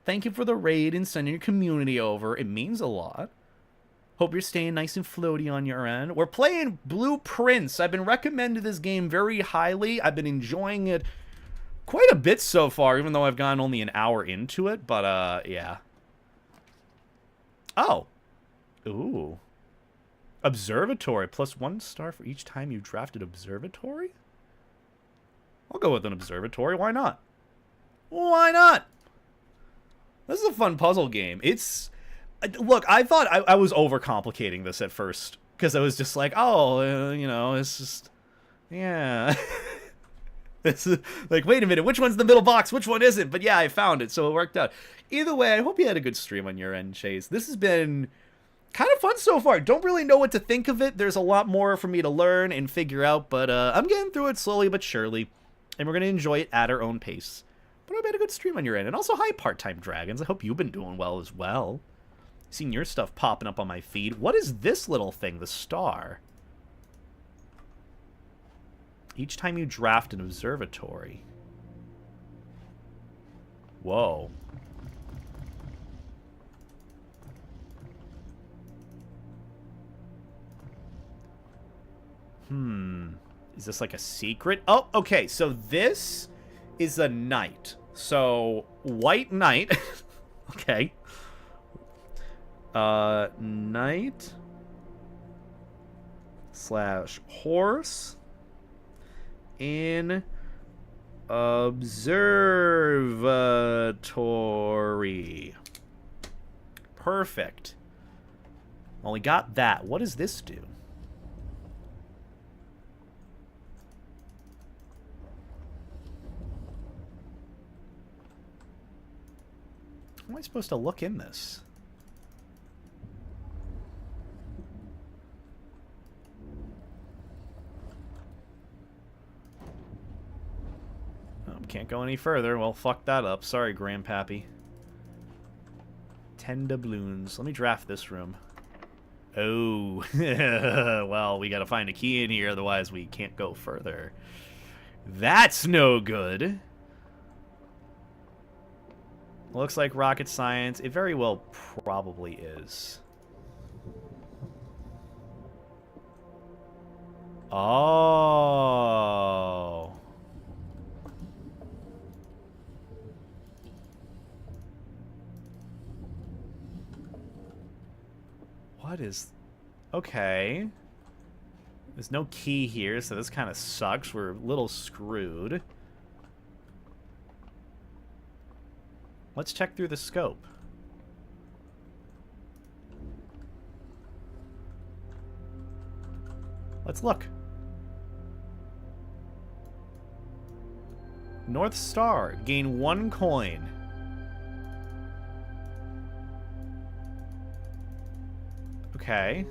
Thank you for the raid and sending your community over. It means a lot. Hope you're staying nice and floaty on your end. We're playing Blueprints. I've been recommended this game very highly. I've been enjoying it quite a bit so far, even though I've gone only an hour into it. But, yeah. Oh. Ooh. Observatory. +1 star for each time you drafted Observatory? I'll go with an Observatory. Why not? Why not? This is a fun puzzle game. It's... Look, I thought I was overcomplicating this at first. Because I was just like, oh, you know, it's just... Yeah. It's like, wait a minute, which one's the middle box? Which one isn't? But yeah, I found it, so it worked out. Either way, I hope you had a good stream on your end, Chase. This has been kind of fun so far. Don't really know what to think of it. There's a lot more for me to learn and figure out. But I'm getting through it slowly but surely. And we're going to enjoy it at our own pace. But I hope you had a good stream on your end. And also, hi, Part-Time Dragons. I hope you've been doing well as well. Seeing your stuff popping up on my feed. What is this little thing, the star? Each time you draft an observatory. Whoa. Is this like a secret? Oh, okay. So this is a knight. So, white knight. Okay. Knight / horse in observatory. Perfect. Well, we got that. What does this do? How am I supposed to look in this? Can't go any further. Well, fuck that up. Sorry, Grandpappy. 10 doubloons. Let me draft this room. Oh. Well, we gotta find a key in here, otherwise we can't go further. That's no good. Looks like rocket science. It very well probably is. Oh. What is... Okay. There's no key here, so this kind of sucks. We're a little screwed. Let's check through the scope. Let's look. North Star. Gain 1 coin. Okay.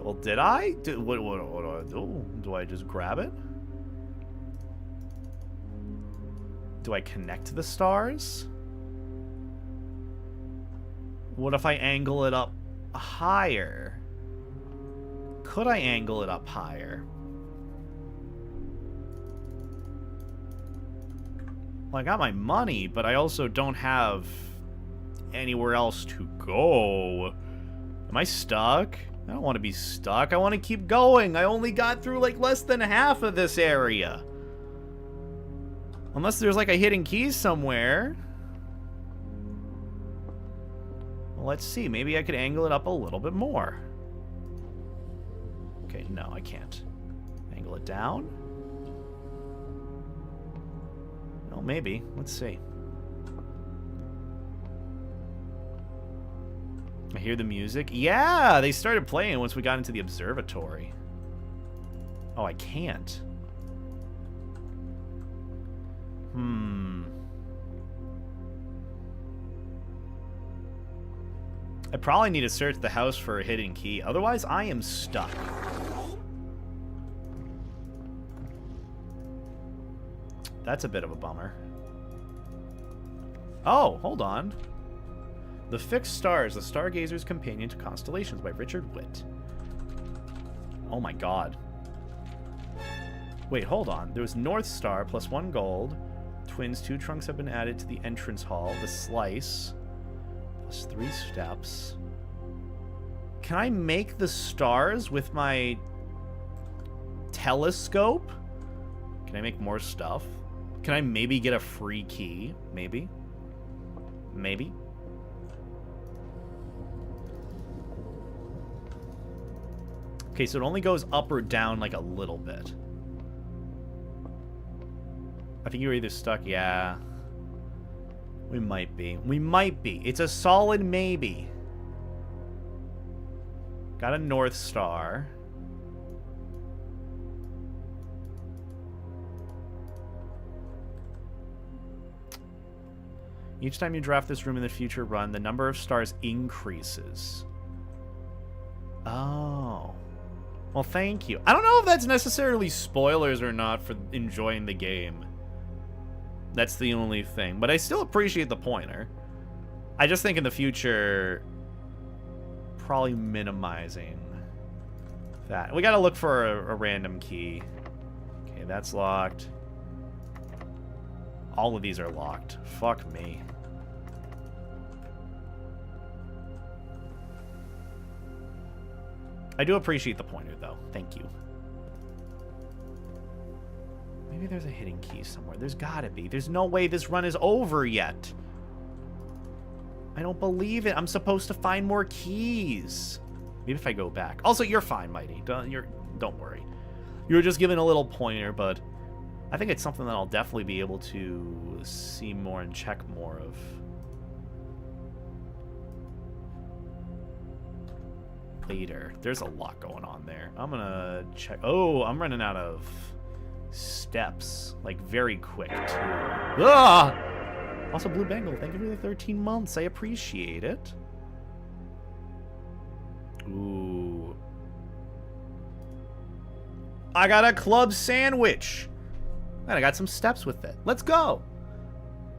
Well, did I? What do I do? Do I just grab it? Do I connect to the stars? What if I angle it up higher? Could I angle it up higher? Well, I got my money, but I also don't have anywhere else to go. Am I stuck? I don't want to be stuck. I want to keep going. I only got through like less than half of this area. Unless there's like a hidden key somewhere. Well, let's see. Maybe I could angle it up a little bit more. Okay, no, I can't. Angle it down? Well, maybe. Let's see. I hear the music. Yeah, they started playing once we got into the observatory. Oh, I can't. I probably need to search the house for a hidden key. Otherwise, I am stuck. That's a bit of a bummer. Oh, hold on. The Fixed Stars, The Stargazer's Companion to Constellations by Richard Witt. Oh my god. Wait, hold on. There was North Star plus 1 gold. Twins, 2 trunks have been added to the entrance hall. The Slice plus 3 steps. Can I make the stars with my telescope? Can I make more stuff? Can I maybe get a free key? Maybe. Maybe. Okay, so it only goes up or down like a little bit. I think you're either stuck. Yeah. We might be. We might be. It's a solid maybe. Got a North Star. Each time you draft this room in the future run, the number of stars increases. Oh. Well, thank you. I don't know if that's necessarily spoilers or not for enjoying the game. That's the only thing. But I still appreciate the pointer. I just think in the future, probably minimizing that. We gotta look for a random key. Okay, that's locked. All of these are locked. Fuck me. I do appreciate the pointer, though. Thank you. Maybe there's a hidden key somewhere. There's gotta be. There's no way this run is over yet. I don't believe it. I'm supposed to find more keys. Maybe if I go back. Also, you're fine, Mighty. Don't worry. You were just given a little pointer, but I think it's something that I'll definitely be able to see more and check more of. Later. There's a lot going on there. I'm gonna check. Oh, I'm running out of steps. Like, very quick, too. Ah! Also, Blue Bengal, thank you for the 13 months. I appreciate it. Ooh. I got a club sandwich. And I got some steps with it. Let's go.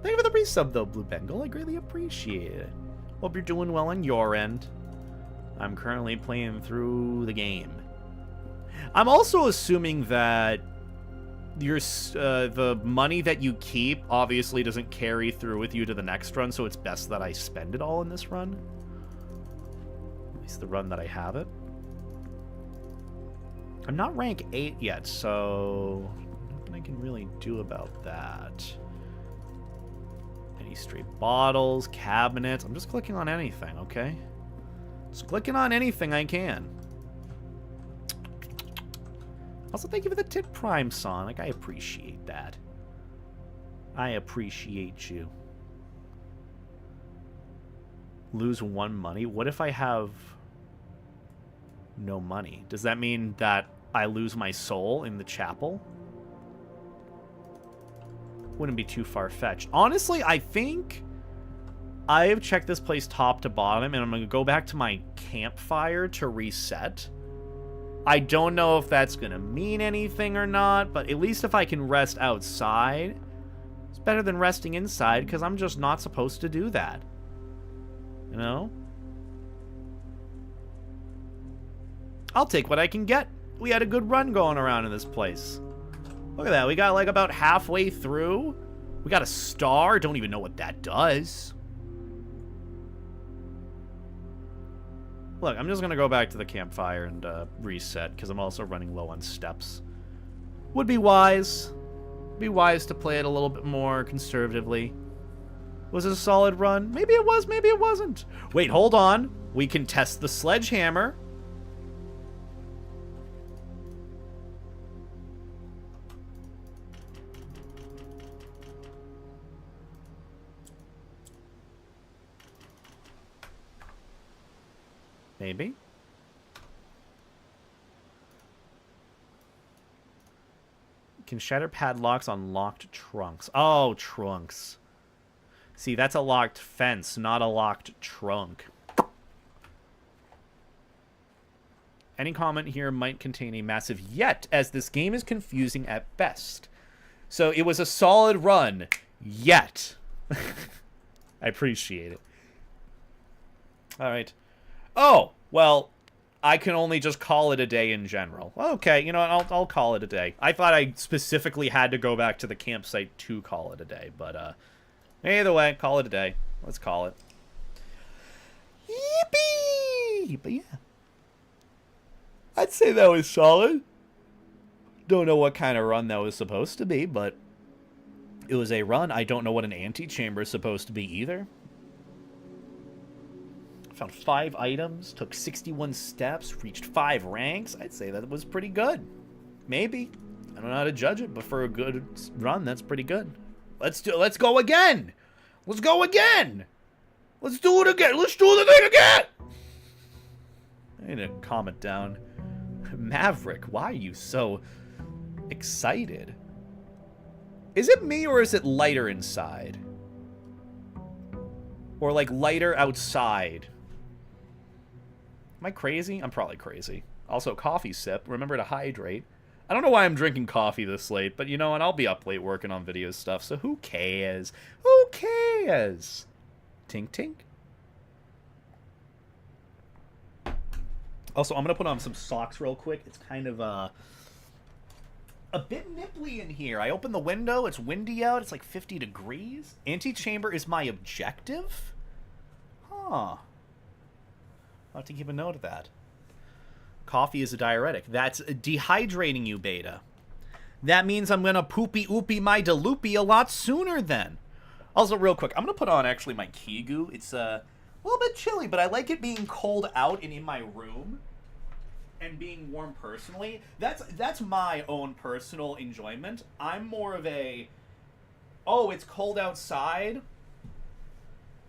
Thank you for the resub, though, Blue Bengal. I greatly appreciate it. Hope you're doing well on your end. I'm currently playing through the game. I'm also assuming that the money that you keep obviously doesn't carry through with you to the next run, so it's best that I spend it all in this run. At least the run that I have it. I'm not rank 8 yet, so nothing I can really do about that. Any stray bottles, cabinets. I'm just clicking on anything, okay? Just clicking on anything I can. Also, thank you for the tip prime, Sonic. I appreciate that. I appreciate you. Lose 1 money? What if I have no money? Does that mean that I lose my soul in the chapel? Wouldn't be too far-fetched. Honestly, I think I have checked this place top to bottom, and I'm going to go back to my campfire to reset. I don't know if that's going to mean anything or not, but at least if I can rest outside, it's better than resting inside, because I'm just not supposed to do that. You know? I'll take what I can get. We had a good run going around in this place. Look at that. We got like about halfway through. We got a star. Don't even know what that does. Look, I'm just going to go back to the campfire and reset, because I'm also running low on steps. Would be wise. Be wise to play it a little bit more conservatively. Was it a solid run? Maybe it was, maybe it wasn't. Wait, hold on. We can test the sledgehammer. Maybe. Can shatter padlocks on locked trunks. Oh, trunks. See, that's a locked fence, not a locked trunk. Any comment here might contain a massive yet, as this game is confusing at best. So it was a solid run, yet. I appreciate it. All right. Oh, well, I can only just call it a day in general. Okay, you know what, I'll call it a day. I thought I specifically had to go back to the campsite to call it a day, but either way, call it a day. Let's call it. Yippee! But yeah, I'd say that was solid. Don't know what kind of run that was supposed to be, but it was a run. I don't know what an antechamber is supposed to be either. Found 5 items, took 61 steps, reached 5 ranks. I'd say that was pretty good. Maybe. I don't know how to judge it, but for a good run, that's pretty good. Let's go again. Let's go again. Let's do it again. Let's do the thing again. I need to calm it down. Maverick, why are you so excited? Is it me or is it lighter inside? Or like lighter outside? Am I crazy? I'm probably crazy. Also, coffee sip. Remember to hydrate. I don't know why I'm drinking coffee this late, but you know what? I'll be up late working on video stuff, so who cares? Who cares? Tink, tink. Also, I'm going to put on some socks real quick. It's kind of a bit nipply in here. I open the window. It's windy out. It's like 50 degrees. Antechamber is my objective? Huh. I'll have to keep a note of that. Coffee is a diuretic. That's dehydrating you, Beta. That means I'm going to poopy-oopy my deloopy a lot sooner then. Also, real quick, I'm going to put on actually my Kigu. It's a little bit chilly, but I like it being cold out and in my room and being warm personally. That's my own personal enjoyment. I'm more of a, oh, it's cold outside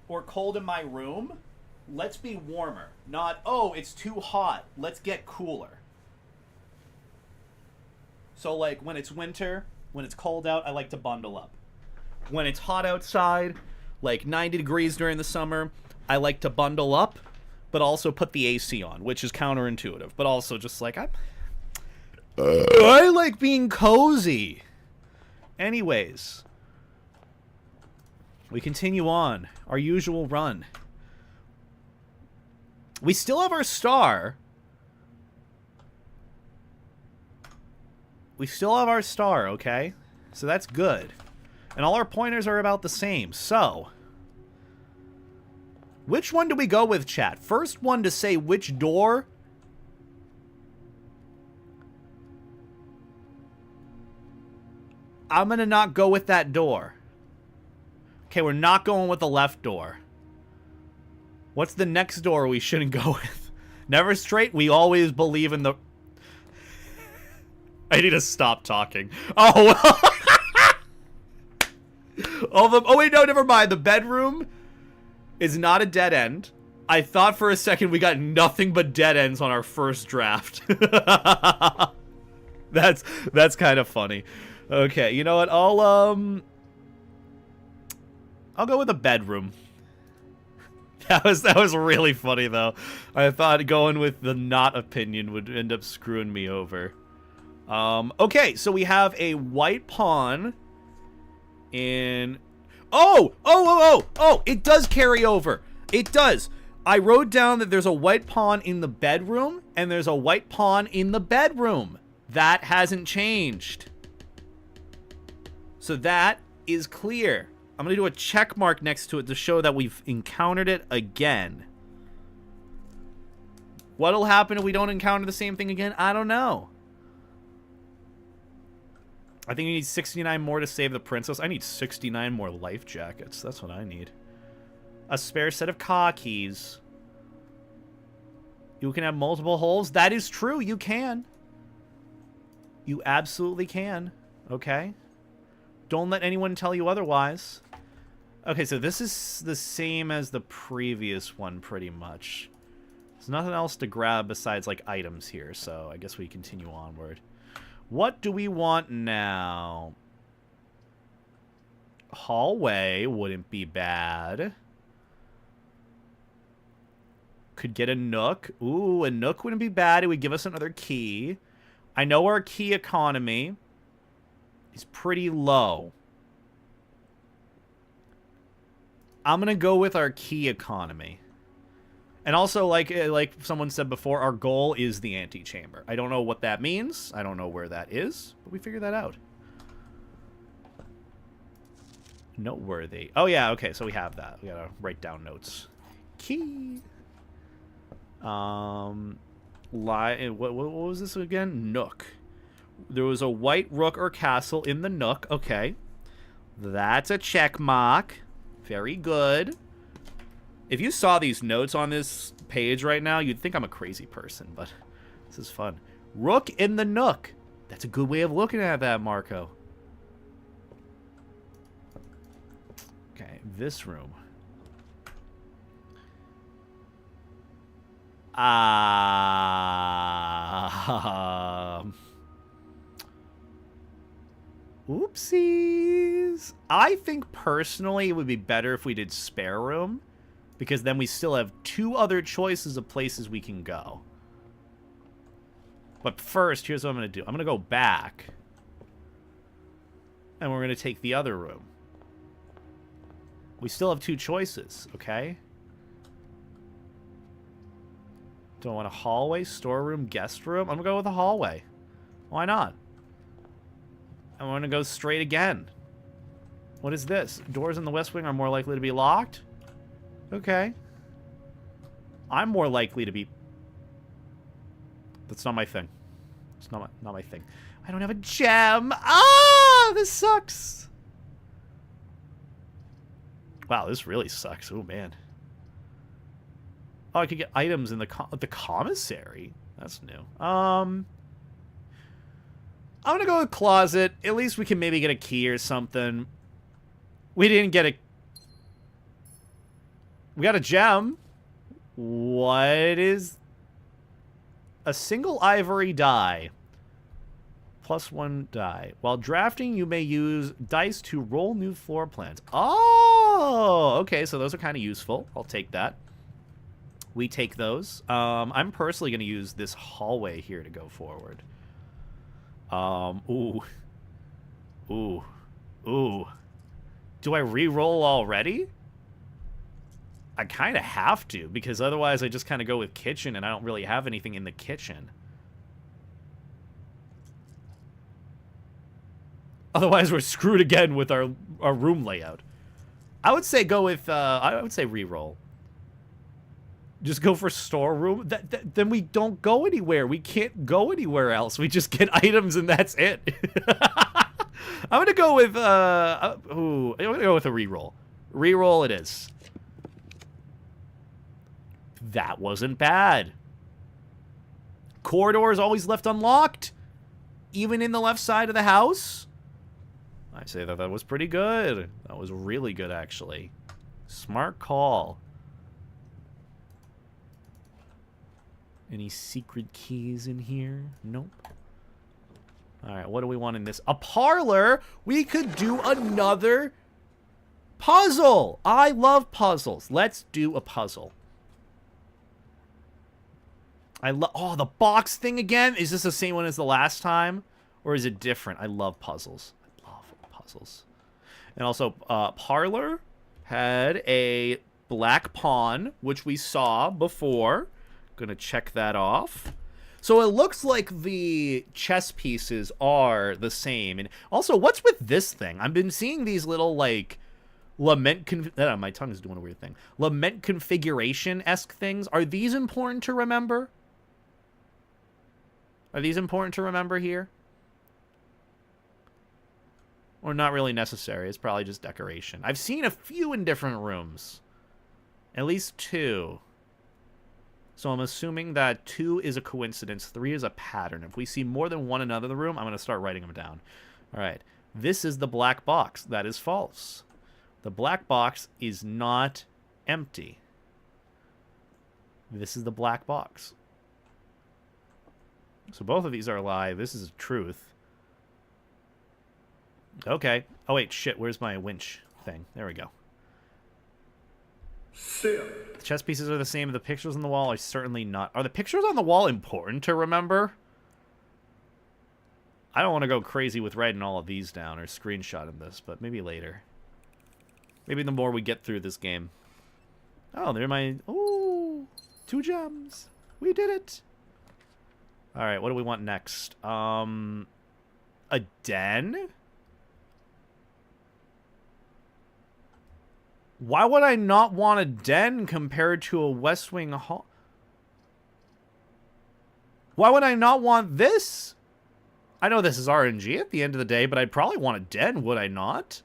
or cold in my room. Let's be warmer. Not, oh, it's too hot. Let's get cooler. So, like, when it's winter, when it's cold out, I like to bundle up. When it's hot outside, like 90 degrees during the summer, I like to bundle up, but also put the AC on, which is counterintuitive. But also just like, I like being cozy. Anyways, we continue on our usual run. We still have our star. We still have our star, okay? So that's good. And all our pointers are about the same. So, which one do we go with, chat? First one to say which door. I'm going to not go with that door. Okay, we're not going with the left door. What's the next door we shouldn't go with? Never straight. We always believe in the... I need to stop talking. Oh, oh wait, no, never mind. The bedroom is not a dead end. I thought for a second we got nothing but dead ends on our first draft. That's kind of funny. Okay, you know what? I'll go with a bedroom. That was really funny though. I thought going with the not opinion would end up screwing me over. Okay, so we have a white pawn in... Oh, it does carry over. It does. I wrote down that there's a white pawn in the bedroom, and there's a white pawn in the bedroom. That hasn't changed. So that is clear. I'm going to do a check mark next to it to show that we've encountered it again. What'll happen if we don't encounter the same thing again? I don't know. I think you need 69 more to save the princess. I need 69 more life jackets. That's what I need. A spare set of car keys. You can have multiple holes. That is true. You can. You absolutely can. Okay. Don't let anyone tell you otherwise. Okay, so this is the same as the previous one, pretty much. There's nothing else to grab besides, like, items here, so I guess we continue onward. What do we want now? Hallway wouldn't be bad. Could get a nook. Ooh, a nook wouldn't be bad. It would give us another key. I know our key economy is pretty low. I'm going to go with our key economy. And also, like someone said before, our goal is the antechamber. I don't know what that means. I don't know where that is, but we figured that out. Noteworthy. Oh, yeah, okay, so we have that. We gotta write down notes. Key. What was this again? Nook. There was a white rook or castle in the nook. Okay. That's a check mark. Very good. If you saw these notes on this page right now, you'd think I'm a crazy person, but this is fun. Rook in the nook. That's a good way of looking at that, Marco. Okay, this room. Oopsies. I think personally it would be better if we did spare room, because then we still have 2 other choices of places we can go. But first, here's what I'm going to do. I'm going to go back, and we're going to take the other room. We still have 2 choices, okay? Do I want a hallway, storeroom, guest room? I'm going to go with a hallway. Why not? I'm going to go straight again. What is this? Doors in the West Wing are more likely to be locked? Okay. I'm more likely to be... That's not my thing. It's not my thing. I don't have a gem. Ah! This sucks. Wow, this really sucks. Oh, man. Oh, I could get items in the commissary. That's new. I'm gonna go with closet. At least we can maybe get a key or something. We didn't get a... We got a gem. What is... A single ivory die. +1 die. While drafting, you may use dice to roll new floor plans. Oh! Okay, so those are kind of useful. I'll take that. We take those. I'm personally going to use this hallway here to go forward. Ooh. Ooh. Ooh. Do I re-roll already? I kind of have to, because otherwise I just kind of go with kitchen, and I don't really have anything in the kitchen. Otherwise we're screwed again with our room layout. I would say go with, I would say re-roll. Just go for storeroom. Then we don't go anywhere. We can't go anywhere else. We just get items and that's it. I'm gonna go with I'm gonna go with a reroll. Reroll it is. That wasn't bad. Corridor is always left unlocked, even in the left side of the house. I say that was pretty good. That was really good, actually. Smart call. Any secret keys in here? Nope. Alright, what do we want in this? A parlor? We could do another puzzle! I love puzzles. Let's do a puzzle. Oh, the box thing again? Is this the same one as the last time? Or is it different? I love puzzles. I love puzzles. And also, parlor had a black pawn, which we saw before. Gonna check that off. So it looks like the chess pieces are the same. And also, what's with this thing? I've been seeing these little, like, my tongue is doing a weird thing. Lament configuration-esque things. Are these important to remember? Are these important to remember here? Or not really necessary. It's probably just decoration. I've seen a few in different rooms. At least 2. So I'm assuming that 2 is a coincidence, 3 is a pattern. If we see more than one in another room, I'm going to start writing them down. All right. This is the black box. That is false. The black box is not empty. This is the black box. So both of these are a lie. This is truth. Okay. Oh, wait. Shit. Where's my winch thing? There we go. The chess pieces are the same. The pictures on the wall are certainly not. Are the pictures on the wall important to remember? I don't want to go crazy with writing all of these down or screenshotting this, but maybe later. Maybe the more we get through this game. Oh, they're my... Ooh, 2 gems. We did it. All right, what do we want next? A den? Why would I not want a den compared to a West Wing hall? Why would I not want this? I know this is RNG at the end of the day, but I'd probably want a den, would I not?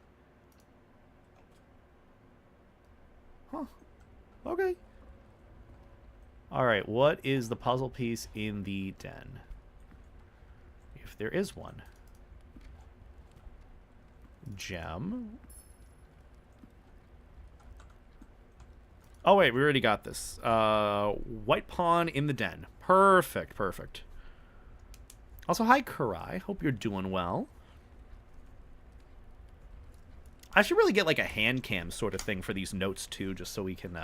Huh. Okay. Alright, what is the puzzle piece in the den? If there is one. Gem. Oh, wait, we already got this. White pawn in the den. Perfect, perfect. Also, hi, Kurai. Hope you're doing well. I should really get, like, a hand cam sort of thing for these notes, too, just so we can,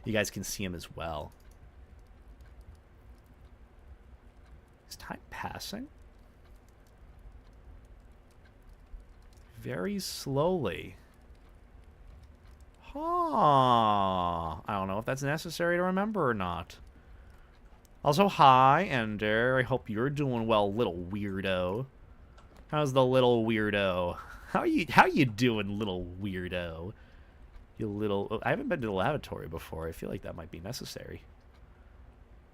you guys can see them as well. Is time passing? Very slowly. Huh. I don't know if that's necessary to remember or not. Also, hi, Ender. I hope you're doing well, little weirdo. How's the little weirdo? How you doing, little weirdo? You little... Oh, I haven't been to the lavatory before. I feel like that might be necessary.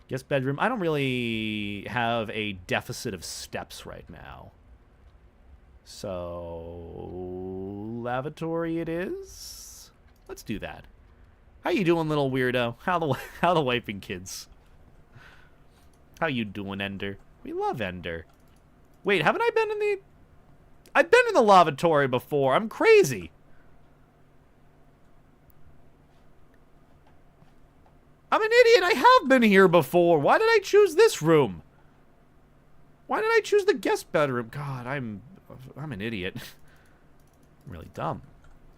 Guest bedroom. I don't really have a deficit of steps right now. So... lavatory it is? Let's do that. How you doing, little weirdo? How the wiping kids? How you doing, Ender? We love Ender. Wait, haven't I been in the... I've been in the lavatory before. I'm crazy. I'm an idiot. I have been here before. Why did I choose this room? Why did I choose the guest bedroom? God, I'm an idiot. I'm really dumb.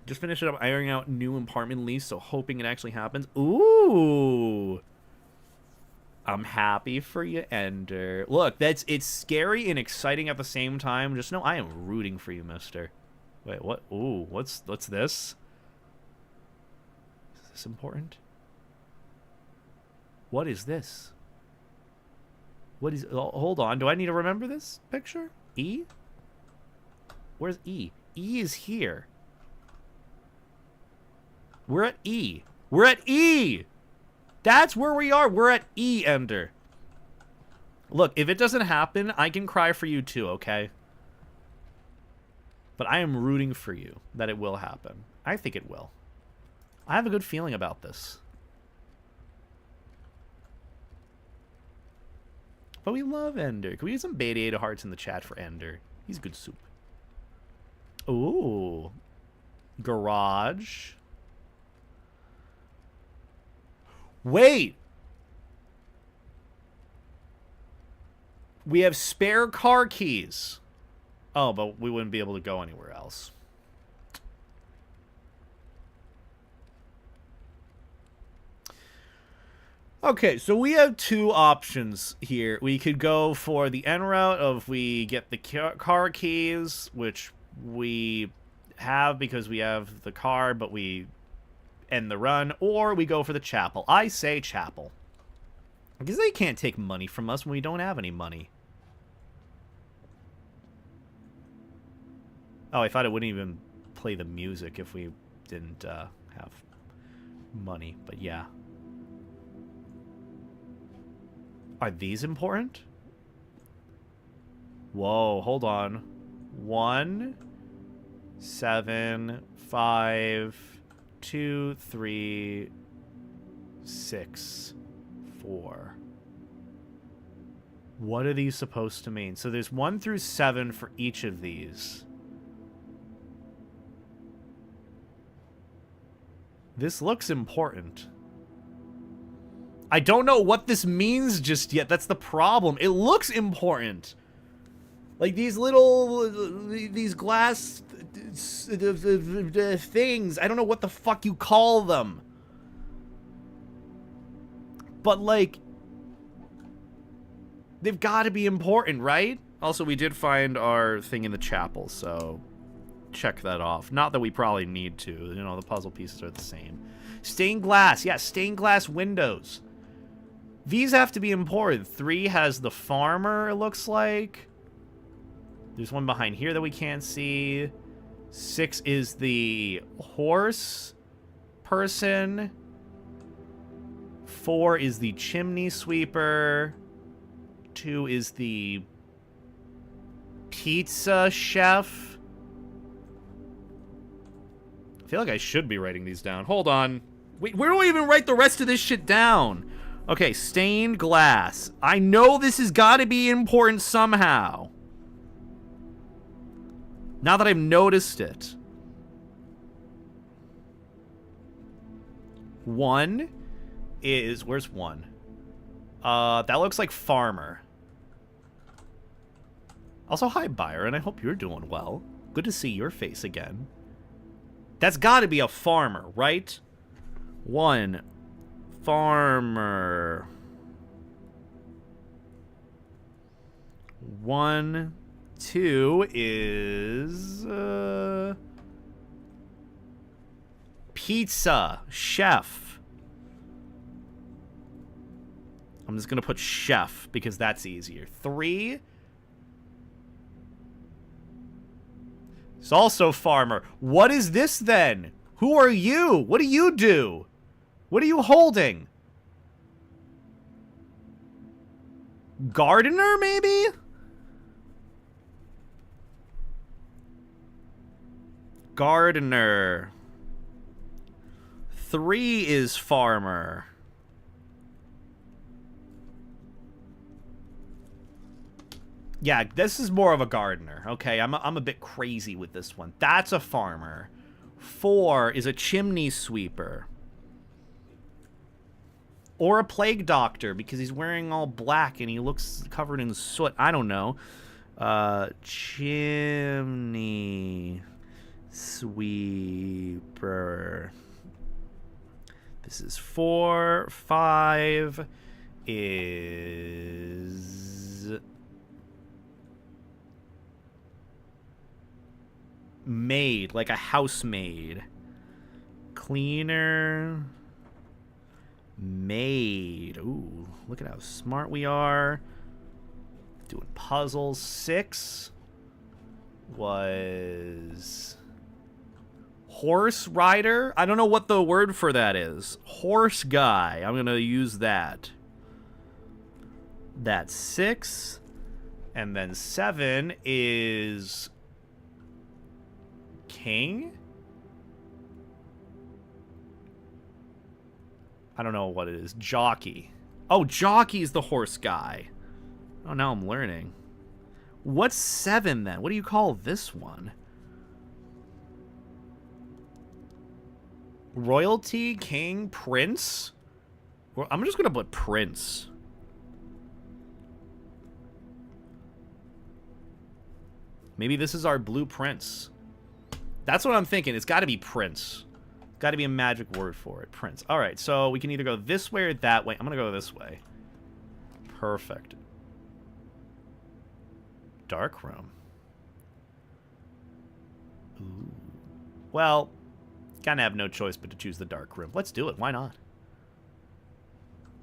Just finished up ironing out new apartment lease, so hoping it actually happens. Ooh. I'm happy for you, Ender. Look, it's scary and exciting at the same time. Just know I am rooting for you, mister. Wait, what? Ooh, what's this? Is this important? What is this? What is... Oh, hold on. Do I need to remember this picture? E? Where's E? E is here. We're at E. We're at E! That's where we are. We're at E, Ender. Look, if it doesn't happen, I can cry for you too, okay? But I am rooting for you that it will happen. I think it will. I have a good feeling about this. But we love Ender. Can we get some beta hearts in the chat for Ender? He's good soup. Ooh. Garage. Wait! We have spare car keys. Oh, but we wouldn't be able to go anywhere else. Okay, so we have two options here. We could go for the end route of we get the car keys, which we have because we have the car, but we end the run, or we go for the chapel. I say chapel. Because they can't take money from us when we don't have any money. Oh, I thought it wouldn't even play the music if we didn't have money, but yeah. Are these important? Whoa, hold on. 1, 7, 5... 2, 3, 6, 4. What are these supposed to mean? So there's 1 through 7 for each of these. This looks important. I don't know what this means just yet. That's the problem. It looks important. Like these little... these glass... things. I don't know what the fuck you call them. But, like... they've got to be important, right? Also, we did find our thing in the chapel, so... check that off. Not that we probably need to. You know, the puzzle pieces are the same. Stained glass. Yeah, stained glass windows. These have to be important. 3 has the farmer, it looks like. There's one behind here that we can't see. 6 is the horse person. 4 is the chimney sweeper. 2 is the pizza chef. I feel like I should be writing these down. Hold on. Wait, where do I even write the rest of this shit down? Okay, stained glass. I know this has got to be important somehow. Now that I've noticed it. 1 is... Where's 1? That looks like farmer. Also, hi, Byron. I hope you're doing well. Good to see your face again. That's got to be a farmer, right? 1. Farmer. 1. 2 is... pizza. Chef. I'm just going to put chef because that's easier. 3... it's also farmer. What is this then? Who are you? What do you do? What are you holding? Gardener, maybe? Gardener. 3 is farmer. Yeah, this is more of a gardener. Okay, I'm a bit crazy with this one. That's a farmer. 4 is a chimney sweeper. Or a plague doctor, because he's wearing all black and he looks covered in soot. I don't know. Chimney sweeper. This is 4. 5 is... maid, like a housemaid. Cleaner. Maid. Ooh, look at how smart we are. Doing puzzles. 6 was... horse rider? I don't know what the word for that is. Horse guy. I'm going to use that. That's 6. And then 7 is... king? I don't know what it is. Jockey. Oh, jockey's the horse guy. Oh, now I'm learning. What's 7 then? What do you call this one? Royalty, king, prince? Well, I'm just going to put prince. Maybe this is our blue prince. That's what I'm thinking. It's got to be prince. Got to be a magic word for it. Prince. All right, so we can either go this way or that way. I'm going to go this way. Perfect. Dark room. Ooh. Well, kind of have no choice but to choose the dark room. Let's do it. Why not?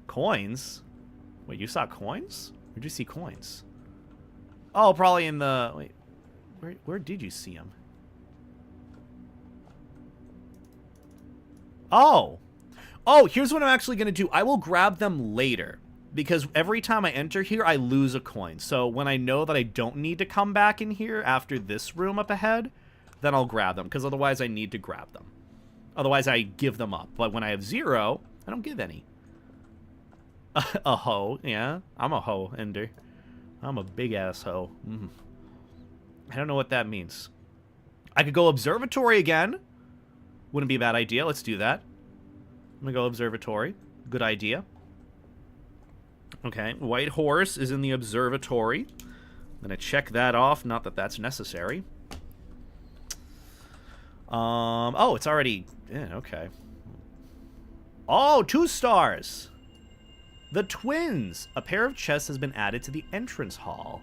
Coins? Wait, you saw coins? Where'd you see coins? Oh, probably in the... Wait. Where did you see them? Oh. Oh, here's what I'm actually going to do. I will grab them later. Because every time I enter here, I lose a coin. So when I know that I don't need to come back in here after this room up ahead, then I'll grab them. Because otherwise I need to grab them. Otherwise I give them up. But when I have 0, I don't give any. A hoe. Yeah, I'm a hoe, Ender. I'm a big-ass hoe. I don't know what that means. I could go observatory again. Wouldn't be a bad idea. Let's do that. I'm going to go observatory. Good idea. Okay, white horse is in the observatory. I'm going to check that off. Not that that's necessary. Oh, it's already... Yeah, okay. Oh, 2 stars. The twins. A pair of chests has been added to the entrance hall.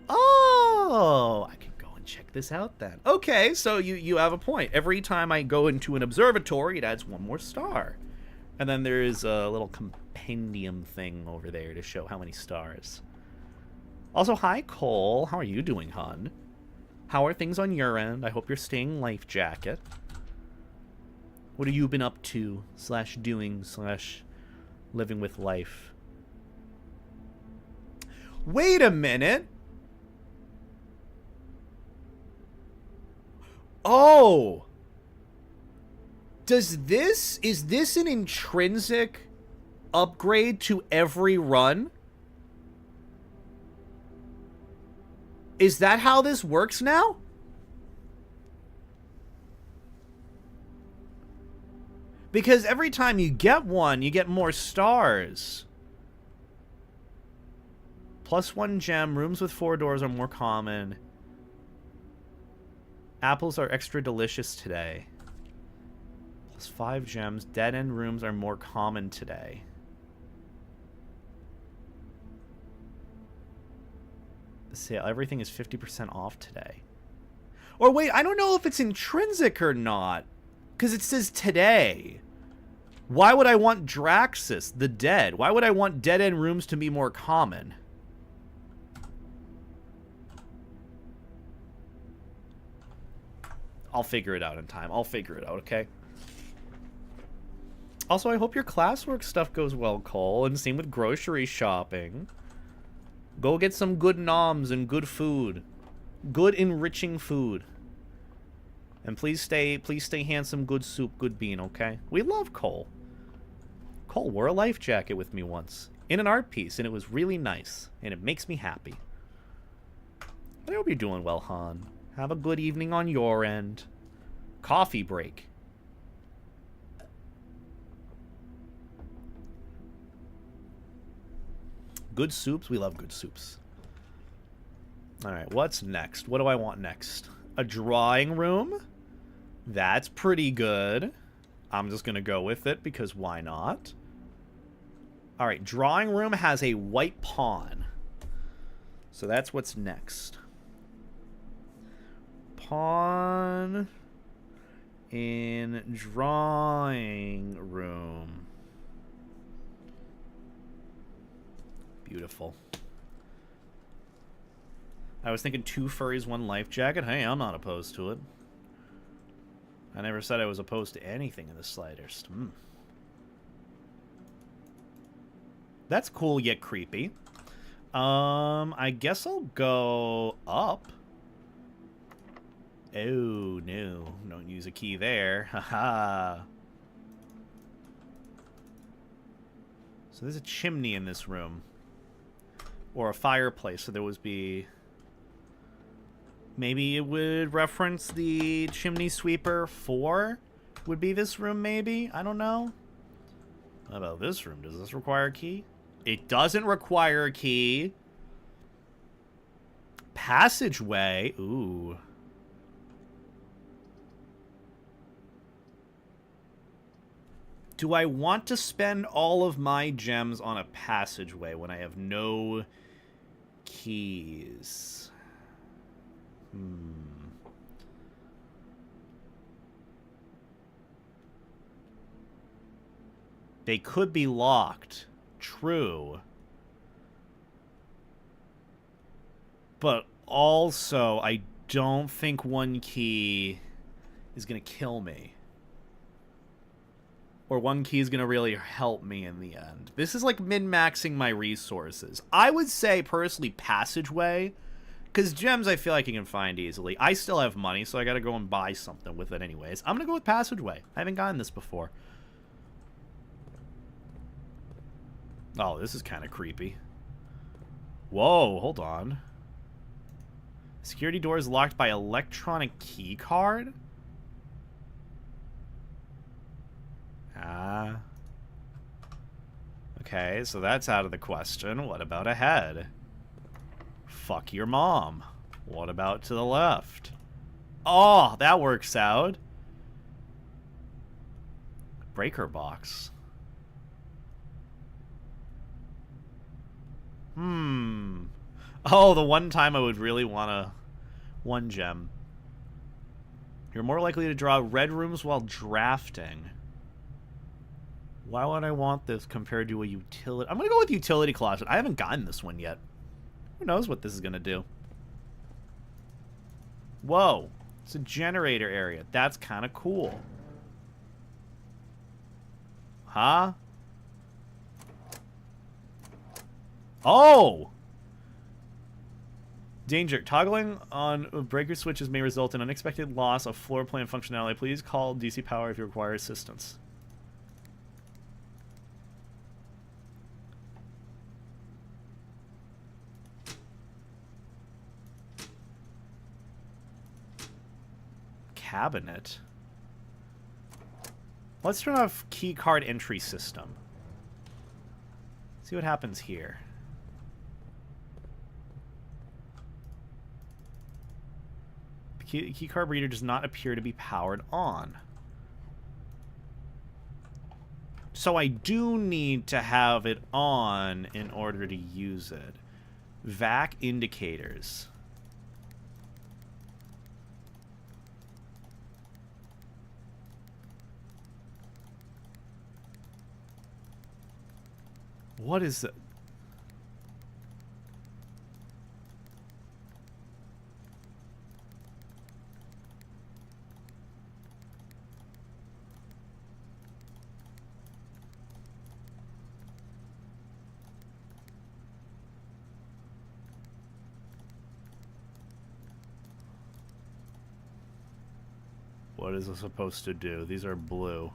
Oh, I can go and check this out then. Okay, so you have a point. Every time I go into an observatory, it adds 1 more star. And then there's a little compendium thing over there to show how many stars. Also, hi, Cole. How are you doing, hon? How are things on your end? I hope you're staying life jacket. What have you been up to, /doing, /living with life? Wait a minute. Oh. Is this an intrinsic upgrade to every run? Is that how this works now? Because every time you get one, you get more stars. +1 gem. Rooms with 4 doors are more common. Apples are extra delicious today. +5 gems. Dead-end rooms are more common today. The sale. Everything is 50% off today. Or wait, I don't know if it's intrinsic or not. Because it says today. Why would I want Draxus, the dead? Why would I want dead-end rooms to be more common? I'll figure it out in time. I'll figure it out, okay? Also, I hope your classwork stuff goes well, Cole. And same with grocery shopping. Go get some good noms and good food. Good enriching food. And please stay handsome, good soup, good bean, okay? We love Cole. Cole wore a life jacket with me once. In an art piece, and it was really nice. And it makes me happy. I hope you're doing well, Han. Have a good evening on your end. Coffee break. Good soups? We love good soups. Alright, what's next? What do I want next? A drawing room? That's pretty good. I'm just going to go with it because why not? Alright, drawing room has a white pawn. So that's what's next. Pawn in drawing room. Beautiful. I was thinking 2 furries, 1 life jacket. Hey, I'm not opposed to it. I never said I was opposed to anything in the slightest. That's cool yet creepy. I guess I'll go up. Oh, no. Don't use a key there. Haha. So there's a chimney in this room. Or a fireplace, so there would be... Maybe it would reference the chimney sweeper 4? Would be this room, maybe? I don't know. How about this room? Does this require a key? It doesn't require a key. Passageway. Ooh. Do I want to spend all of my gems on a passageway when I have no keys? They could be locked. True. But also, I don't think 1 key is going to kill me. Or 1 key is going to really help me in the end. This is like min-maxing my resources. I would say, personally, passageway. Because gems I feel like you can find easily. I still have money, so I got to go and buy something with it anyways. I'm going to go with passageway. I haven't gotten this before. Oh, this is kind of creepy. Whoa, hold on. Security door is locked by electronic key card? Ah. Okay, so that's out of the question. What about ahead? Fuck your mom. What about to the left? Oh, that works out. Breaker box. Oh, the one time I would really want a 1 gem. You're more likely to draw red rooms while drafting. Why would I want this compared to a utility? I'm going to go with utility closet. I haven't gotten this one yet. Who knows what this is going to do? Whoa. It's a generator area. That's kind of cool. Huh? Oh! Danger. Toggling on breaker switches may result in unexpected loss of floor plan functionality. Please call DC Power if you require assistance. Cabinet. Let's turn off key card entry system. See what happens here. The key card reader does not appear to be powered on. So I do need to have it on in order to use it. VAC indicators. What is it? What is it supposed to do? These are blue.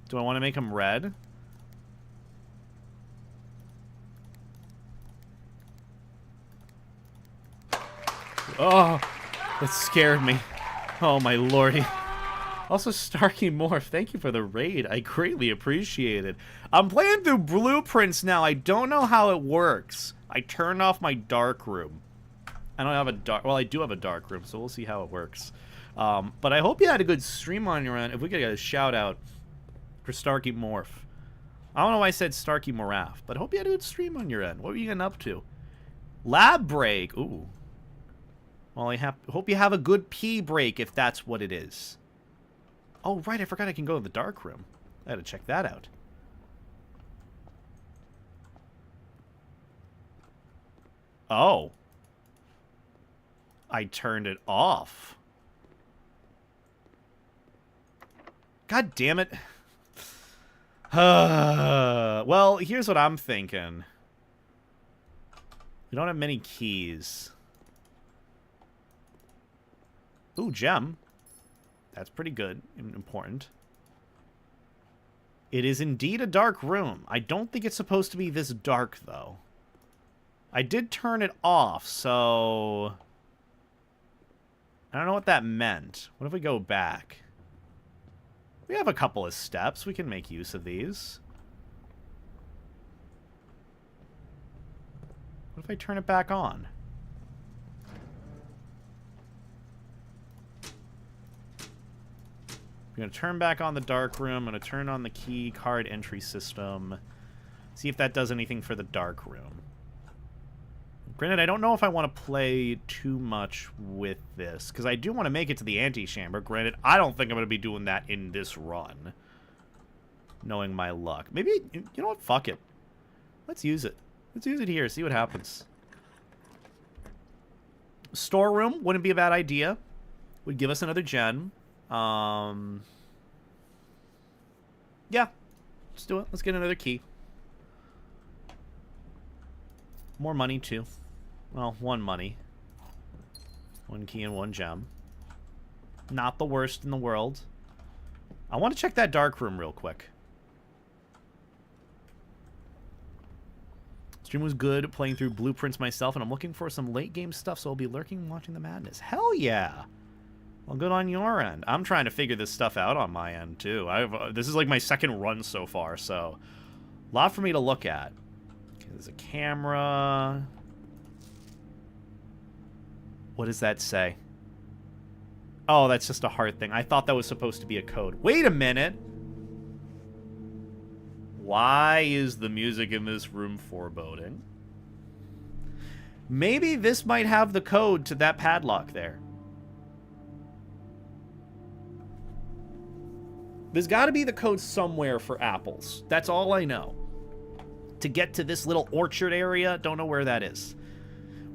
Do I want to make them red? Oh, that scared me. Oh, my lordy. Also, Starkey Morph, thank you for the raid. I greatly appreciate it. I'm playing through blueprints now. I don't know how it works. I turned off my dark room. I don't have a dark... Well, I do have a dark room, so we'll see how it works. But I hope you had a good stream on your end. If we could get a shout-out for Starkey Morph. I don't know why I said Starkey Moraph, but I hope you had a good stream on your end. What were you getting up to? Lab break. Ooh. Well, I hope you have a good pee break if that's what it is. Oh, right. I forgot I can go to the dark room. I had to check that out. Oh. I turned it off. God damn it. Well, here's what I'm thinking. We don't have many keys. Ooh, gem. That's pretty good and important. It is indeed a dark room. I don't think it's supposed to be this dark, though. I did turn it off, so... I don't know what that meant. What if we go back? We have a couple of steps. We can make use of these. What if I turn it back on? I'm going to turn back on the dark room. I'm going to turn on the key card entry system. See if that does anything for the dark room. Granted, I don't know if I want to play too much with this, because I do want to make it to the antechamber. Granted, I don't think I'm going to be doing that in this run, knowing my luck. Maybe, you know what? Fuck it. Let's use it. Let's use it here, see what happens. Storeroom wouldn't be a bad idea. Would give us another gen. Yeah. Let's do it. Let's get another key. More money, too. Well, one money. One key and one gem. Not the worst in the world. I want to check that dark room real quick. Stream was good playing through blueprints myself, and I'm looking for some late game stuff, so I'll be lurking and watching the madness. Hell yeah! Well, good on your end. I'm trying to figure this stuff out on my end, too. This is like my second run so far, so... a lot for me to look at. There's a camera. What does that say? Oh, that's just a heart thing. I thought that was supposed to be a code. Wait a minute! Why is the music in this room foreboding? Maybe this might have the code to that padlock there. There's got to be the code somewhere for apples. That's all I know. To get to this little orchard area, don't know where that is.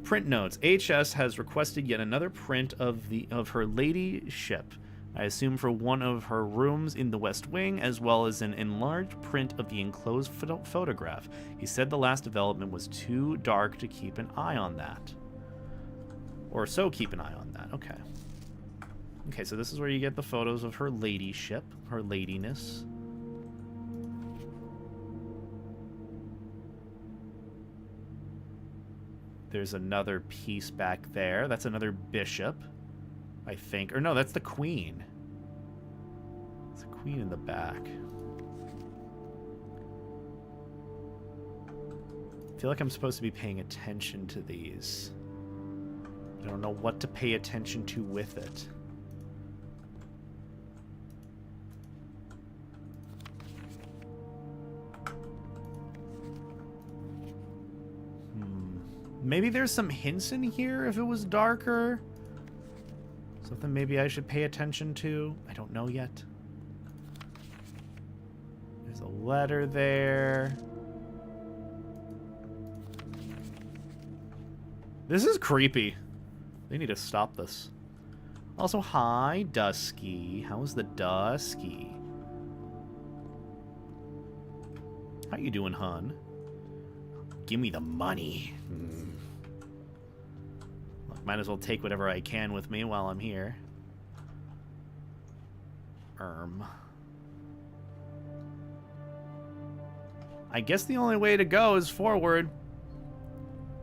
Print notes. HS has requested yet another print of her lady ship. I assume for one of her rooms in the West Wing, as well as an enlarged print of the enclosed photograph. He said the last development was too dark to keep an eye on that. Or so keep an eye on that. Okay. Okay, so this is where you get the photos of her ladyship, her ladiness. There's another piece back there. That's another bishop, I think. Or no, that's the queen. It's a queen in the back. I feel like I'm supposed to be paying attention to these. I don't know what to pay attention to with it. Maybe there's some hints in here if it was darker. Something maybe I should pay attention to. I don't know yet. There's a letter there. This is creepy. They need to stop this. Also, hi, Dusky. How's the Dusky? How you doing, hun? Give me the money. Look, might as well take whatever I can with me while I'm here. I guess the only way to go is forward.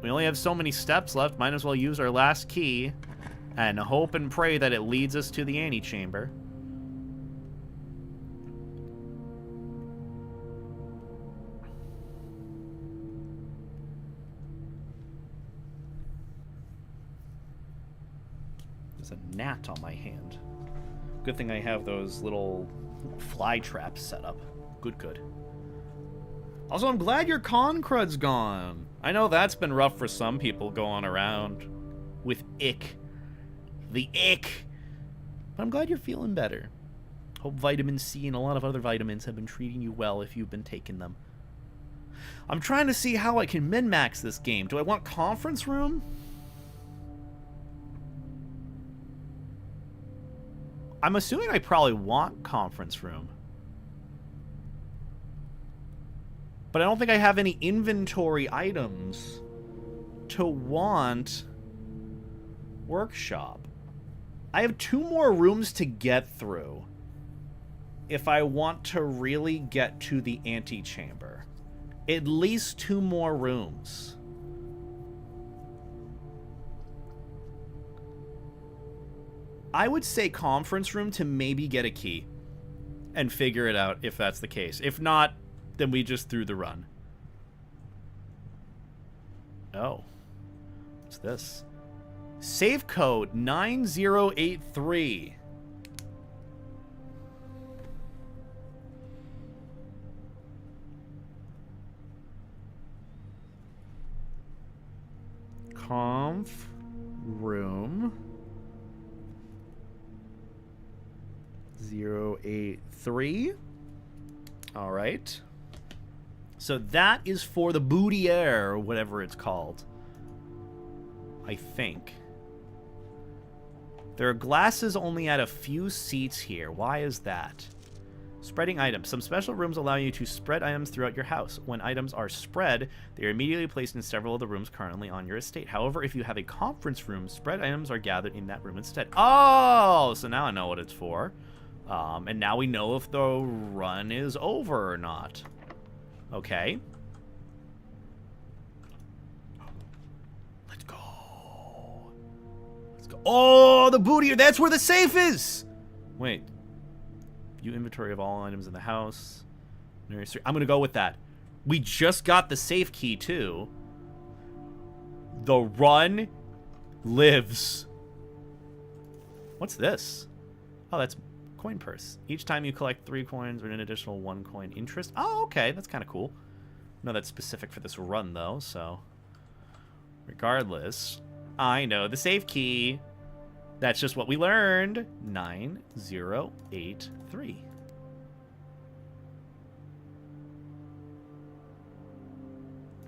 We only have so many steps left. Might as well use our last key and hope and pray that it leads us to the antechamber. There's a gnat on my hand. Good thing I have those little fly traps set up. Good. Also, I'm glad your con crud's gone. I know that's been rough for some people going around with ick. The ick. But I'm glad you're feeling better. Hope vitamin C and a lot of other vitamins have been treating you well if you've been taking them. I'm trying to see how I can min-max this game. Do I want conference room? I'm assuming I probably want conference room. But I don't think I have any inventory items to want workshop. I have 2 more rooms to get through if I want to really get to the antechamber. At least 2 more rooms. I would say conference room to maybe get a key and figure it out if that's the case. If not, then we just threw the run. Oh. What's this? Save code 9083. Conf room 083. All right. So that is for the boudiere, or whatever it's called. I think. There are glasses only at a few seats here. Why is that? Spreading items. Some special rooms allow you to spread items throughout your house. When items are spread, they are immediately placed in several of the rooms currently on your estate. However, if you have a conference room, spread items are gathered in that room instead. Oh, so now I know what it's for. And now we know if the run is over or not. Okay. Let's go. Let's go. Oh, the booty. That's where the safe is. Wait. View inventory of all items in the house. Nursery. I'm going to go with that. We just got the safe key, too. The run lives. What's this? Oh, that's coin purse. Each time you collect 3 coins or an additional 1 coin interest. Oh, okay. That's kind of cool. No, that's specific for this run, though, so. Regardless, I know the safe key. That's just what we learned. 9083.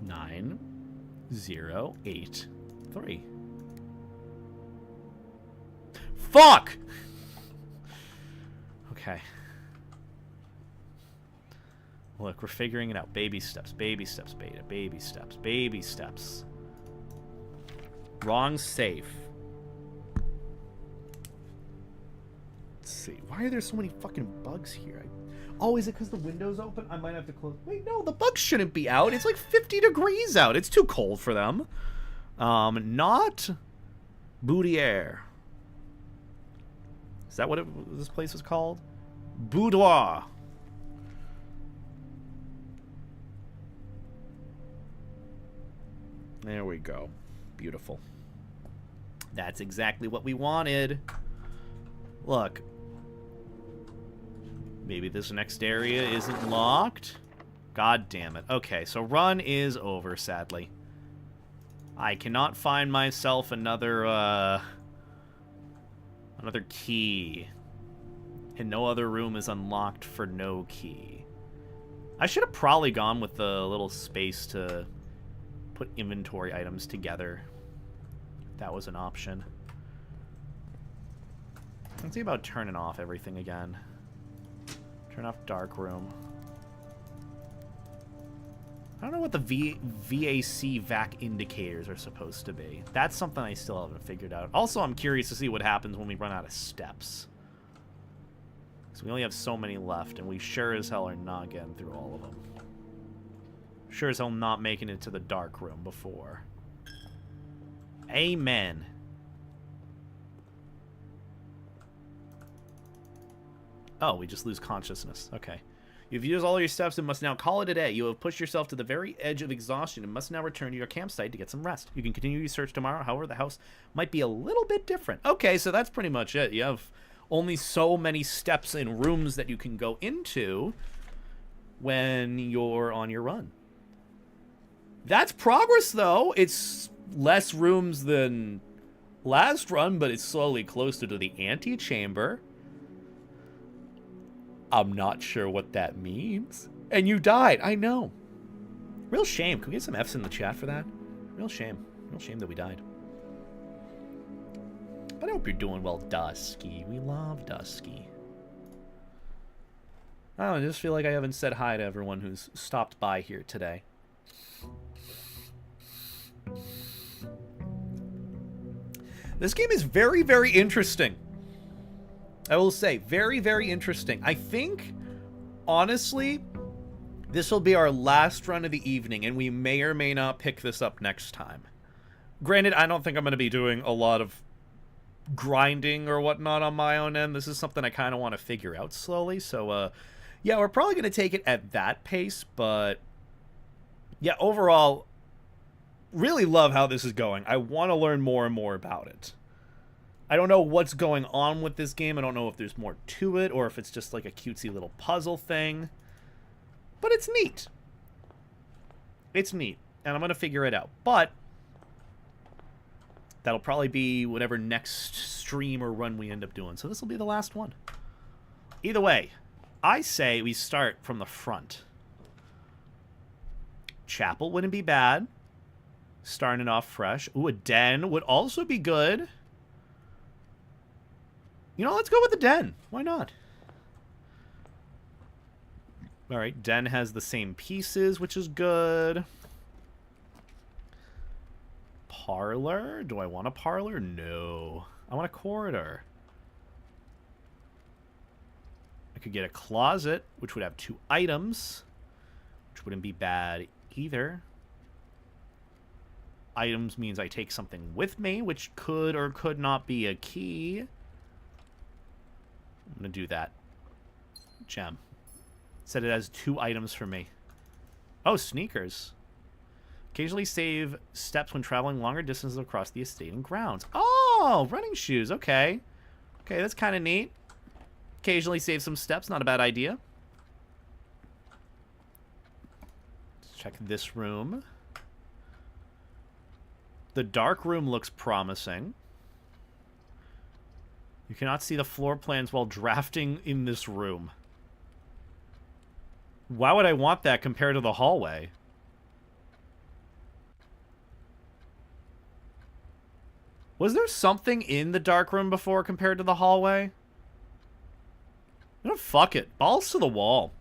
Nine, 0, 8, 3. Fuck! Okay. Look, we're figuring it out. Baby steps, baby steps, beta, baby steps, baby steps. Wrong safe. Let's see. Why are there so many fucking bugs here? Oh, is it because the window's open? I might have to close. Wait, no, the bugs shouldn't be out. It's like 50 degrees out. It's too cold for them. Not Boudier. Is that what this place is called? Boudoir. There we go. Beautiful. That's exactly what we wanted. Look. Maybe this next area isn't locked. God damn it. Okay, so run is over, sadly. I cannot find myself another key. And no other room is unlocked for no key. I should have probably gone with the little space to put inventory items together. That was an option. Let's see about turning off everything again. Turn off dark room. I don't know what the VAC vac indicators are supposed to be. That's something I still haven't figured out. Also, I'm curious to see what happens when we run out of steps. So we only have so many left, and we sure as hell are not getting through all of them. Sure as hell not making it to the dark room before. Amen. Oh, we just lose consciousness. Okay. You've used all your steps and must now call it a day. You have pushed yourself to the very edge of exhaustion and must now return to your campsite to get some rest. You can continue your search tomorrow. However, the house might be a little bit different. Okay, so that's pretty much it. You have only so many steps and rooms that you can go into when you're on your run. That's progress, though. It's less rooms than last run, but it's slowly closer to the antechamber. I'm not sure what that means. And you died. I know. Real shame. Can we get some F's in the chat for that? Real shame. Real shame that we died. But I hope you're doing well, Dusky. We love Dusky. I just feel like I haven't said hi to everyone who's stopped by here today. This game is very, very interesting. I will say, very, very interesting. I think, honestly, this will be our last run of the evening, and we may or may not pick this up next time. Granted, I don't think I'm going to be doing a lot of grinding or whatnot on my own end. This is something I kind of want to figure out slowly. So, yeah, we're probably going to take it at that pace, but yeah, overall, really love how this is going. I want to learn more and more about it. I don't know what's going on with this game. I don't know if there's more to it or if it's just like a cutesy little puzzle thing. But it's neat. It's neat. And I'm going to figure it out. But that'll probably be whatever next stream or run we end up doing. So this will be the last one. Either way, I say we start from the front. Chapel wouldn't be bad. Starting it off fresh. Ooh, a den would also be good. You know, let's go with the den. Why not? All right, den has the same pieces, which is good. Parlor? Do I want a parlor? No. I want a corridor. I could get a closet, which would have 2 items, which wouldn't be bad either. Items means I take something with me, which could or could not be a key. I'm going to do that. Gem. Said it has 2 items for me. Oh, sneakers. Occasionally save steps when traveling longer distances across the estate and grounds. Oh, running shoes. Okay. Okay, that's kind of neat. Occasionally save some steps. Not a bad idea. Let's check this room. The dark room looks promising. You cannot see the floor plans while drafting in this room. Why would I want that compared to the hallway? Was there something in the dark room before compared to the hallway? No, fuck it. Balls to the wall.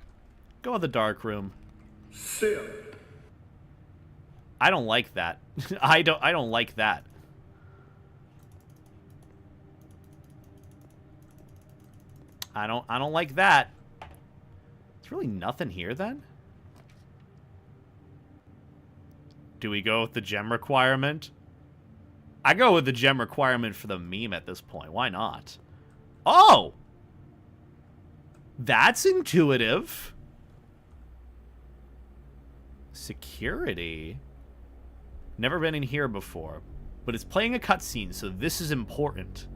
Go in the dark room. I don't like that. I don't like that. I don't like that. There's really nothing here then? Do we go with the gem requirement? I go with the gem requirement for the meme at this point. Why not? Oh! That's intuitive. Security. Never been in here before. But it's playing a cutscene, so this is important.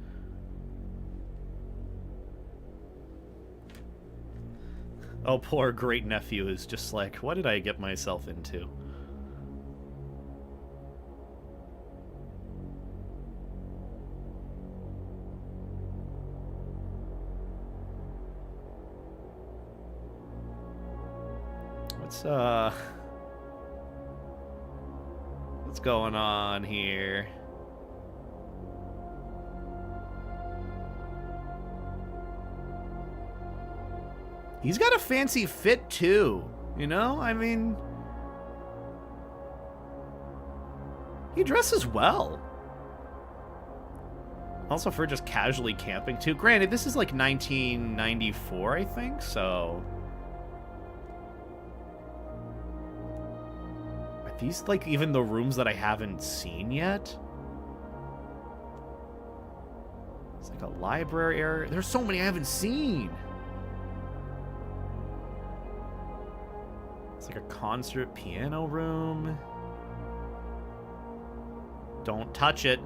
Oh, poor great nephew is just like, what did I get myself into? What's going on here? He's got a fancy fit too, you know? I mean, he dresses well. Also for just casually camping too. Granted, this is like 1994, I think, so... Are these like even the rooms that I haven't seen yet? It's like a library area. There's so many I haven't seen. It's like a concert piano room. Don't touch it.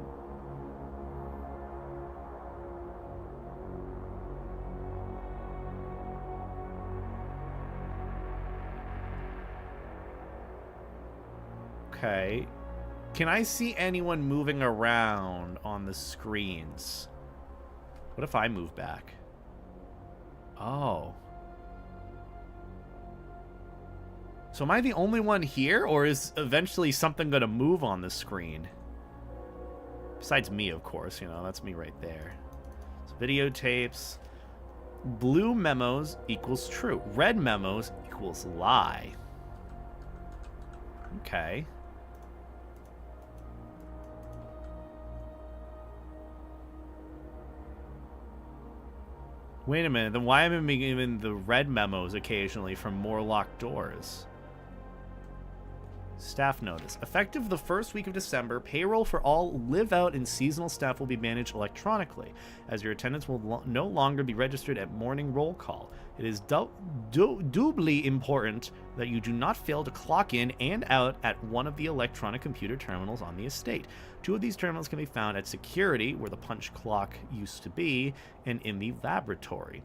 Okay. Can I see anyone moving around on the screens? What if I move back? Oh. So am I the only one here, or is eventually something going to move on the screen? Besides me, of course, you know, that's me right there. So videotapes. Blue memos equals true. Red memos equals lie. Okay. Wait a minute, then why am I being given the red memos occasionally from more locked doors? Staff notice. Effective the first week of December, payroll for all live-out and seasonal staff will be managed electronically, as your attendance will no longer be registered at morning roll call. It is doubly important that you do not fail to clock in and out at one of the electronic computer terminals on the estate. 2 of these terminals can be found at security, where the punch clock used to be, and in the laboratory.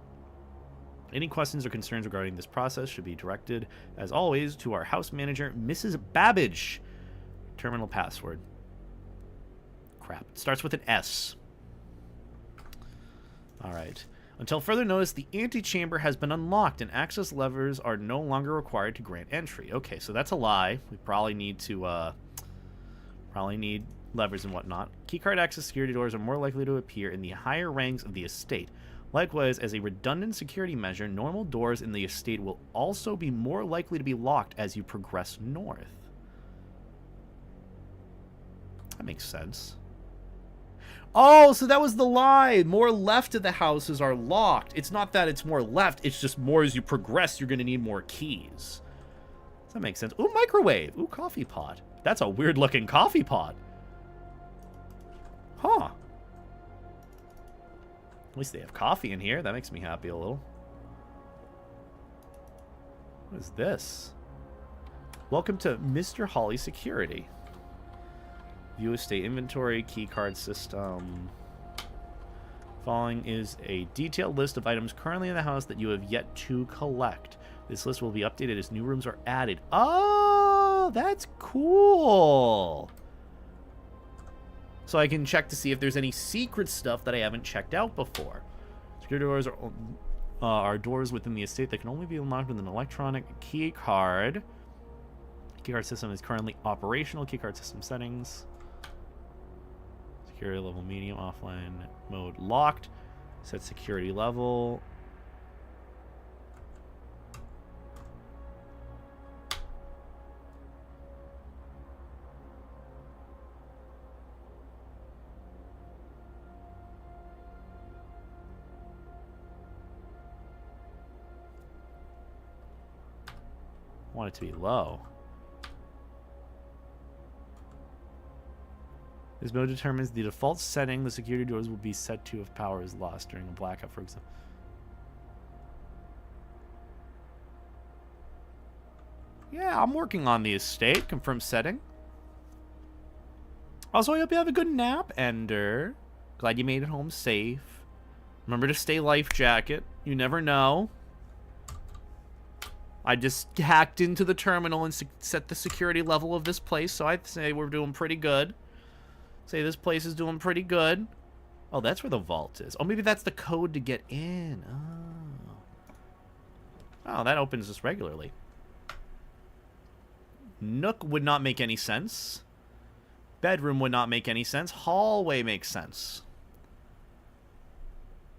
Any questions or concerns regarding this process should be directed, as always, to our house manager, Mrs. Babbage. Terminal password. Crap. It starts with an S. Alright. Until further notice, the antechamber has been unlocked, and access levers are no longer required to grant entry. Okay, so that's a lie. We probably need to, need levers and whatnot. Keycard access security doors are more likely to appear in the higher ranks of the estate. Likewise, as a redundant security measure, normal doors in the estate will also be more likely to be locked as you progress north. That makes sense. Oh, so that was the lie. More left of the houses are locked. It's not that it's more left. It's just more as you progress, you're going to need more keys. Does that make sense? Ooh, microwave. Ooh, coffee pot. That's a weird-looking coffee pot. Huh. At least they have coffee in here. That makes me happy a little. What is this? Welcome to Mr. Holly Security. View estate inventory, keycard system. Following is a detailed list of items currently in the house that you have yet to collect. This list will be updated as new rooms are added. Oh, that's cool. So I can check to see if there's any secret stuff that I haven't checked out before. Security doors are doors within the estate that can only be unlocked with an electronic key card. Keycard system is currently operational. Keycard system settings. Security level medium, offline mode locked. Set security level. I want it to be low. This mode determines the default setting the security doors will be set to if power is lost during a blackout, for example. Yeah, I'm working on the estate. Confirm setting. Also, I hope you have a good nap, Ender. Glad you made it home safe. Remember to stay life jacket. You never know. I just hacked into the terminal and set the security level of this place, so I'd say we're doing pretty good. Say this place is doing pretty good. Oh, that's where the vault is. Oh, maybe that's the code to get in. Oh. Oh, that opens this regularly. Nook would not make any sense. Bedroom would not make any sense. Hallway makes sense.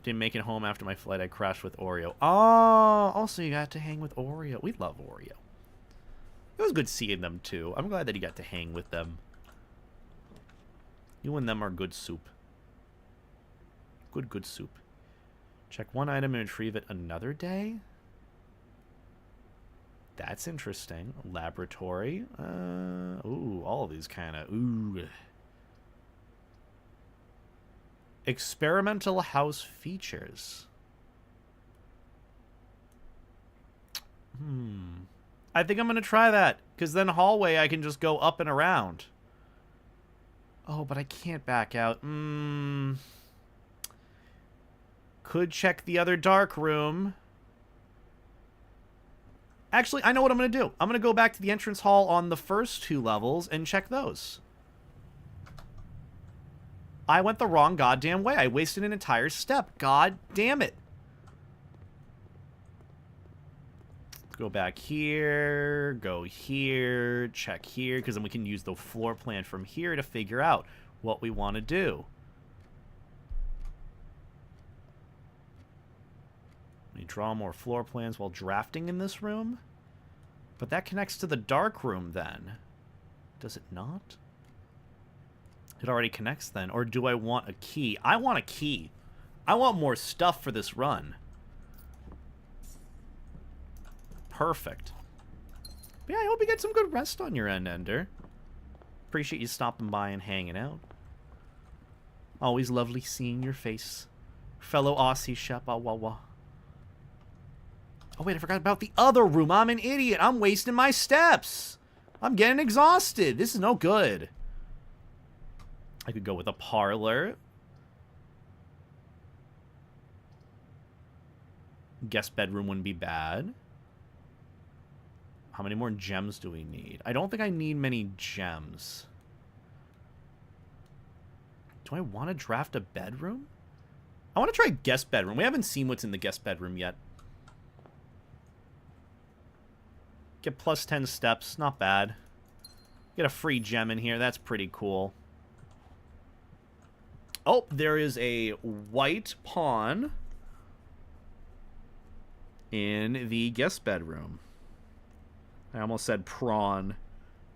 Didn't make it home after my flight. I crashed with Oreo. Oh, also you got to hang with Oreo. We love Oreo. It was good seeing them, too. I'm glad that you got to hang with them. You and them are good soup. Good soup. Check one item and retrieve it another day? That's interesting. Laboratory. Ooh, all of these kind of... Ooh. Experimental house features. I think I'm going to try that. Because then hallway, I can just go up and around. Oh, but I can't back out. Could check the other dark room. Actually, I know what I'm going to do. I'm going to go back to the entrance hall on the first 2 levels and check those. I went the wrong goddamn way. I wasted an entire step. God damn it. Go back here. Go here. Check here. Because then we can use the floor plan from here to figure out what we want to do. We draw more floor plans while drafting in this room. But that connects to the dark room then. Does it not? It already connects then. Or do I want a key? I want a key. I want more stuff for this run. Perfect. But yeah, I hope you get some good rest on your end, Ender. Appreciate you stopping by and hanging out. Always lovely seeing your face. Fellow Aussie Shep. Oh, wait, I forgot about the other room. I'm an idiot. I'm wasting my steps. I'm getting exhausted. This is no good. I could go with a parlor. Guest bedroom wouldn't be bad. How many more gems do we need? I don't think I need many gems. Do I want to draft a bedroom? I want to try guest bedroom. We haven't seen what's in the guest bedroom yet. Get plus 10 steps. Not bad. Get a free gem in here. That's pretty cool. Oh, there is a white pawn in the guest bedroom. I almost said prawn.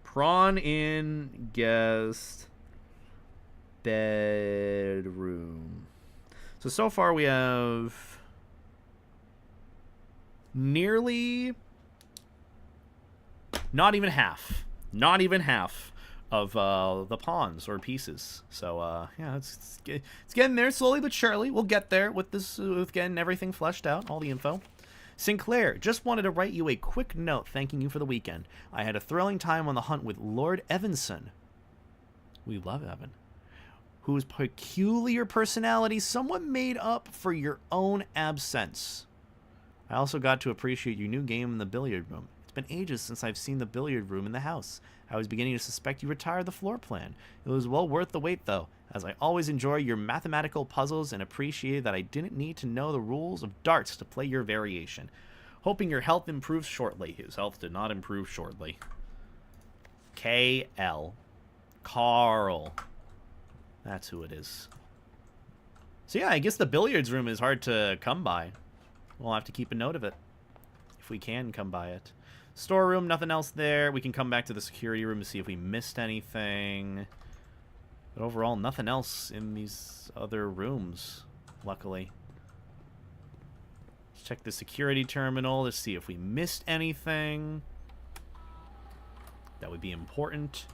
Prawn in guest bedroom. So far we have nearly... Not even half of the pawns or pieces. So, yeah, it's getting there slowly but surely. We'll get there with this, with getting everything fleshed out, all the info. Sinclair, just wanted to write you a quick note thanking you for the weekend. I had a thrilling time on the hunt with Lord Evanson. We love Evan. Whose peculiar personality somewhat made up for your own absence. I also got to appreciate your new game in the billiard room. It's been ages since I've seen the billiard room in the house. I was beginning to suspect you retired the floor plan. It was well worth the wait, though, as I always enjoy your mathematical puzzles and appreciate that I didn't need to know the rules of darts to play your variation. Hoping your health improves shortly. His health did not improve shortly. KL. Carl. That's who it is. So yeah, I guess the billiards room is hard to come by. We'll have to keep a note of it. If we can come by it. Storeroom, nothing else there. We can come back to the security room to see if we missed anything. But overall, nothing else in these other rooms, luckily. Let's check the security terminal to see if we missed anything. That would be important.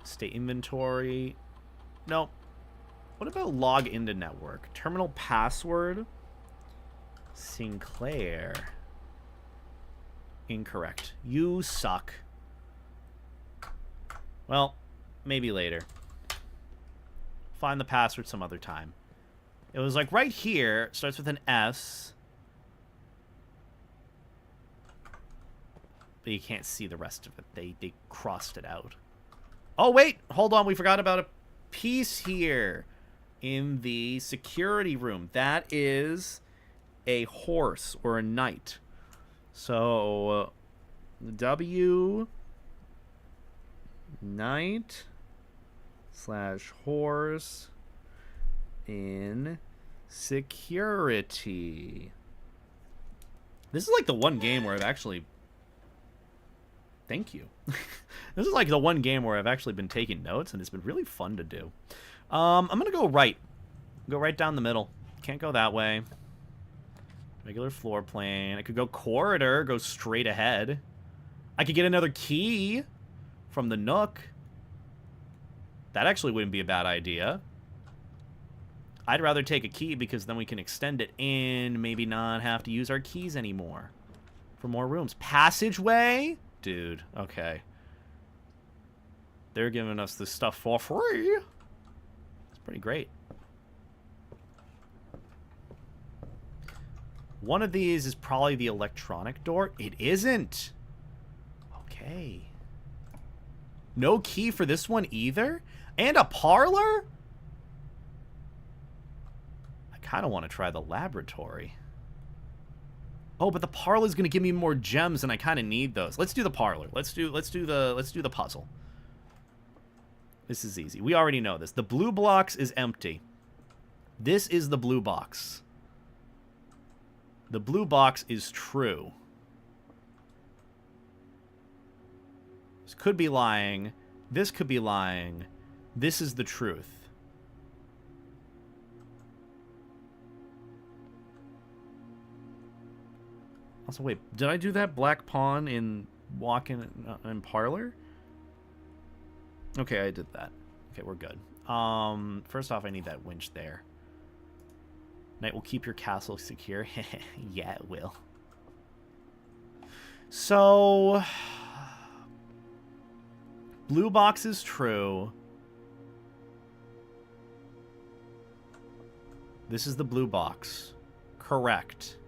State inventory. No. What about log into network? Terminal password. Sinclair. Incorrect. You suck. Well, maybe later. Find the password some other time. It was like right here. Starts with an S. But you can't see the rest of it. They crossed it out. Oh, wait. Hold on. We forgot about a piece here in the security room. That is a horse or a knight. So, W... Knight / horse in security. This is like the one game where I've actually... Thank you. This is like the one game where I've actually been taking notes, and it's been really fun to do. I'm going to go right. Go right down the middle. Can't go that way. Regular floor plane. I could go corridor, go straight ahead. I could get another key from the Nook. That actually wouldn't be a bad idea. I'd rather take a key because then we can extend it and maybe not have to use our keys anymore for more rooms. Passageway? Dude, okay. They're giving us this stuff for free. It's pretty great. One of these is probably the electronic door. It isn't. Okay. No key for this one either? And a parlor? I kind of want to try the laboratory. Oh, but the parlor is going to give me more gems, and I kind of need those. Let's do the parlor. Let's do the puzzle. This is easy. We already know this. The blue box is empty. This is the blue box. The blue box is true. This could be lying. This could be lying. This is the truth. Also, wait, did I do that black pawn in walk-in parlor? Okay, I did that. Okay, we're good. First off, I need that winch there. Knight will keep your castle secure. Yeah, it will. So, blue box is true. This is the blue box. Correct.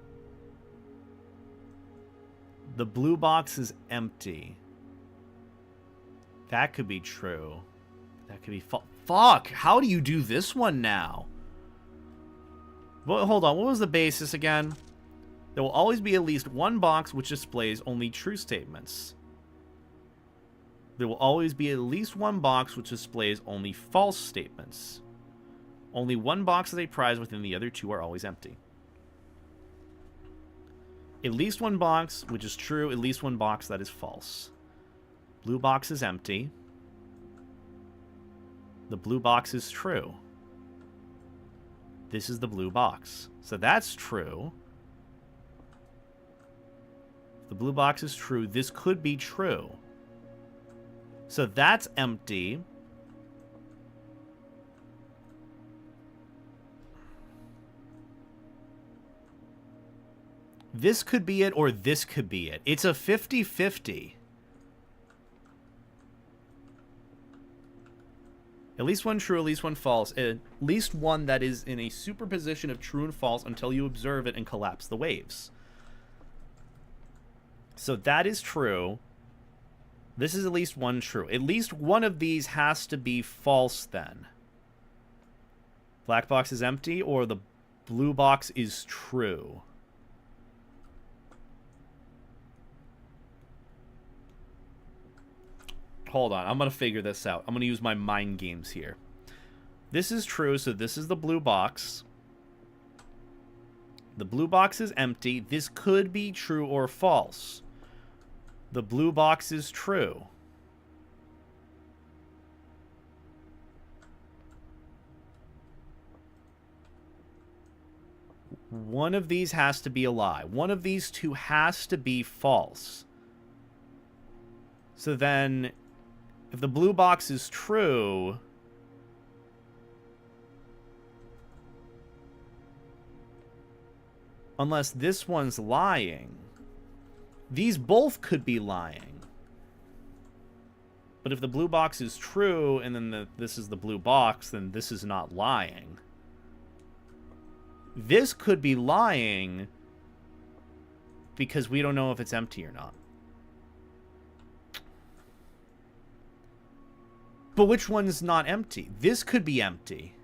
The blue box is empty. That could be true. That could be fuck! How do you do this one now? Well, hold on. What was the basis again? There will always be at least one box which displays only true statements. There will always be at least one box which displays only false statements. Only one box is a prize within the other two are always empty. At least one box, which is true. At least one box that is false. Blue box is empty. The blue box is true. This is the blue box. So that's true. The blue box is true. This could be true. So that's empty. This could be it, or this could be it. It's a 50-50. At least one true, at least one false. At least one that is in a superposition of true and false until you observe it and collapse the waves. So that is true. This is at least one true. At least one of these has to be false then. Black box is empty, or the blue box is true. Hold on, I'm going to figure this out. I'm going to use my mind games here. This is true, so this is the blue box. The blue box is empty. This could be true or false. The blue box is true. One of these has to be a lie. One of these two has to be false. So then, if the blue box is true... Unless this one's lying. These both could be lying. But if the blue box is true, and then this is the blue box, then this is not lying. This could be lying because we don't know if it's empty or not. But which one's not empty? This could be empty.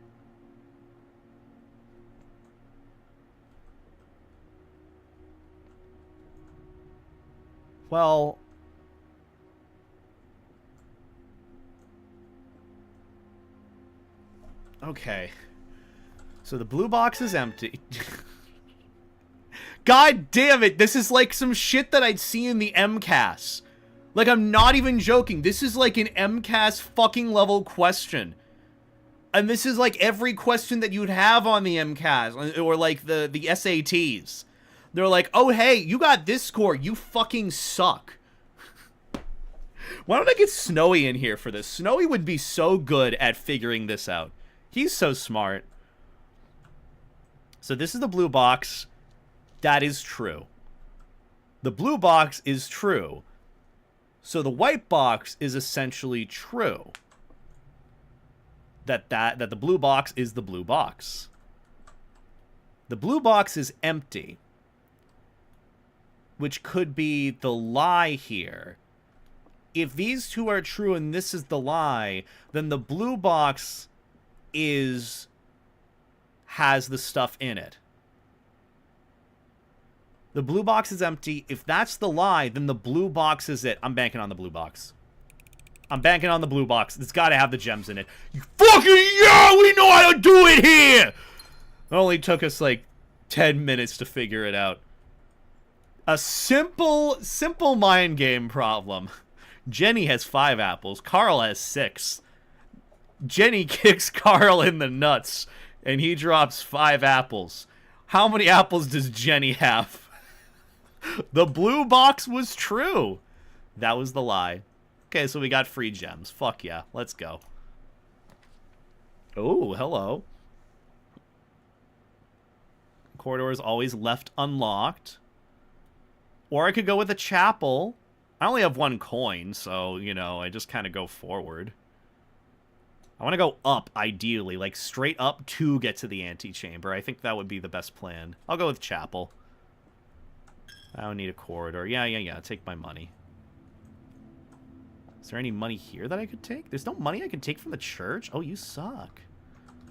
Well... Okay. So the blue box is empty. God damn it! This is like some shit that I'd see in the MCAS. Like, I'm not even joking. This is like an MCAS fucking level question. And this is like every question that you'd have on the MCAS. Or like the SATs. They're like, oh hey, you got this score. You fucking suck. Why don't I get Snowy in here for this? Snowy would be so good at figuring this out. He's so smart. So this is the blue box. That is true. The blue box is true. So the white box is essentially true. That the blue box is the blue box. The blue box is empty. Which could be the lie here. If these two are true and this is the lie, then the blue box has the stuff in it. The blue box is empty. If that's the lie, then the blue box is it. I'm banking on the blue box. I'm banking on the blue box. It's got to have the gems in it. You fucking yeah, we know how to do it here! It only took us like 10 minutes to figure it out. A simple mind game problem. Jenny has 5 apples. Carl has 6. Jenny kicks Carl in the nuts, and he drops 5 apples. How many apples does Jenny have? The blue box was true. That was the lie. Okay, so we got free gems. Fuck yeah. Let's go. Oh, hello. Corridor is always left unlocked. Or I could go with a chapel. I only have 1 coin, so, you know, I just kind of go forward. I want to go up, ideally. Like, straight up to get to the antechamber. I think that would be the best plan. I'll go with chapel. I don't need a corridor. Yeah. Take my money. Is there any money here that I could take? There's no money I can take from the church? Oh, you suck.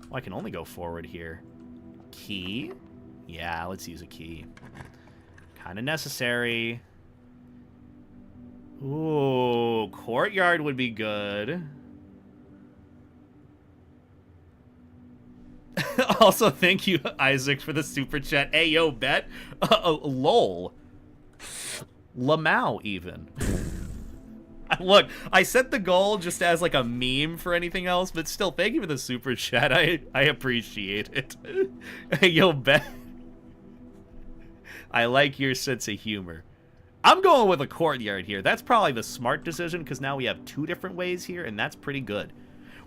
Well, I can only go forward here. Key? Yeah, let's use a key. Kind of necessary. Ooh, courtyard would be good. Also, thank you, Isaac, for the super chat. Hey, yo, bet. Lol. Lamau, even. Look, I set the goal just as, like, a meme for anything else, but still, thank you for the super chat. I appreciate it. Hey, yo, bet. I like your sense of humor. I'm going with a courtyard here. That's probably the smart decision, because now we have 2 different ways here, and that's pretty good.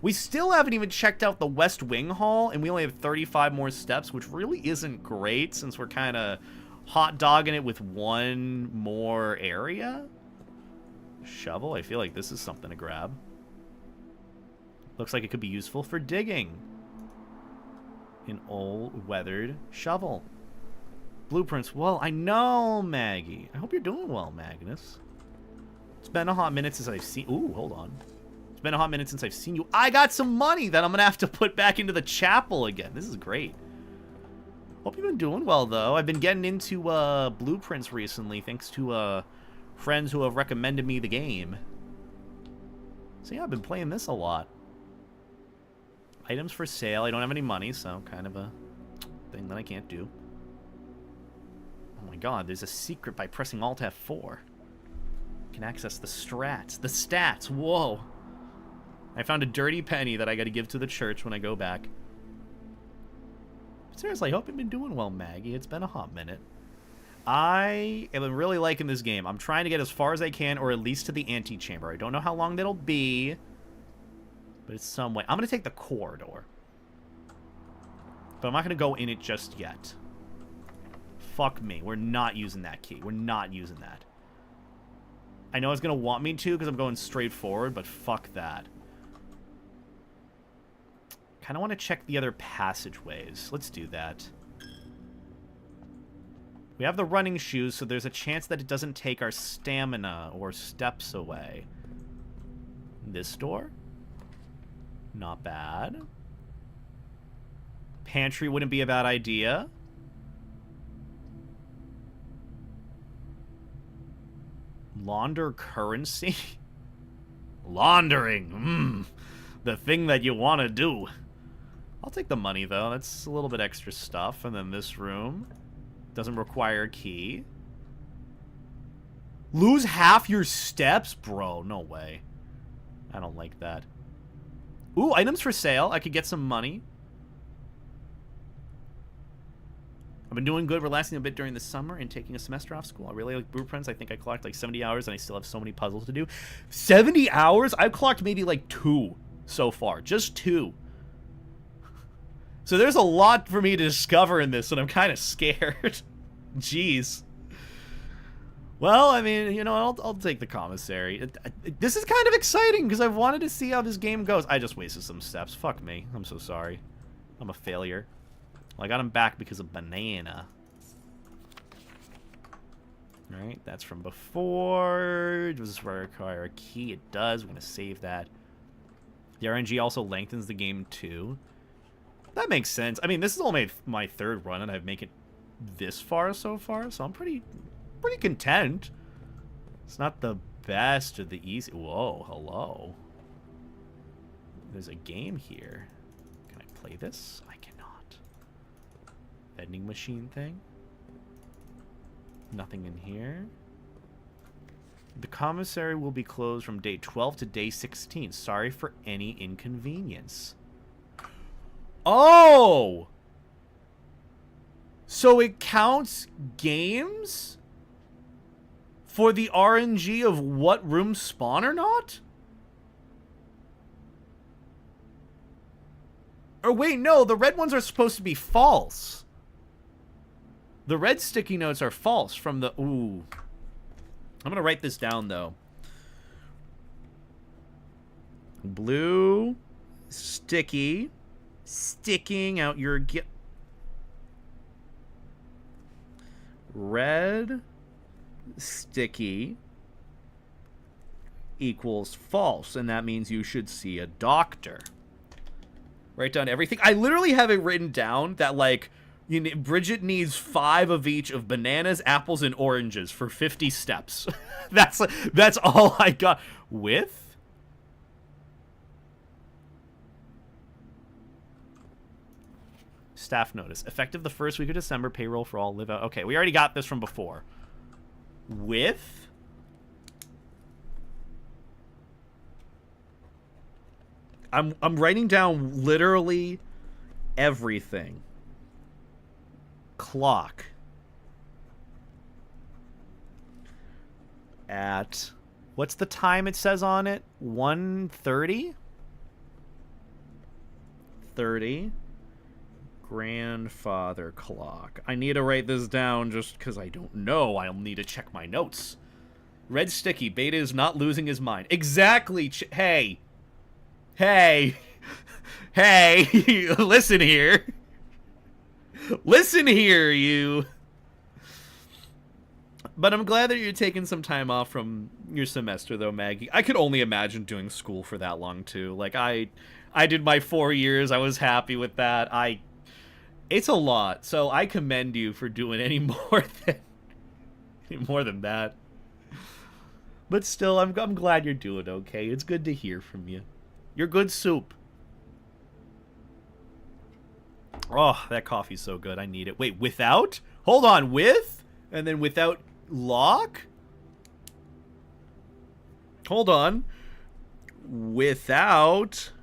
We still haven't even checked out the West Wing Hall, and we only have 35 more steps, which really isn't great, since we're kind of hot dogging it with 1 more area. Shovel? I feel like this is something to grab. Looks like it could be useful for digging. An old, weathered shovel. Blueprints. Well, I know, Maggie. I hope you're doing well, Magnus. It's been a hot minute since I've seen... Ooh, hold on. It's been a hot minute since I've seen you. I got some money that I'm going to have to put back into the chapel again. This is great. Hope you've been doing well, though. I've been getting into blueprints recently, thanks to friends who have recommended me the game. So yeah, I've been playing this a lot. Items for sale. I don't have any money, so kind of a thing that I can't do. Oh my god, there's a secret by pressing Alt F4. You can access the strats. The stats! Whoa! I found a dirty penny that I gotta give to the church when I go back. But seriously, I hope you've been doing well, Maggie. It's been a hot minute. I am really liking this game. I'm trying to get as far as I can, or at least to the antechamber. I don't know how long that'll be, but it's some way. I'm going to take the corridor. But I'm not going to go in it just yet. Fuck me. We're not using that key. We're not using that. I know it's going to want me to because I'm going straight forward, but fuck that. Kind of want to check the other passageways. Let's do that. We have the running shoes, so there's a chance that it doesn't take our stamina or steps away. This door? Not bad. Pantry wouldn't be a bad idea. Launder currency? Laundering. The thing that you want to do. I'll take the money, though. That's a little bit extra stuff. And then this room doesn't require a key. Lose half your steps? Bro, no way. I don't like that. Ooh, items for sale. I could get some money. I've been doing good, relaxing a bit during the summer and taking a semester off school. I really like blueprints. I think I clocked like 70 hours and I still have so many puzzles to do. 70 hours? I've clocked maybe like 2 so far. Just 2. So there's a lot for me to discover in this, and I'm kind of scared. Jeez. Well, I mean, you know, I'll take the commissary. This is kind of exciting, because I've wanted to see how this game goes. I just wasted some steps. Fuck me. I'm so sorry. I'm a failure. Well, I got him back because of banana. Alright, that's from before. Does this require a key? It does. We're going to save that. The RNG also lengthens the game, too. That makes sense. I mean, this is only my 3rd run, and I've made it this far so far, so I'm pretty content. It's not the best or the easy. Whoa, hello. There's a game here. Can I play this? I cannot. Vending machine thing. Nothing in here. The commissary will be closed from day 12 to day 16. Sorry for any inconvenience. Oh! So it counts games for the RNG of what rooms spawn or not? Or wait, no, the red ones are supposed to be false. The red sticky notes are false from the... Ooh. I'm going to write this down, though. Blue, sticky... Sticking out your red sticky equals false, and that means you should see a doctor. Write down everything. I literally have it written down that, like, Bridget needs 5 of each of bananas, apples, and oranges for 50 steps. That's all I got. With? Staff notice. Effective the 1st week of December, payroll for all live out. Okay, we already got this from before. With? I'm writing down literally everything. Clock. At... What's the time it says on it? 1:30? 30. Grandfather clock. I need to write this down just because I don't know. I'll need to check my notes. Red sticky. Beta is not losing his mind. Exactly. Hey. Hey. Hey. Listen here. Listen here, you. But I'm glad that you're taking some time off from your semester, though, Maggie. I could only imagine doing school for that long, too. Like, I did my 4 years. I was happy with that. It's a lot, so I commend you for doing any more than that. But still, I'm glad you're doing okay. It's good to hear from you. You're good soup. Oh, that coffee's so good. I need it. Wait, without? Hold on, with? And then without lock? Hold on. Without...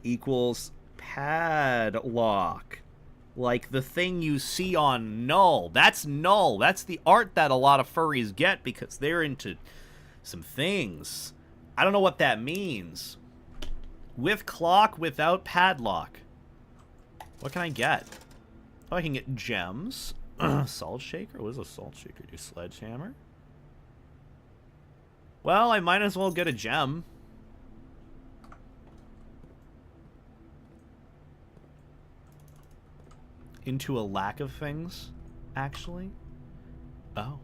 equals padlock. Like the thing you see on Null. That's Null. That's the art that a lot of furries get because they're into some things. I don't know what that means. With clock, without padlock. What can I get? Oh, I can get gems. Salt shaker? What does a salt shaker do? Sledgehammer? Well, I might as well get a gem. Into a lack of things, actually. Oh.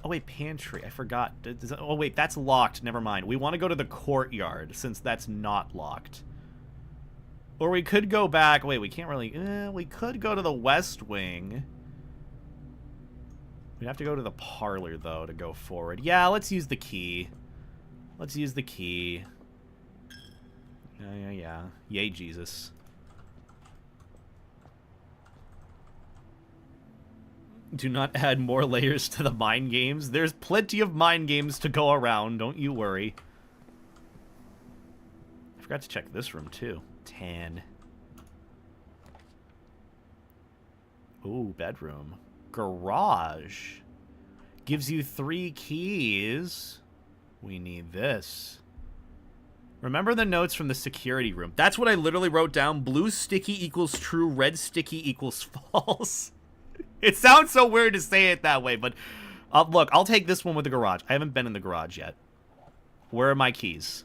Oh, wait, pantry. I forgot. Oh, wait, that's locked. Never mind. We want to go to the courtyard, since that's not locked. Or we could go back. Wait, we can't really... we could go to the west wing. We'd have to go to the parlor, though, to go forward. Yeah, let's use the key. Let's use the key. Yeah. Yay, Jesus. Do not add more layers to the mind games. There's plenty of mind games to go around. Don't you worry. I forgot to check this room, too. 10. Ooh, bedroom. Garage. Gives you 3 keys. We need this. Remember the notes from the security room. That's what I literally wrote down. Blue sticky equals true. Red sticky equals false. It sounds so weird to say it that way, but look, I'll take this one with the garage. I haven't been in the garage yet. Where are my keys?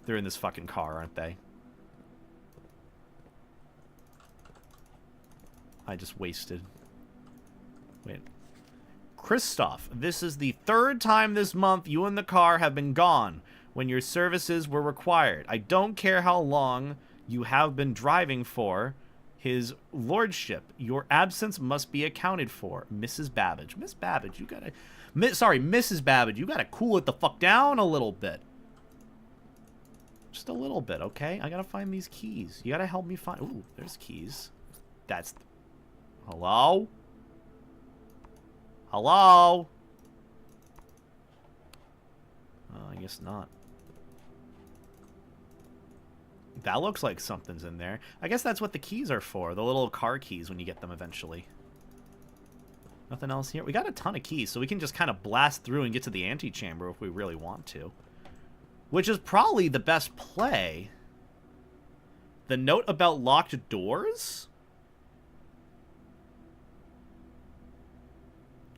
They're in this fucking car, aren't they? I just wasted. Wait. Christoph, this is the 3rd time this month you and the car have been gone when your services were required. I don't care how long you have been driving for. His lordship, your absence must be accounted for. Mrs. Babbage. Miss Babbage, you gotta... Sorry, Mrs. Babbage, you gotta cool it the fuck down a little bit. Just a little bit, okay? I gotta find these keys. You gotta help me find... Ooh, there's keys. That's... Hello? Hello? I guess not. That looks like something's in there. I guess that's what the keys are for. The little car keys when you get them eventually. Nothing else here. We got a ton of keys, so we can just kind of blast through and get to the antechamber if we really want to. Which is probably the best play. The note about locked doors?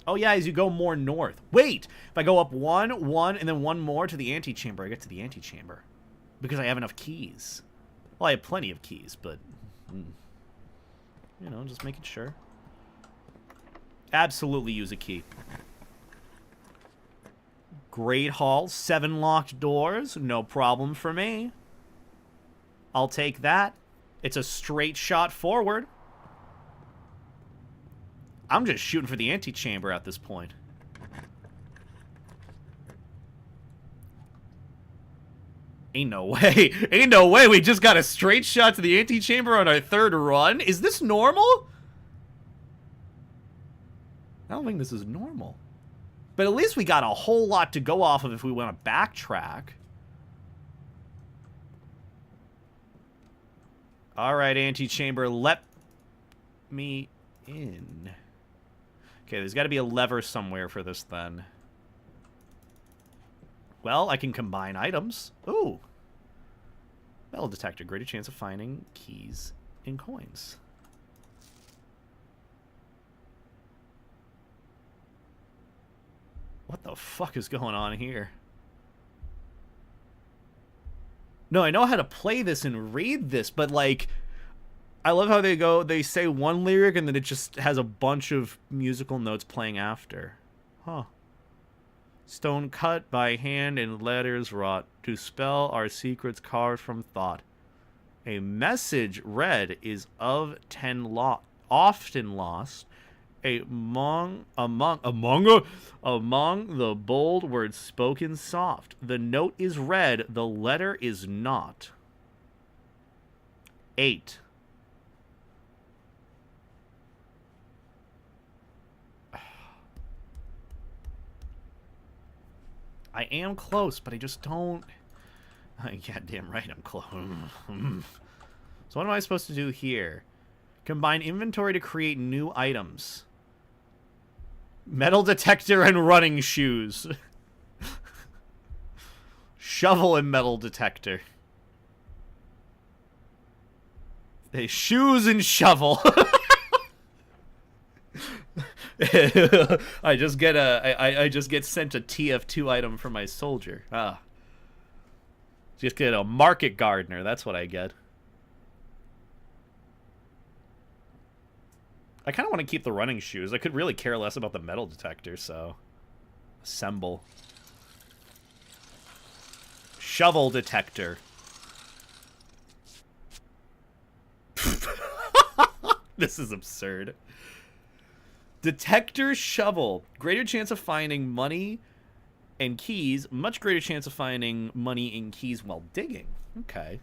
Oh yeah, as you go more north. Wait! If I go up one, and then one more to the antechamber, I get to the antechamber. Because I have enough keys. Well, I have plenty of keys, but... you know, just making sure. Absolutely use a key. Great hall. 7 locked doors. No problem for me. I'll take that. It's a straight shot forward. I'm just shooting for the antechamber at this point. Ain't no way. Ain't no way we just got a straight shot to the antechamber on our 3rd run. Is this normal? I don't think this is normal. But at least we got a whole lot to go off of if we want to backtrack. Alright, antechamber, let me in. Okay, there's got to be a lever somewhere for this then. Well, I can combine items. Ooh. Metal detector. Greater chance of finding keys and coins. What the fuck is going on here? No, I know how to play this and read this, but like... I love how they say one lyric and then it just has a bunch of musical notes playing after. Huh. Stone cut by hand and letters wrought to spell our secrets carved from thought. A message read is of 10 often lost. Among the bold words spoken soft. The note is read, the letter is not. 8. I am close, but I just don't... Yeah, damn right I'm close. So what am I supposed to do here? Combine inventory to create new items. Metal detector and running shoes. Shovel and metal detector. Hey, shoes and shovel. I just get sent a TF2 item for my soldier. Ah. Just get a market gardener, that's what I get. I kind of want to keep the running shoes. I could really care less about the metal detector, so... Assemble. Shovel detector. This is absurd. Detector shovel. Greater chance of finding money and keys. Much greater chance of finding money and keys while digging. Okay.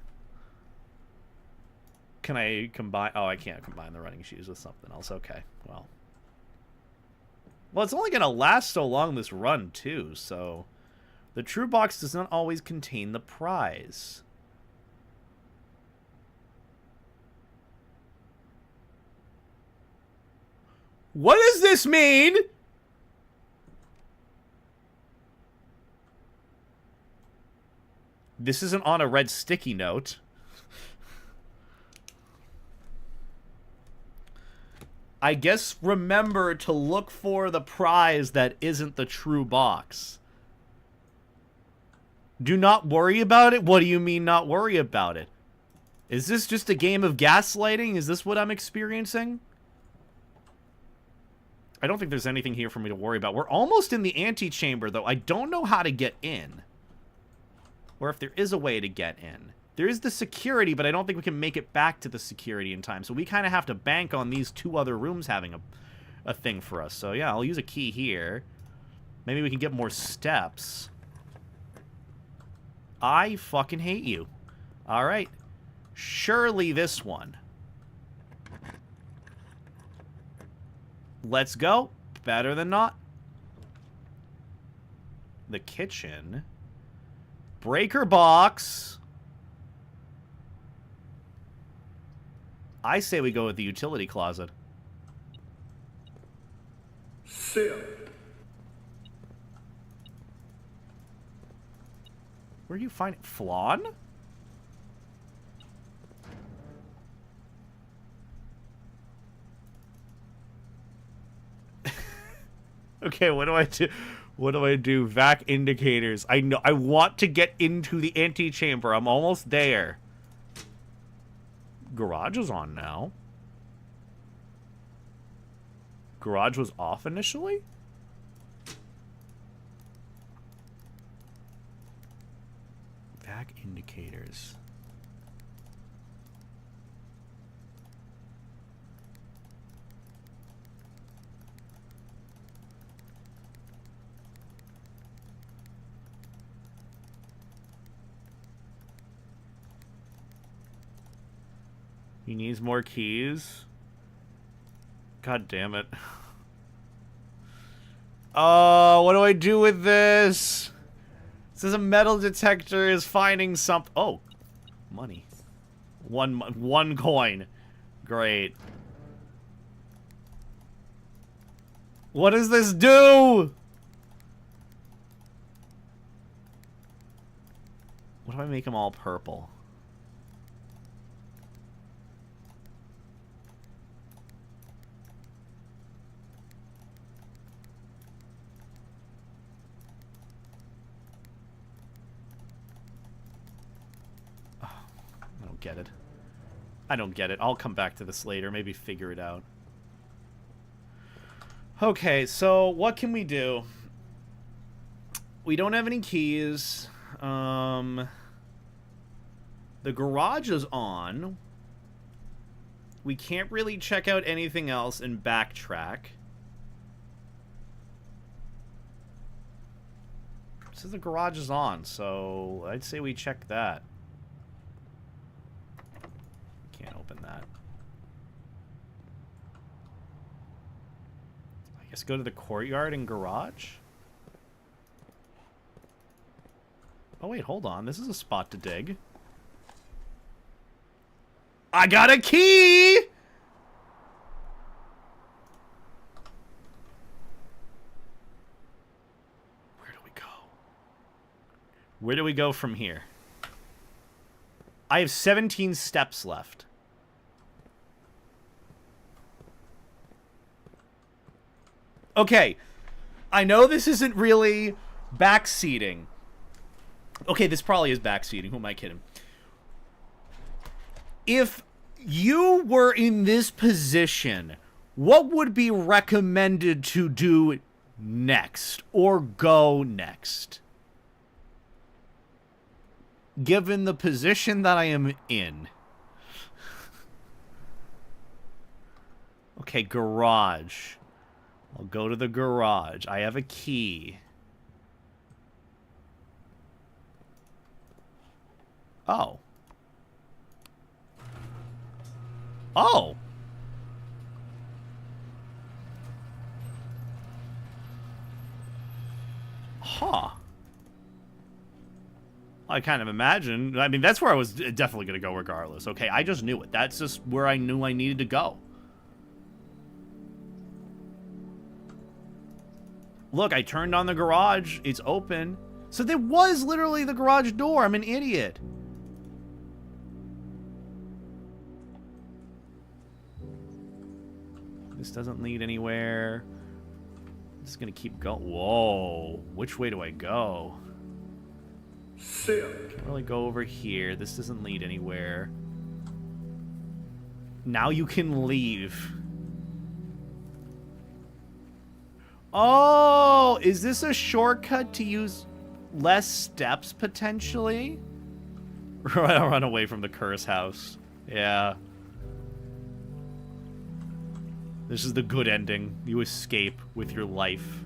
Can I combine... Oh, I can't combine the running shoes with something else. Okay, well. Well, it's only going to last so long this run, too, so... The true box does not always contain the prize. What does this mean? This isn't on a red sticky note. I guess remember to look for the prize that isn't the true box. Do not worry about it? What do you mean not worry about it? Is this just a game of gaslighting? Is this what I'm experiencing? I don't think there's anything here for me to worry about. We're almost in the antechamber, though. I don't know how to get in. Or if there is a way to get in. There is the security, but I don't think we can make it back to the security in time. So we kind of have to bank on these two other rooms having a thing for us. So yeah, I'll use a key here. Maybe we can get more steps. I fucking hate you. Alright. Surely this one. Let's go. Better than not. The kitchen. Breaker box. I say we go with the utility closet. Sealed. Where do you find it? Flan? Okay, what do I do? What do I do? Vac indicators. I know. I want to get into the antechamber. I'm almost there. Garage is on now. Garage was off initially? Vac indicators. He needs more keys. God damn it. Oh, what do I do with this? It says a metal detector is finding something. Oh, money. One coin. Great. What does this do? What do I make them all purple? Get it. I don't get it. I'll come back to this later. Maybe figure it out. Okay, so what can we do? We don't have any keys. The garage is on. We can't really check out anything else and backtrack. It says the garage is on, so I'd say we check that. Can't open that. I guess go to the courtyard and garage? Oh wait, hold on. This is a spot to dig. I got a key! Where do we go? Where do we go from here? I have 17 steps left. Okay. I know this isn't really backseating. Okay, this probably is backseating. Who am I kidding? If you were in this position, what would be recommended to do next or go next? Given the position that I am in. Okay, garage. I'll go to the garage. I have a key. Oh. Oh. Huh. I kind of imagine. I mean, that's where I was definitely going to go regardless. Okay, I just knew it. That's just where I knew I needed to go. Look, I turned on the garage. It's open. So there was literally the garage door. I'm an idiot. This doesn't lead anywhere. I'm just going to keep going. Whoa. Which way do I go? Can't really go over here. This doesn't lead anywhere. Now you can leave. Oh, is this a shortcut to use less steps potentially? Run away from the curse house. Yeah. This is the good ending. You escape with your life.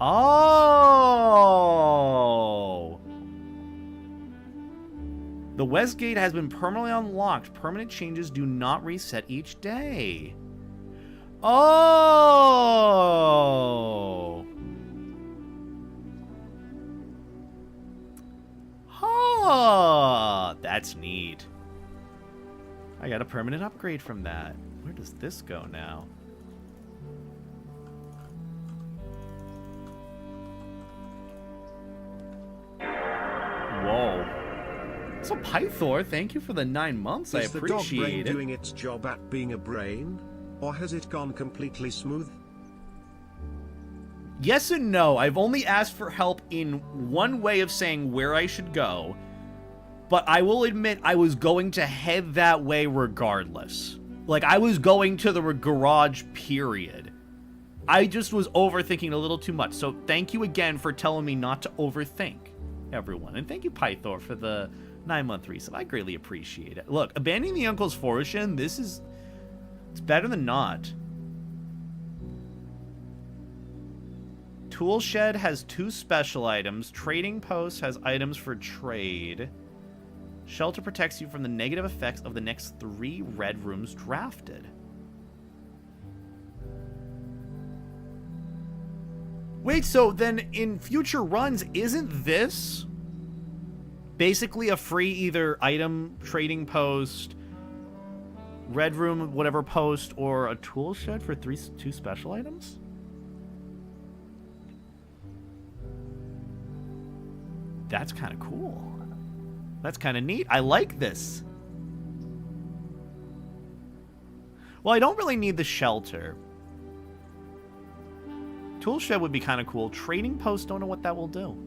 Oh! The West Gate has been permanently unlocked. Permanent changes do not reset each day. Oh! Huh! That's neat. I got a permanent upgrade from that. Where does this go now? Whoa. So Pythor, thank you for the 9 months. I appreciate it. Is the dog brain doing its job at being a brain? Or has it gone completely smooth? Yes and no. I've only asked for help in one way of saying where I should go. But I will admit I was going to head that way regardless. Like, I was going to the garage, period. I just was overthinking a little too much. So thank you again for telling me not to overthink, everyone. And thank you, Pythor, for the 9-month resub. I greatly appreciate it. Look, abandoning the Uncle's Fortune, this is... it's better than not. Tool Shed has 2 special items. Trading Post has items for trade. Shelter protects you from the negative effects of the next 3 red rooms drafted. Wait, so then in future runs, isn't this basically a free either item, trading post, red room, whatever post, or a tool shed for 2 special items? That's kind of cool. That's kind of neat. I like this. Well, I don't really need the shelter. Tool shed would be kind of cool. Trading post, don't know what that will do.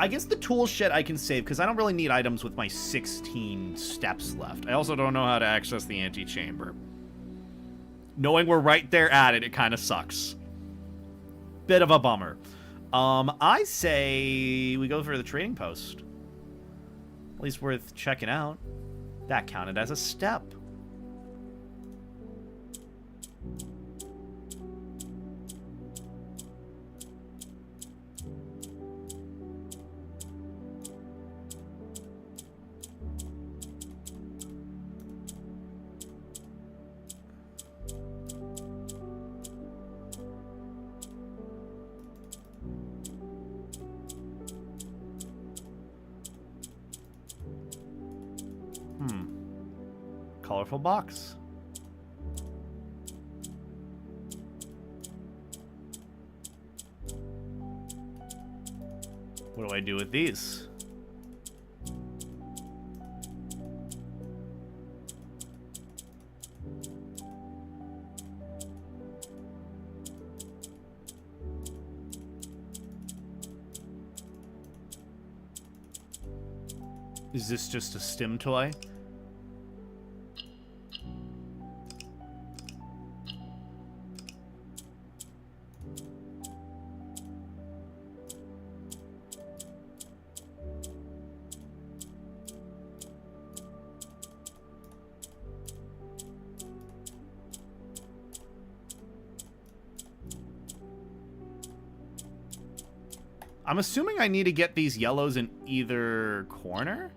I guess the tool shed I can save because I don't really need items with my 16 steps left. I also don't know how to access the antechamber. Knowing we're right there at it, it kind of sucks. Bit of a bummer. I say we go for the trading post. At least worth checking out. That counted as a step. colorful box. What do I do with these? Is this just a stim toy? I'm assuming I need to get these yellows in either corner?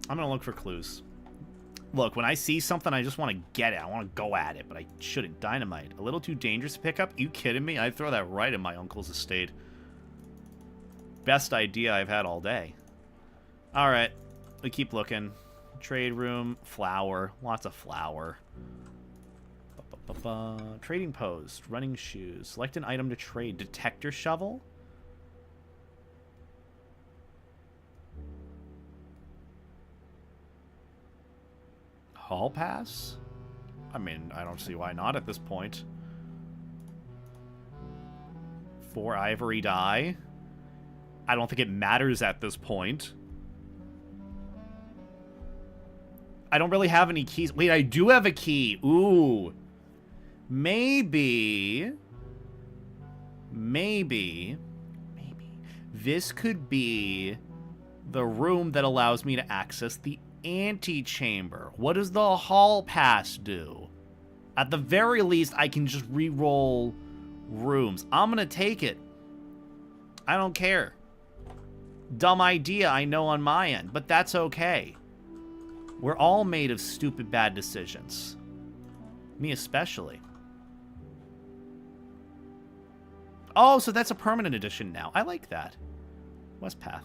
I'm gonna look for clues. Look, when I see something, I just want to get it. I want to go at it, but I shouldn't. Dynamite. A little too dangerous to pick up? You kidding me? I'd throw that right in my uncle's estate. Best idea I've had all day. Alright. We keep looking. Trade room. Flour. Lots of flour. Trading post. Running shoes. Select an item to trade. Detector shovel? Hall pass? I mean, I don't see why not at this point. 4 ivory dye? I don't think it matters at this point. I don't really have any keys. Wait, I do have a key. Ooh. Maybe this could be the room that allows me to access the antechamber. What does the hall pass do? At the very least, I can just re-roll rooms. I'm gonna take it. I don't care. Dumb idea, I know on my end, but that's okay. We're all made of stupid bad decisions. Me especially. Oh, so that's a permanent edition now. I like that. West Path.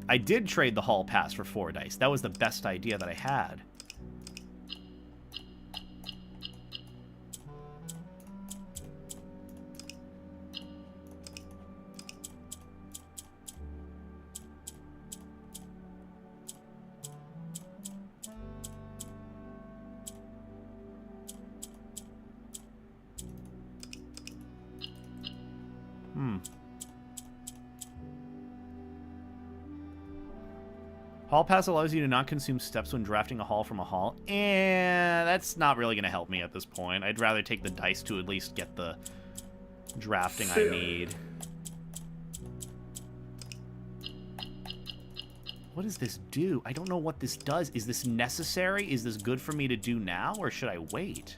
I did trade the hall pass for 4 dice. That was the best idea that I had. Hall pass allows you to not consume steps when drafting a hall from a hall. And that's not really going to help me at this point. I'd rather take the dice to at least get the drafting I need. What does this do? I don't know what this does. Is this necessary? Is this good for me to do now, or should I wait?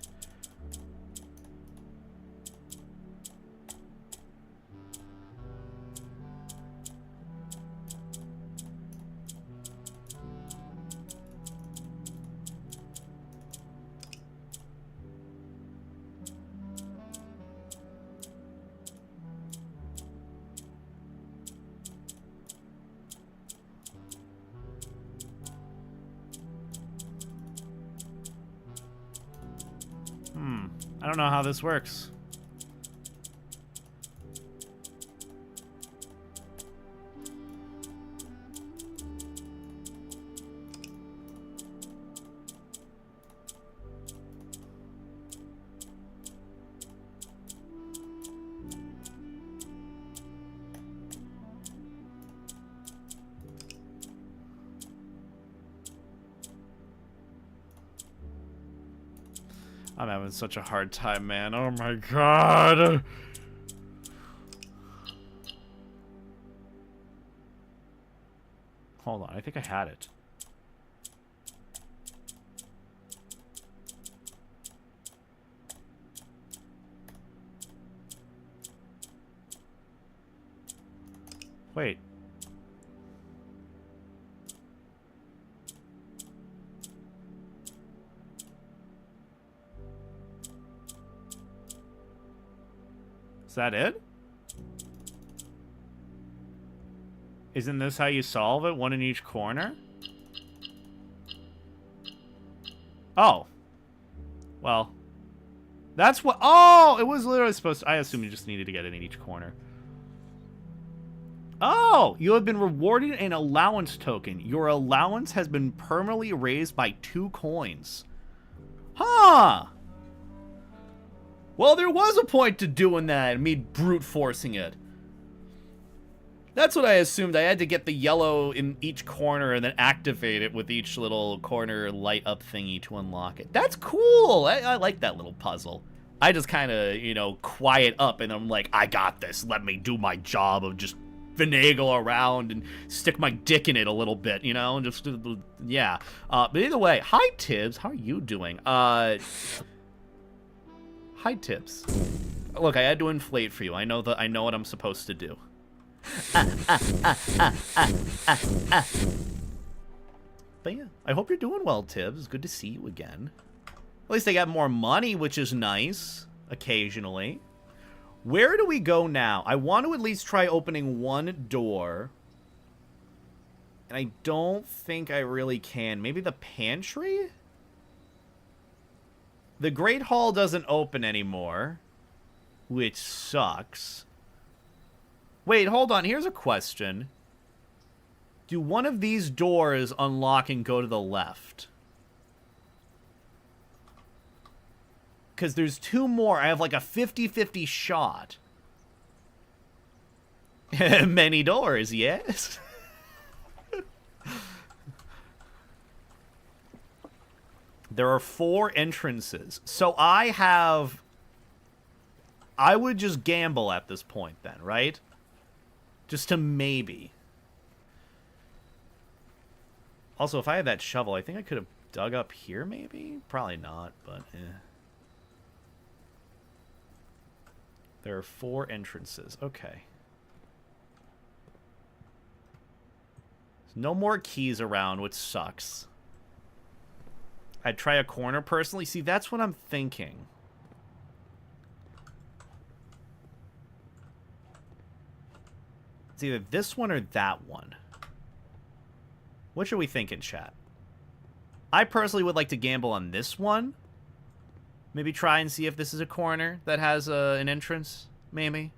I don't know how this works. I'm having such a hard time, man. Oh my god. Hold on, I think I had it. Wait. Is that it? Isn't this how you solve it? One in each corner? Oh. Well. That's what... Oh! It was literally supposed to... I assume you just needed to get it in each corner. Oh! You have been rewarded an allowance token. Your allowance has been permanently raised by 2 coins. Huh! Well, there was a point to doing that and me brute forcing it. That's what I assumed. I had to get the yellow in each corner and then activate it with each little corner light up thingy to unlock it. That's cool. I like that little puzzle. I just kind of, you know, quiet up and I'm like, I got this. Let me do my job of just finagle around and stick my dick in it a little bit, you know? Just, yeah. But either way, hi, Tibbs. How are you doing? Hi, Tibbs. Look, I had to inflate for you. I know what I'm supposed to do. But yeah, I hope you're doing well, Tibbs. Good to see you again. At least I got more money, which is nice, occasionally. Where do we go now? I want to at least try opening one door. And I don't think I really can. Maybe the pantry? The Great Hall doesn't open anymore, which sucks. Wait, hold on. Here's a question. Do one of these doors unlock and go to the left? Because there's 2 more. I have like a 50-50 shot. Many doors, yes. There are 4 entrances. So I would just gamble at this point then, right? Just to maybe. Also, if I had that shovel, I think I could have dug up here, maybe? Probably not, but eh. There are 4 entrances. Okay. No more keys around, which sucks. I'd try a corner personally. See, that's what I'm thinking. It's either this one or that one. What are we thinking, chat? I personally would like to gamble on this one. Maybe try and see if this is a corner that has an entrance, maybe.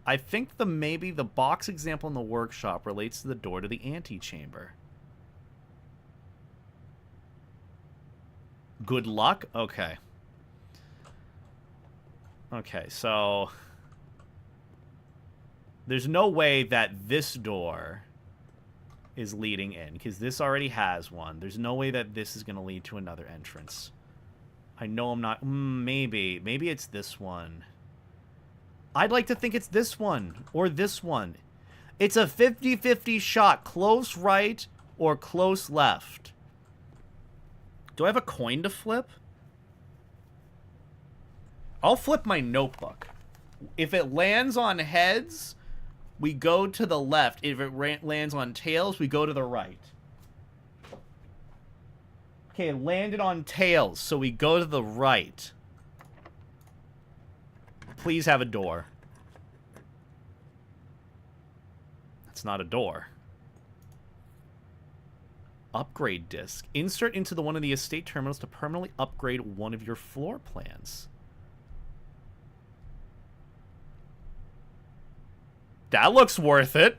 I think maybe the box example in the workshop relates to the door to the antechamber. Good luck? Okay. Okay, so there's no way that this door is leading in, because this already has one. There's no way that this is going to lead to another entrance. I know I'm not... maybe. Maybe it's this one. I'd like to think it's this one, or this one. It's a 50-50 shot, close right or close left. Do I have a coin to flip? I'll flip my notebook. If it lands on heads, we go to the left. If it lands on tails, we go to the right. Okay, it landed on tails, so we go to the right. Please have a door. That's not a door. Upgrade disc. Insert into one of the estate terminals to permanently upgrade one of your floor plans. That looks worth it.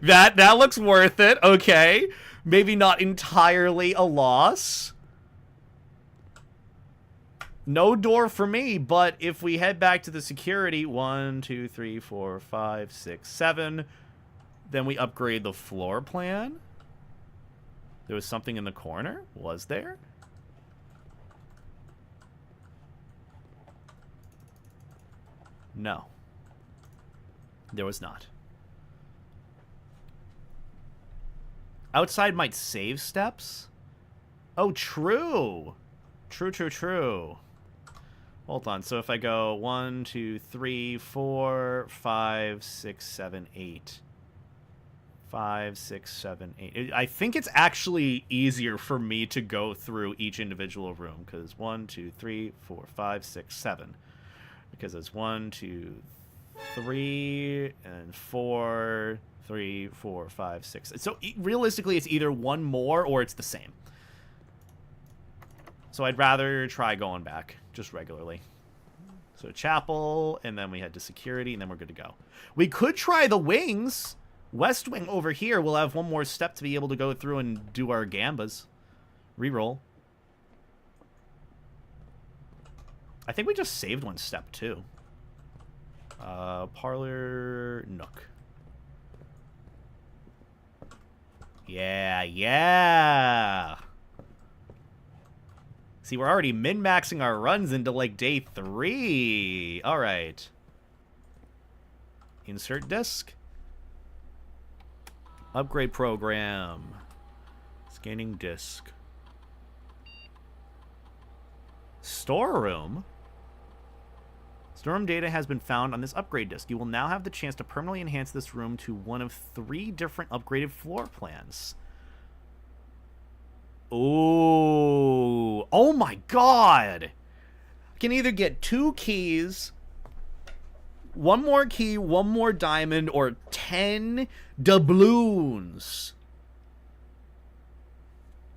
that looks worth it. Okay. Maybe not entirely a loss. No door for me, but if we head back to the security, 1, 2, 3, 4, 5, 6, 7, then we upgrade the floor plan. There was something in the corner? Was there? No. There was not. Outside might save steps? Oh, true. True. Hold on. So if I go 1, 2, 3, 4, 5, 6, 7, 8. 5, 6, 7, 8. I think it's actually easier for me to go through each individual room, because 1, 2, 3, 4, 5, 6, 7. Because it's 1, 2, 3, and 4, 3, 4, 5, 6. So realistically, it's either one more or it's the same. So I'd rather try going back just regularly. So chapel, and then we head to security, and then we're good to go. We could try the wings. West wing over here. We'll have one more step to be able to go through and do our gambas. Reroll. I think we just saved one step too. Parlor Nook. Yeah. See, we're already min-maxing our runs into, like, day 3. All right. Insert disk. Upgrade program. Scanning disk. Storeroom. Storeroom data has been found on this upgrade disk. You will now have the chance to permanently enhance this room to one of 3 different upgraded floor plans. Oh my god! I can either get 2 keys, 1 more key, 1 more diamond, or 10 doubloons.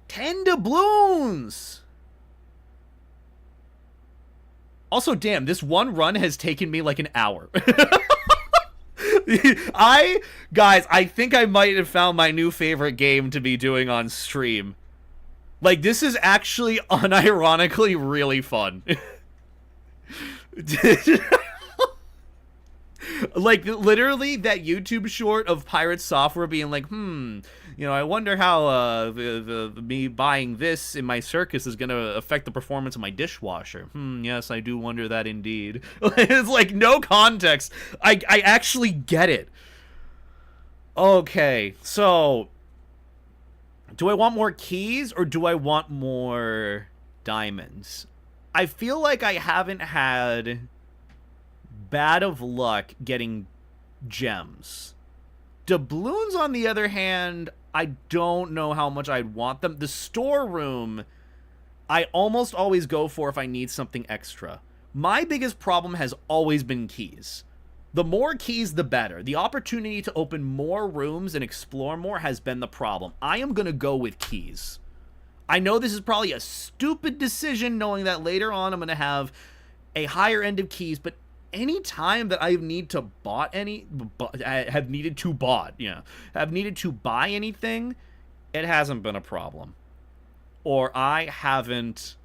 10 doubloons! Also, damn, this one run has taken me like an hour. Guys, I think I might have found my new favorite game to be doing on stream. Like, this is actually unironically really fun. Like, literally, that YouTube short of Pirate Software being like, I wonder how me buying this in my circus is going to affect the performance of my dishwasher. Yes, I do wonder that indeed. It's like, no context. I actually get it. Okay, so do I want more keys or do I want more diamonds? I feel like I haven't had bad of luck getting gems. Doubloons, on the other hand, I don't know how much I'd want them. The storeroom, I almost always go for if I need something extra. My biggest problem has always been keys. The more keys, the better. The opportunity to open more rooms and explore more has been the problem. I am going to go with keys. I know this is probably a stupid decision, knowing that later on I'm going to have a higher end of keys, but any time that I've needed to buy anything, it hasn't been a problem. Or I haven't,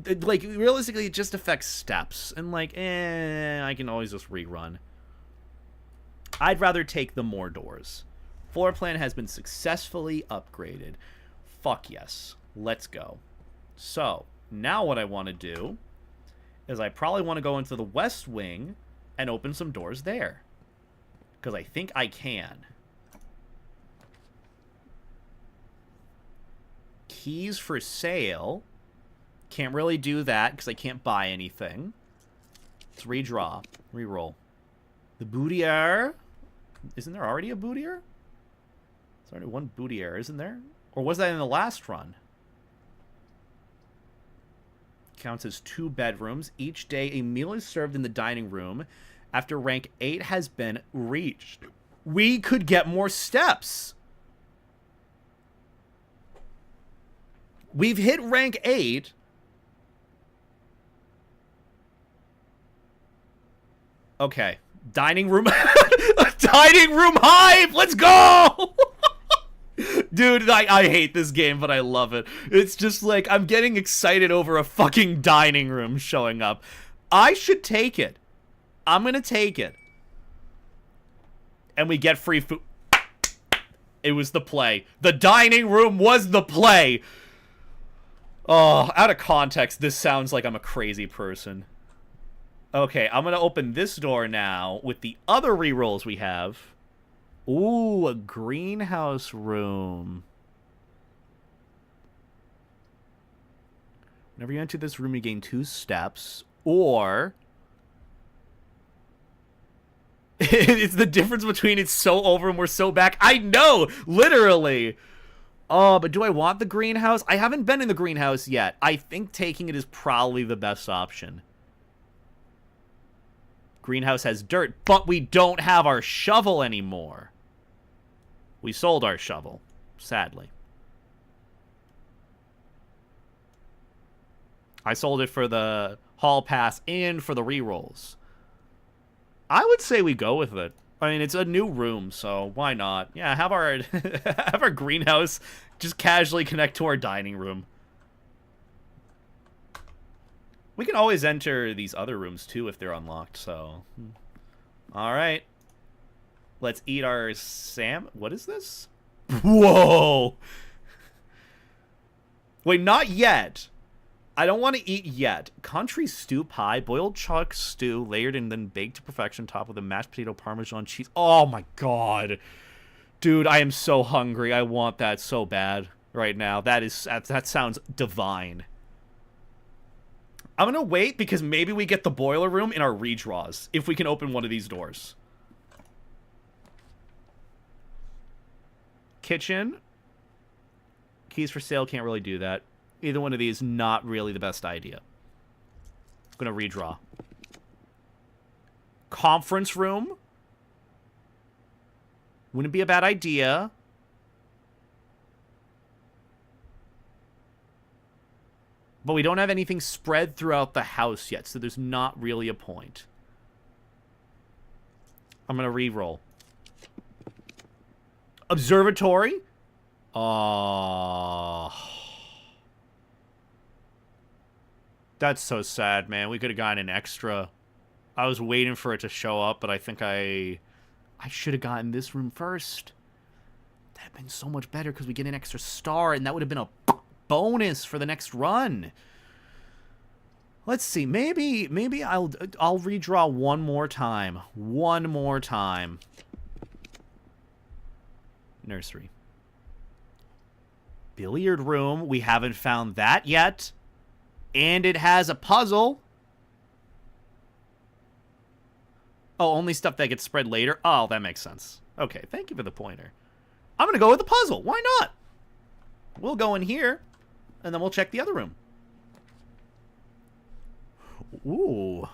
like, realistically, it just affects steps. And, like, I can always just rerun. I'd rather take the more doors. Floor plan has been successfully upgraded. Fuck yes. Let's go. So, now what I want to do is I probably want to go into the west wing and open some doors there. Because I think I can. Keys for sale. Can't really do that because I can't buy anything. Let's redraw. Reroll. The boudier. Isn't there already a boudier? There's already one boudier, isn't there? Or was that in the last run? Counts as 2 bedrooms. Each day, a meal is served in the dining room after rank 8 has been reached. We could get more steps. We've hit rank 8. Okay. Dining room. Dining room hive! Let's go! Dude, I hate this game, but I love it. It's just like, I'm getting excited over a fucking dining room showing up. I should take it. I'm gonna take it. And we get free food. It was the play. The dining room was the play. Oh, out of context, this sounds like I'm a crazy person. Okay, I'm going to open this door now with the other rerolls we have. Ooh, a greenhouse room. Whenever you enter this room, you gain 2 steps. Or... it's the difference between it's so over and we're so back. I know! Literally! Oh, but do I want the greenhouse? I haven't been in the greenhouse yet. I think taking it is probably the best option. Greenhouse has dirt, but we don't have our shovel anymore. We sold our shovel, sadly. I sold it for the hall pass and for the rerolls. I would say we go with it. I mean, it's a new room, so why not? Yeah, have our have our greenhouse just casually connect to our dining room. We can always enter these other rooms, too, if they're unlocked, so... All right. Let's eat our What is this? Whoa! Wait, not yet. I don't want to eat yet. Country stew pie, boiled chuck stew, layered and then baked to perfection, topped with a mashed potato Parmesan cheese. Oh, my God. Dude, I am so hungry. I want that so bad right now. That sounds divine. I'm going to wait because maybe we get the boiler room in our redraws if we can open one of these doors. Kitchen. Keys for sale, can't really do that. Either one of these, not really the best idea. I'm going to redraw. Conference room. Wouldn't be a bad idea. But we don't have anything spread throughout the house yet, so there's not really a point. I'm going to re-roll. Observatory? That's so sad, man. We could have gotten an extra. I was waiting for it to show up, but I think I should have gotten this room first. That would have been so much better because we get an extra star, and that would have been a bonus for the next run. Let's see. Maybe I'll redraw one more time. One more time. Nursery. Billiard room. We haven't found that yet. And it has a puzzle. Oh, only stuff that gets spread later? Oh, that makes sense. Okay, thank you for the pointer. I'm going to go with the puzzle. Why not? We'll go in here, and then we'll check the other room. Ooh.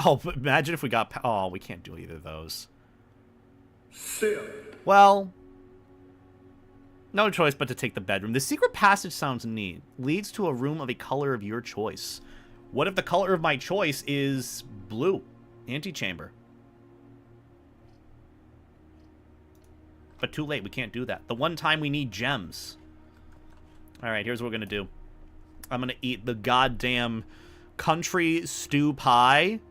Oh, but imagine if we got... Oh, we can't do either of those. Well... No choice but to take the bedroom. The secret passage sounds neat. Leads to a room of a color of your choice. What if the color of my choice is blue? Antechamber. But too late. We can't do that. The one time we need gems. Alright, here's what we're going to do. I'm going to eat the goddamn country stew pie.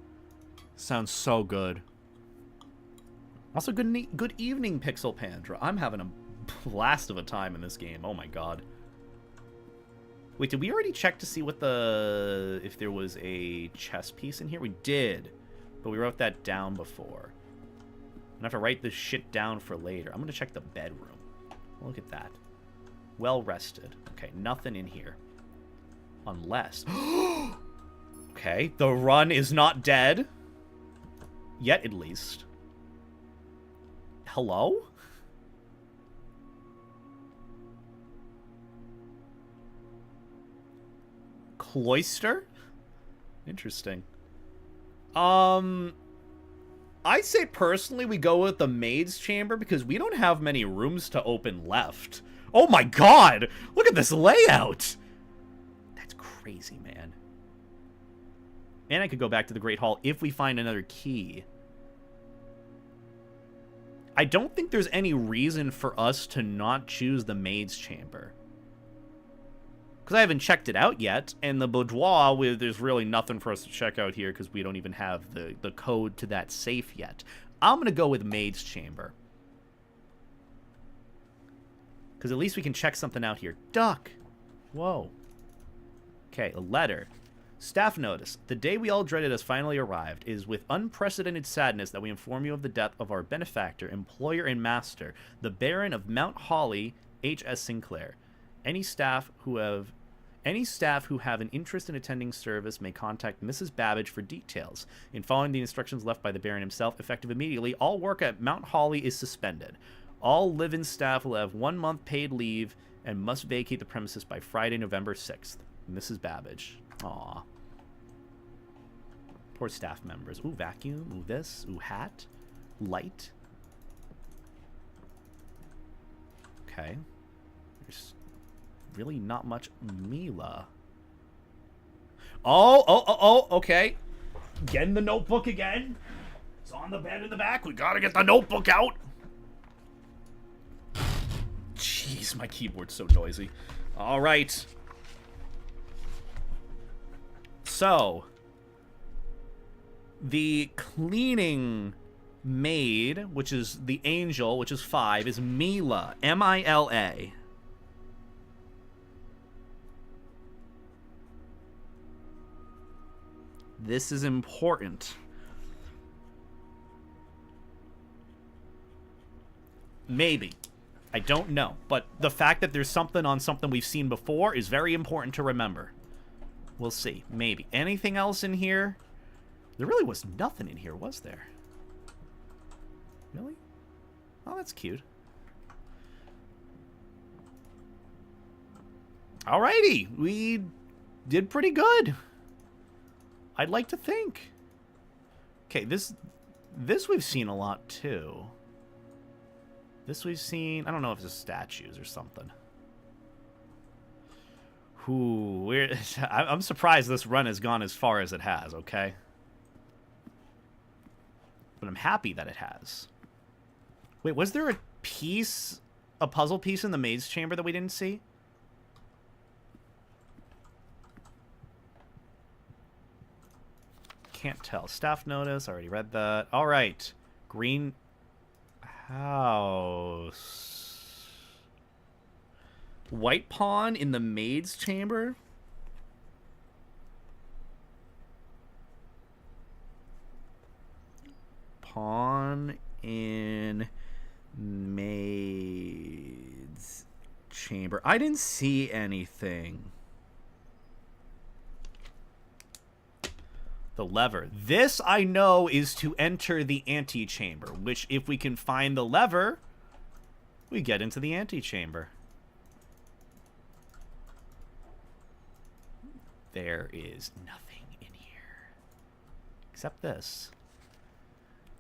Sounds so good. Also, good evening, Pixel Pandra. I'm having a blast of a time in this game. Oh my god. Wait, did we already check to see what if there was a chess piece in here? We did, but we wrote that down before. I'm gonna have to write this shit down for later. I'm gonna check the bedroom. Look at that. Well rested. Okay, nothing in here. Unless... Okay, the run is not dead. Yet, at least. Hello? Cloister? Interesting. I say personally we go with the maid's chamber because we don't have many rooms to open left. Oh my god! Look at this layout! That's crazy, man. And I could go back to the Great Hall if we find another key. I don't think there's any reason for us to not choose the maid's chamber. Because I haven't checked it out yet, and the boudoir, there's really nothing for us to check out here because we don't even have the code to that safe yet. I'm going to go with maid's chamber. Because at least we can check something out here. Duck! Whoa. Okay, a letter. Staff notice. The day we all dreaded has finally arrived. It is with unprecedented sadness that we inform you of the death of our benefactor, employer, and master, the Baron of Mount Holly, H.S. Sinclair. Any staff who have an interest in attending service may contact Mrs. Babbage for details. In following the instructions left by the Baron himself, effective immediately, all work at Mount Holly is suspended. All live-in staff will have 1 month paid leave and must vacate the premises by Friday, November 6th. Mrs. Babbage. Aw. Poor staff members. Ooh, vacuum. Ooh, this. Ooh, hat. Light. Okay. There's really not much Mila. Oh, okay. Getting the notebook again. It's on the bed in the back. We gotta get the notebook out. Jeez, my keyboard's so noisy. All right. So, the cleaning maid, which is the angel, which is 5, is Mila. M-I-L-A. This is important. Maybe. I don't know. But the fact that there's something on something we've seen before is very important to remember. We'll see. Maybe. Anything else in here? There really was nothing in here, was there? Really? Oh, that's cute. Alrighty. We did pretty good. I'd like to think. Okay, this we've seen a lot, too. This we've seen... I don't know if it's statues or something. Ooh, I'm surprised this run has gone as far as it has, okay? But I'm happy that it has. Wait, was there a puzzle piece in the maze chamber that we didn't see? Can't tell. Staff notice, already read that. All right. Green house. White pawn in the maid's chamber. Pawn in maid's chamber. I didn't see anything. The lever. This I know is to enter the antechamber, which if we can find the lever, we get into the antechamber. There is nothing in here. Except this.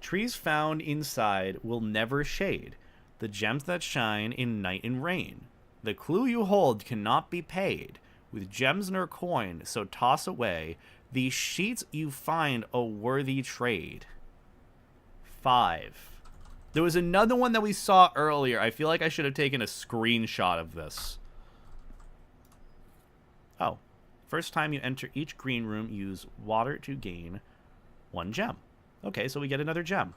Trees found inside will never shade. The gems that shine in night and rain. The clue you hold cannot be paid with gems nor coin, so toss away these sheets you find a worthy trade. 5. There was another one that we saw earlier. I feel like I should have taken a screenshot of this. Oh. First time you enter each green room, use water to gain 1 gem. Okay, so we get another gem.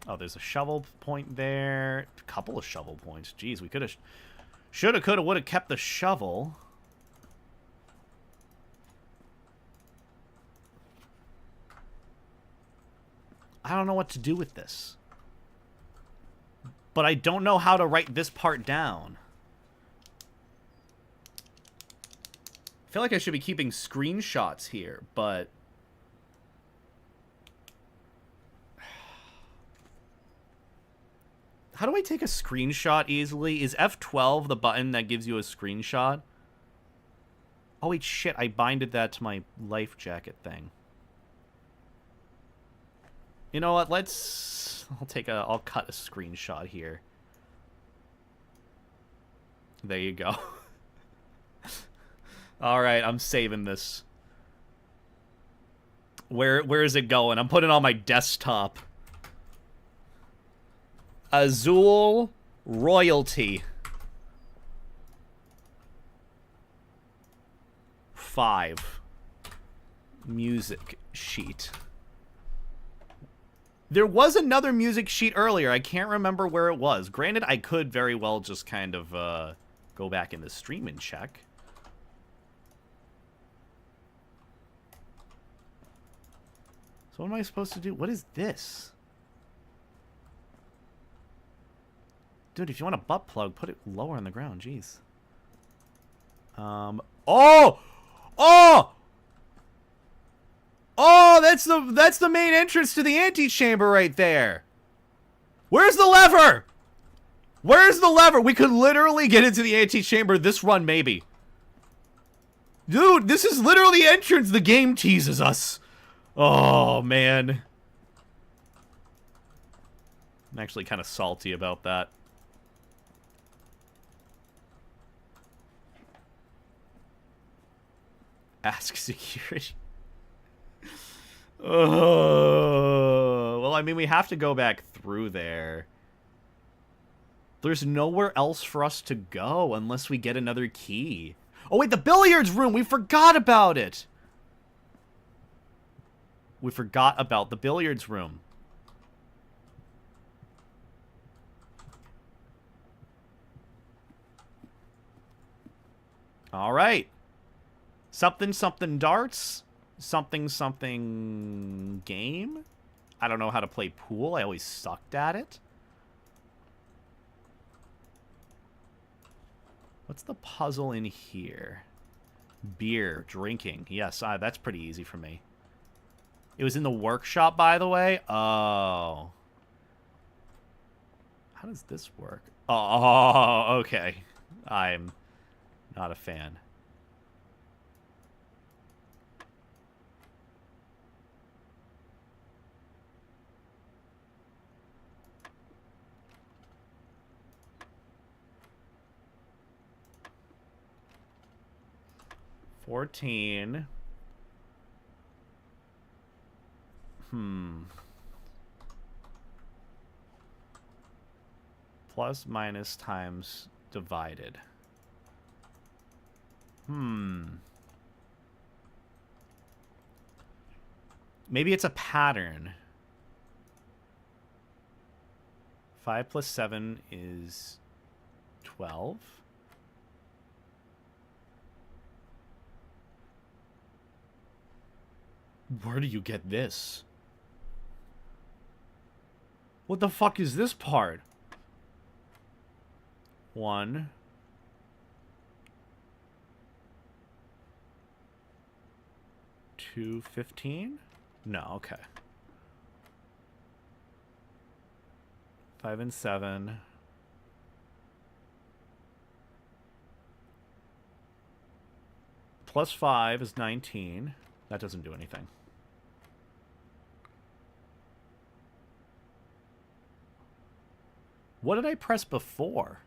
Oh, there's a shovel point there. A couple of shovel points. Jeez, we could have... Shoulda, coulda, woulda kept the shovel. I don't know what to do with this. But I don't know how to write this part down. I feel like I should be keeping screenshots here, but... How do I take a screenshot easily? Is F12 the button that gives you a screenshot? Oh, wait, shit. I binded that to my life jacket thing. You know what? I'll cut a screenshot here. There you go. Alright, I'm saving this. Where is it going? I'm putting it on my desktop. Azul Royalty. 5. Music sheet. There was another music sheet earlier. I can't remember where it was. Granted, I could very well just kind of go back in the stream and check. So what am I supposed to do? What is this? Dude, if you want a butt plug, put it lower on the ground. Jeez. Oh! Oh! Oh, that's the main entrance to the antechamber right there. Where's the lever? Where's the lever? We could literally get into the antechamber this run, maybe. Dude, this is literally the entrance. The game teases us. Oh, man. I'm actually kind of salty about that. Ask security. Oh, well, I mean, we have to go back through there. There's nowhere else for us to go unless we get another key. Oh, wait, the billiards room! We forgot about it! We forgot about the billiards room. All right. Something, something darts. Something, something game. I don't know how to play pool. I always sucked at it. What's the puzzle in here? Beer, drinking. Yes, that's pretty easy for me. It was in the workshop, by the way. Oh. How does this work? Oh, okay. I'm not a fan. $14. Plus, minus, times, divided. Maybe it's a pattern. 5 plus 7 is 12. Where do you get this? What the fuck is this part? 1. 2, 15? No, okay. 5 and 7. Plus 5 is 19. That doesn't do anything. What did I press before?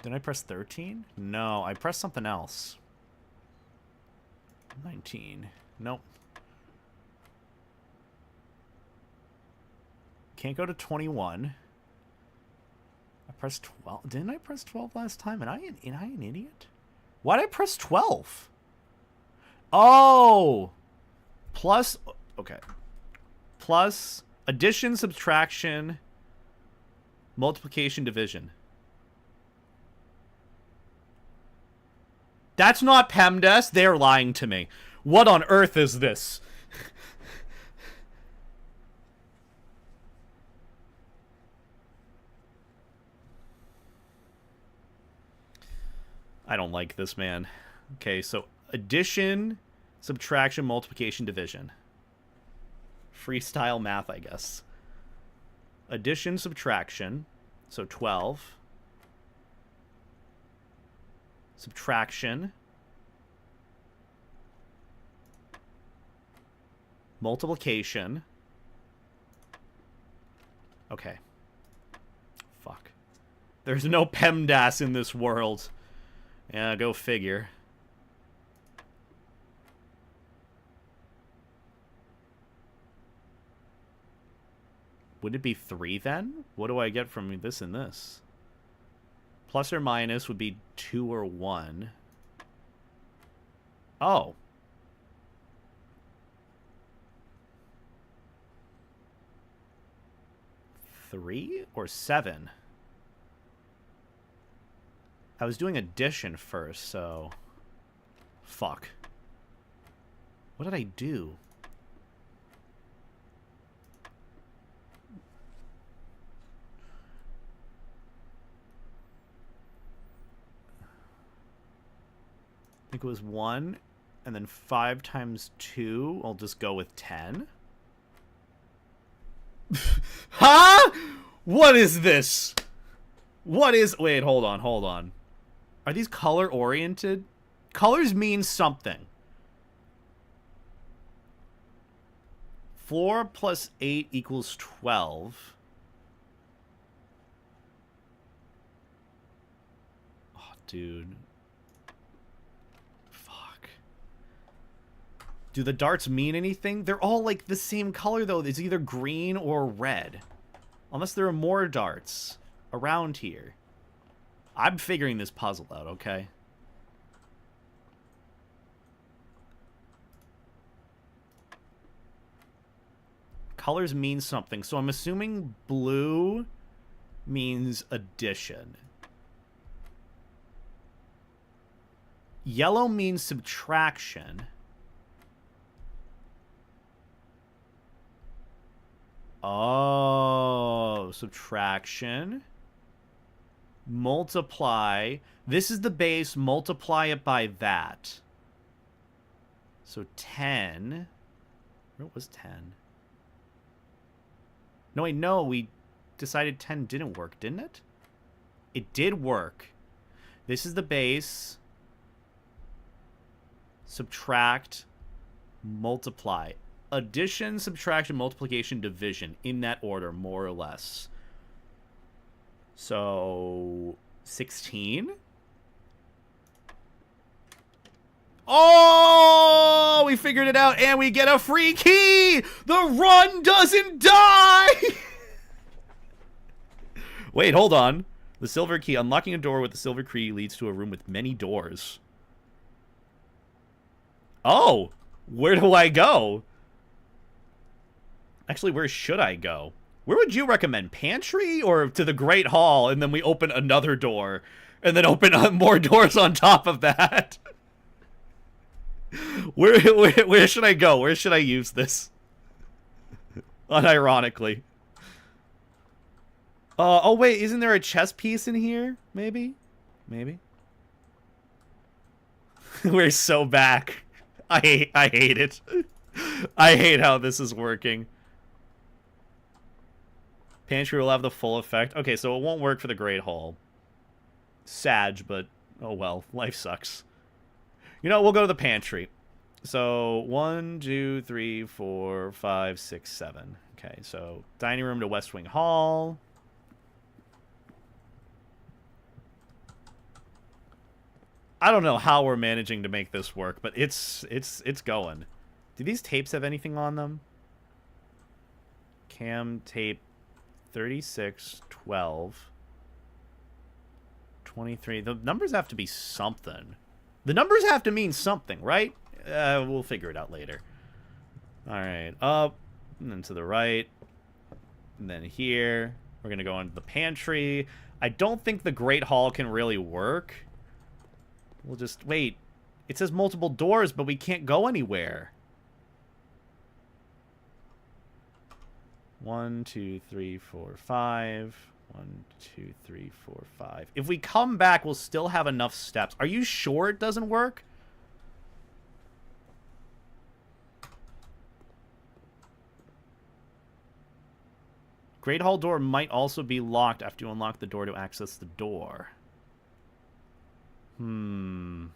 Did I press 13? No, I pressed something else. 19. Nope. Can't go to 21. I pressed 12. Didn't I press 12 last time? Am I an idiot? Why did I press 12? Oh! Plus... Okay. Plus... Addition, subtraction, multiplication, division. That's not PEMDAS. They're lying to me. What on earth is this? I don't like this, man. Okay, so addition, subtraction, multiplication, division. Freestyle math, I guess. Addition, subtraction. So 12. Subtraction. Multiplication. Okay. Fuck. There's no PEMDAS in this world. Yeah, go figure. Would it be 3 then? What do I get from this and this? Plus or minus would be 2 or 1. Oh. 3 or 7? I was doing addition first, so... Fuck. What did I do? I think it was 1, and then 5 times 2. I'll just go with 10. Huh? What is this? What is... Wait, hold on, hold on. Are these color-oriented? Colors mean something. 4 plus 8 equals 12. Oh, dude. Fuck. Do the darts mean anything? They're all, like, the same color, though. It's either green or red. Unless there are more darts around here. I'm figuring this puzzle out, okay? Colors mean something, so I'm assuming blue means addition. Yellow means subtraction. Oh, subtraction. Multiply. This is the base. Multiply it by that. So 10. Where was 10? No, wait, no. We decided 10 didn't work, didn't it? It did work. This is the base. Subtract. Multiply. Addition, subtraction, multiplication, division. In that order, more or less. So, 16? Oh, we figured it out, and we get a free key! The run doesn't die! Wait, hold on. The silver key. Unlocking a door with the silver key leads to a room with many doors. Oh, where do I go? Actually, where should I go? Where would you recommend? Pantry or to the Great Hall, and then we open another door, and then open up more doors on top of that? Where should I go? Where should I use this? Unironically. Oh, wait, isn't there a chess piece in here? Maybe? Maybe? We're so back. I hate it. I hate how this is working. Pantry will have the full effect. Okay, so it won't work for the Great Hall. Sad, but oh well. Life sucks. You know, we'll go to the pantry. So 1, 2, 3, 4, 5, 6, 7. Okay, so dining room to West Wing Hall. I don't know how we're managing to make this work, but it's going. Do these tapes have anything on them? Cam tape 36, 12, 23. The numbers have to be something. The numbers have to mean something, right? We'll figure it out later. All right, up, and then to the right, and then here. We're going to go into the pantry. I don't think the Great Hall can really work. We'll just... Wait. It says multiple doors, but we can't go anywhere. 1, 2, 3, 4, 5. 1, 2, 3, 4, 5. If we come back, we'll still have enough steps. Are you sure it doesn't work? Great Hall door might also be locked after you unlock the door to access the door. You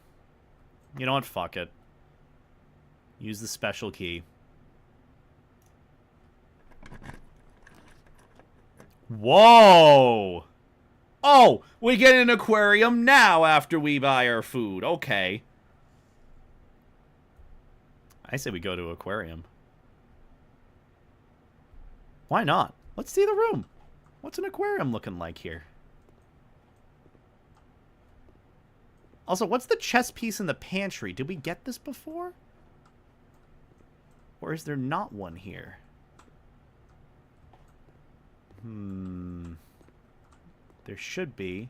know what? Fuck it. Use the special key. Whoa! Oh, we get an aquarium now after we buy our food. Okay. I say we go to aquarium. Why not? Let's see the room. What's an aquarium looking like here? Also, what's the chess piece in the pantry? Did we get this before? Or is there not one here? There should be.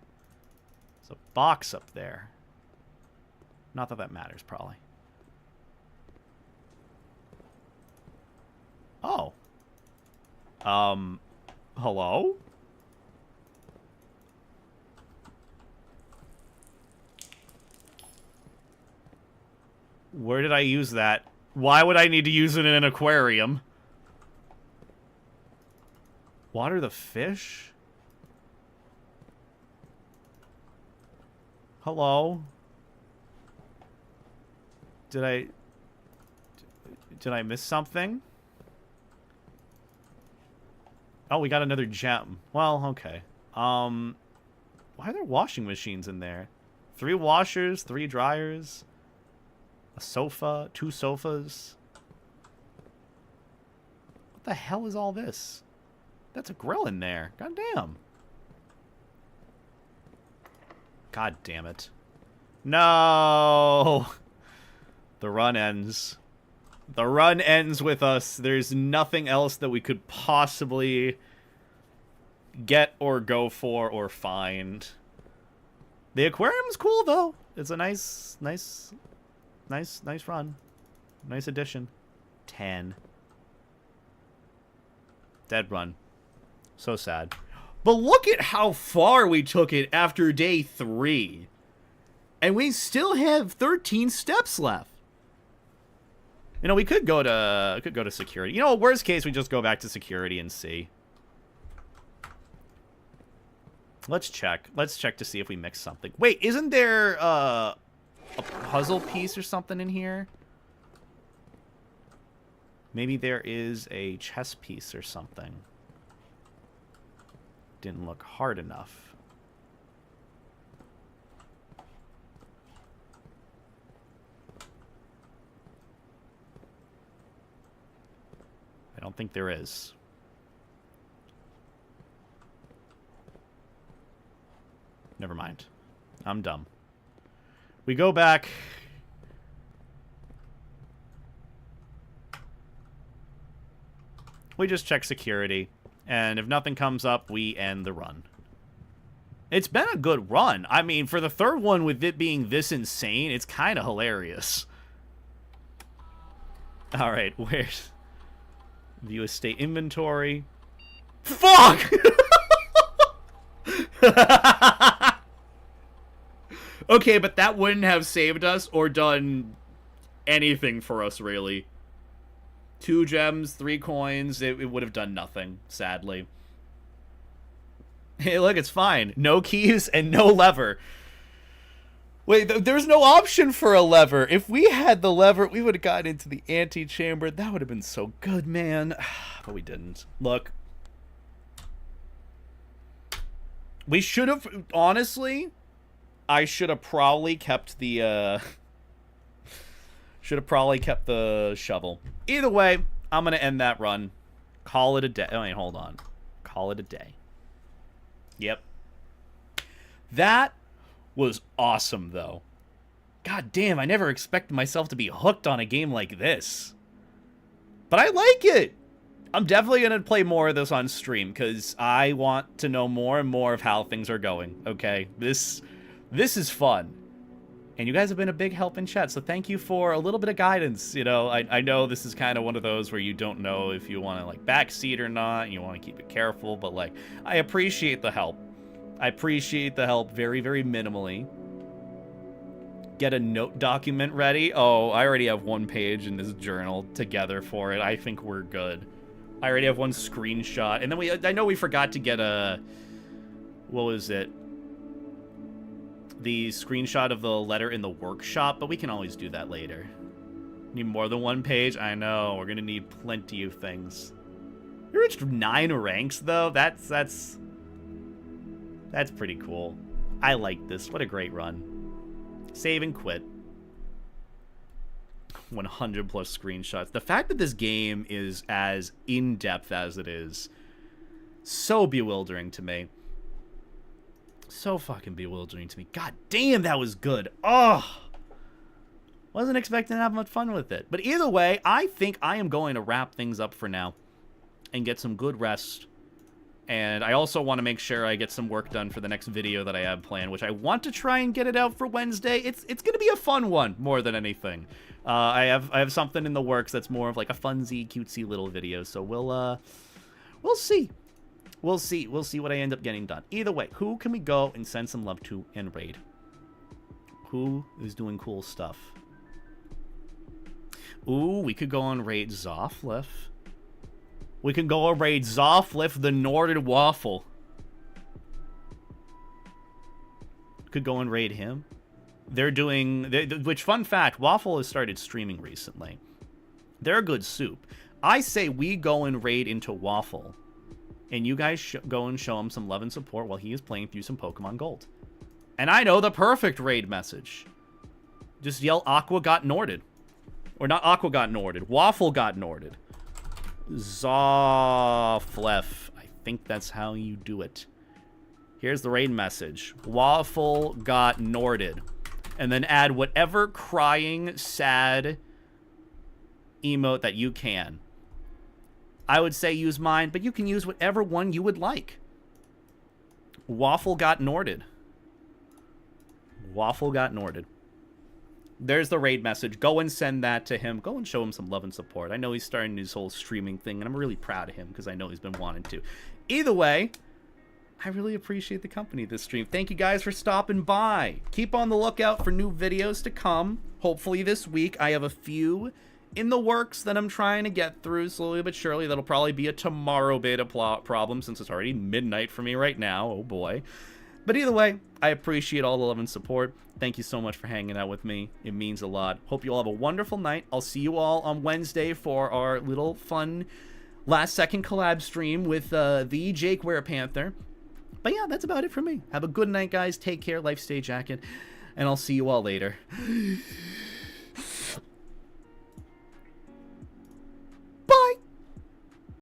There's a box up there. Not that that matters, probably. Oh. Hello? Where did I use that? Why would I need to use it in an aquarium? Water the fish? Hello? Did I miss something? Oh, we got another gem. Well, okay. Why are there washing machines in there? 3 washers, 3 dryers, a sofa, 2 sofas. What the hell is all this? That's a grill in there. God damn. God damn it. No! The run ends. The run ends with us. There's nothing else that we could possibly get or go for or find. The aquarium's cool, though. It's a nice run. Nice addition. 10. Dead run. So sad. But look at how far we took it after day 3. And we still have 13 steps left. You know, we could go to security. You know, worst case, we just go back to security and see. Let's check. Let's check to see if we mix something. Wait, isn't there a puzzle piece or something in here? Maybe there is a chess piece or something. Didn't look hard enough. I don't think there is. Never mind. I'm dumb. We go back. We just check security. And if nothing comes up, we end the run. It's been a good run. I mean, for the third one with it being this insane, it's kind of hilarious. Alright, where's... View estate inventory. Fuck! Okay, but that wouldn't have saved us or done anything for us, really. 2 gems, 3 coins, it would have done nothing, sadly. Hey, look, it's fine. No keys and no lever. Wait, there's no option for a lever. If we had the lever, we would have gotten into the antechamber. That would have been so good, man. But we didn't. Look. We should have, honestly, I should have probably kept the, should have probably kept the shovel. Either way, I'm going to end that run. Call it a day. Oh, wait, hold on. Call it a day. Yep. That was awesome, though. God damn, I never expected myself to be hooked on a game like this. But I like it. I'm definitely going to play more of this on stream, because I want to know more and more of how things are going, okay? This is fun. And you guys have been a big help in chat, so thank you for a little bit of guidance. You know, I know this is kind of one of those where you don't know if you want to, like, backseat or not, and you want to keep it careful, but, like, I appreciate the help. I appreciate the help very, very minimally. Get a note document ready. Oh, I already have 1 page in this journal together for it. I think we're good. I already have 1 screenshot. And then I know we forgot to get a... What was it? The screenshot of the letter in the workshop, but we can always do that later. Need more than 1 page? I know. We're going to need plenty of things. We reached 9 ranks, though. That's pretty cool. I like this. What a great run. Save and quit. 100 plus screenshots. The fact that this game is as in-depth as it is, so bewildering to me. So fucking bewildering to me. God damn, that was good. Oh! Wasn't expecting to have much fun with it. But either way, I think I am going to wrap things up for now and get some good rest And I also want to make sure I get some work done for the next video that I have planned, which I want to try and get it out for Wednesday. It's going to be a fun one more than anything. I have something in the works that's more of like a funsy, cutesy little video. So we'll see. We'll see what I end up getting done. Either way, who can we go and send some love to and raid? Who is doing cool stuff? Ooh, we could go and raid Tlazohtlalia. We can go and raid Tlazohtlalia, the Norded Waffle. Could go and raid him. They're doing... which, fun fact, Waffle has started streaming recently. They're a good soup. I say we go and raid into Waffle. And you guys go and show him some love and support while he is playing through some Pokemon Gold. And I know the perfect raid message. Just yell, Aqua got Norded. Or not Aqua got Norded. Waffle got Norded. Tlazohtlalia. I think that's how you do it. Here's the raid message. Waffle got Norded. And then add whatever crying, sad emote that you can. I would say use mine, but you can use whatever one you would like. Waffle got Norded. Waffle got Norded. There's the raid message. Go and send that to him. Go and show him some love and support. I know he's starting his whole streaming thing, and I'm really proud of him because I know he's been wanting to. Either way, I really appreciate the company this stream. Thank you guys for stopping by. Keep on the lookout for new videos to come. Hopefully this week. I have a few in the works that I'm trying to get through slowly but surely. That'll probably be a tomorrow beta problem since it's already midnight for me right now. Oh boy. But either way, I appreciate all the love and support. Thank you so much for hanging out with me. It means a lot. Hope you all have a wonderful night. I'll see you all on Wednesday for our little fun last-second collab stream with the Jake Werepanther. But yeah, that's about it for me. Have a good night, guys. Take care. Life stay jacket. And I'll see you all later.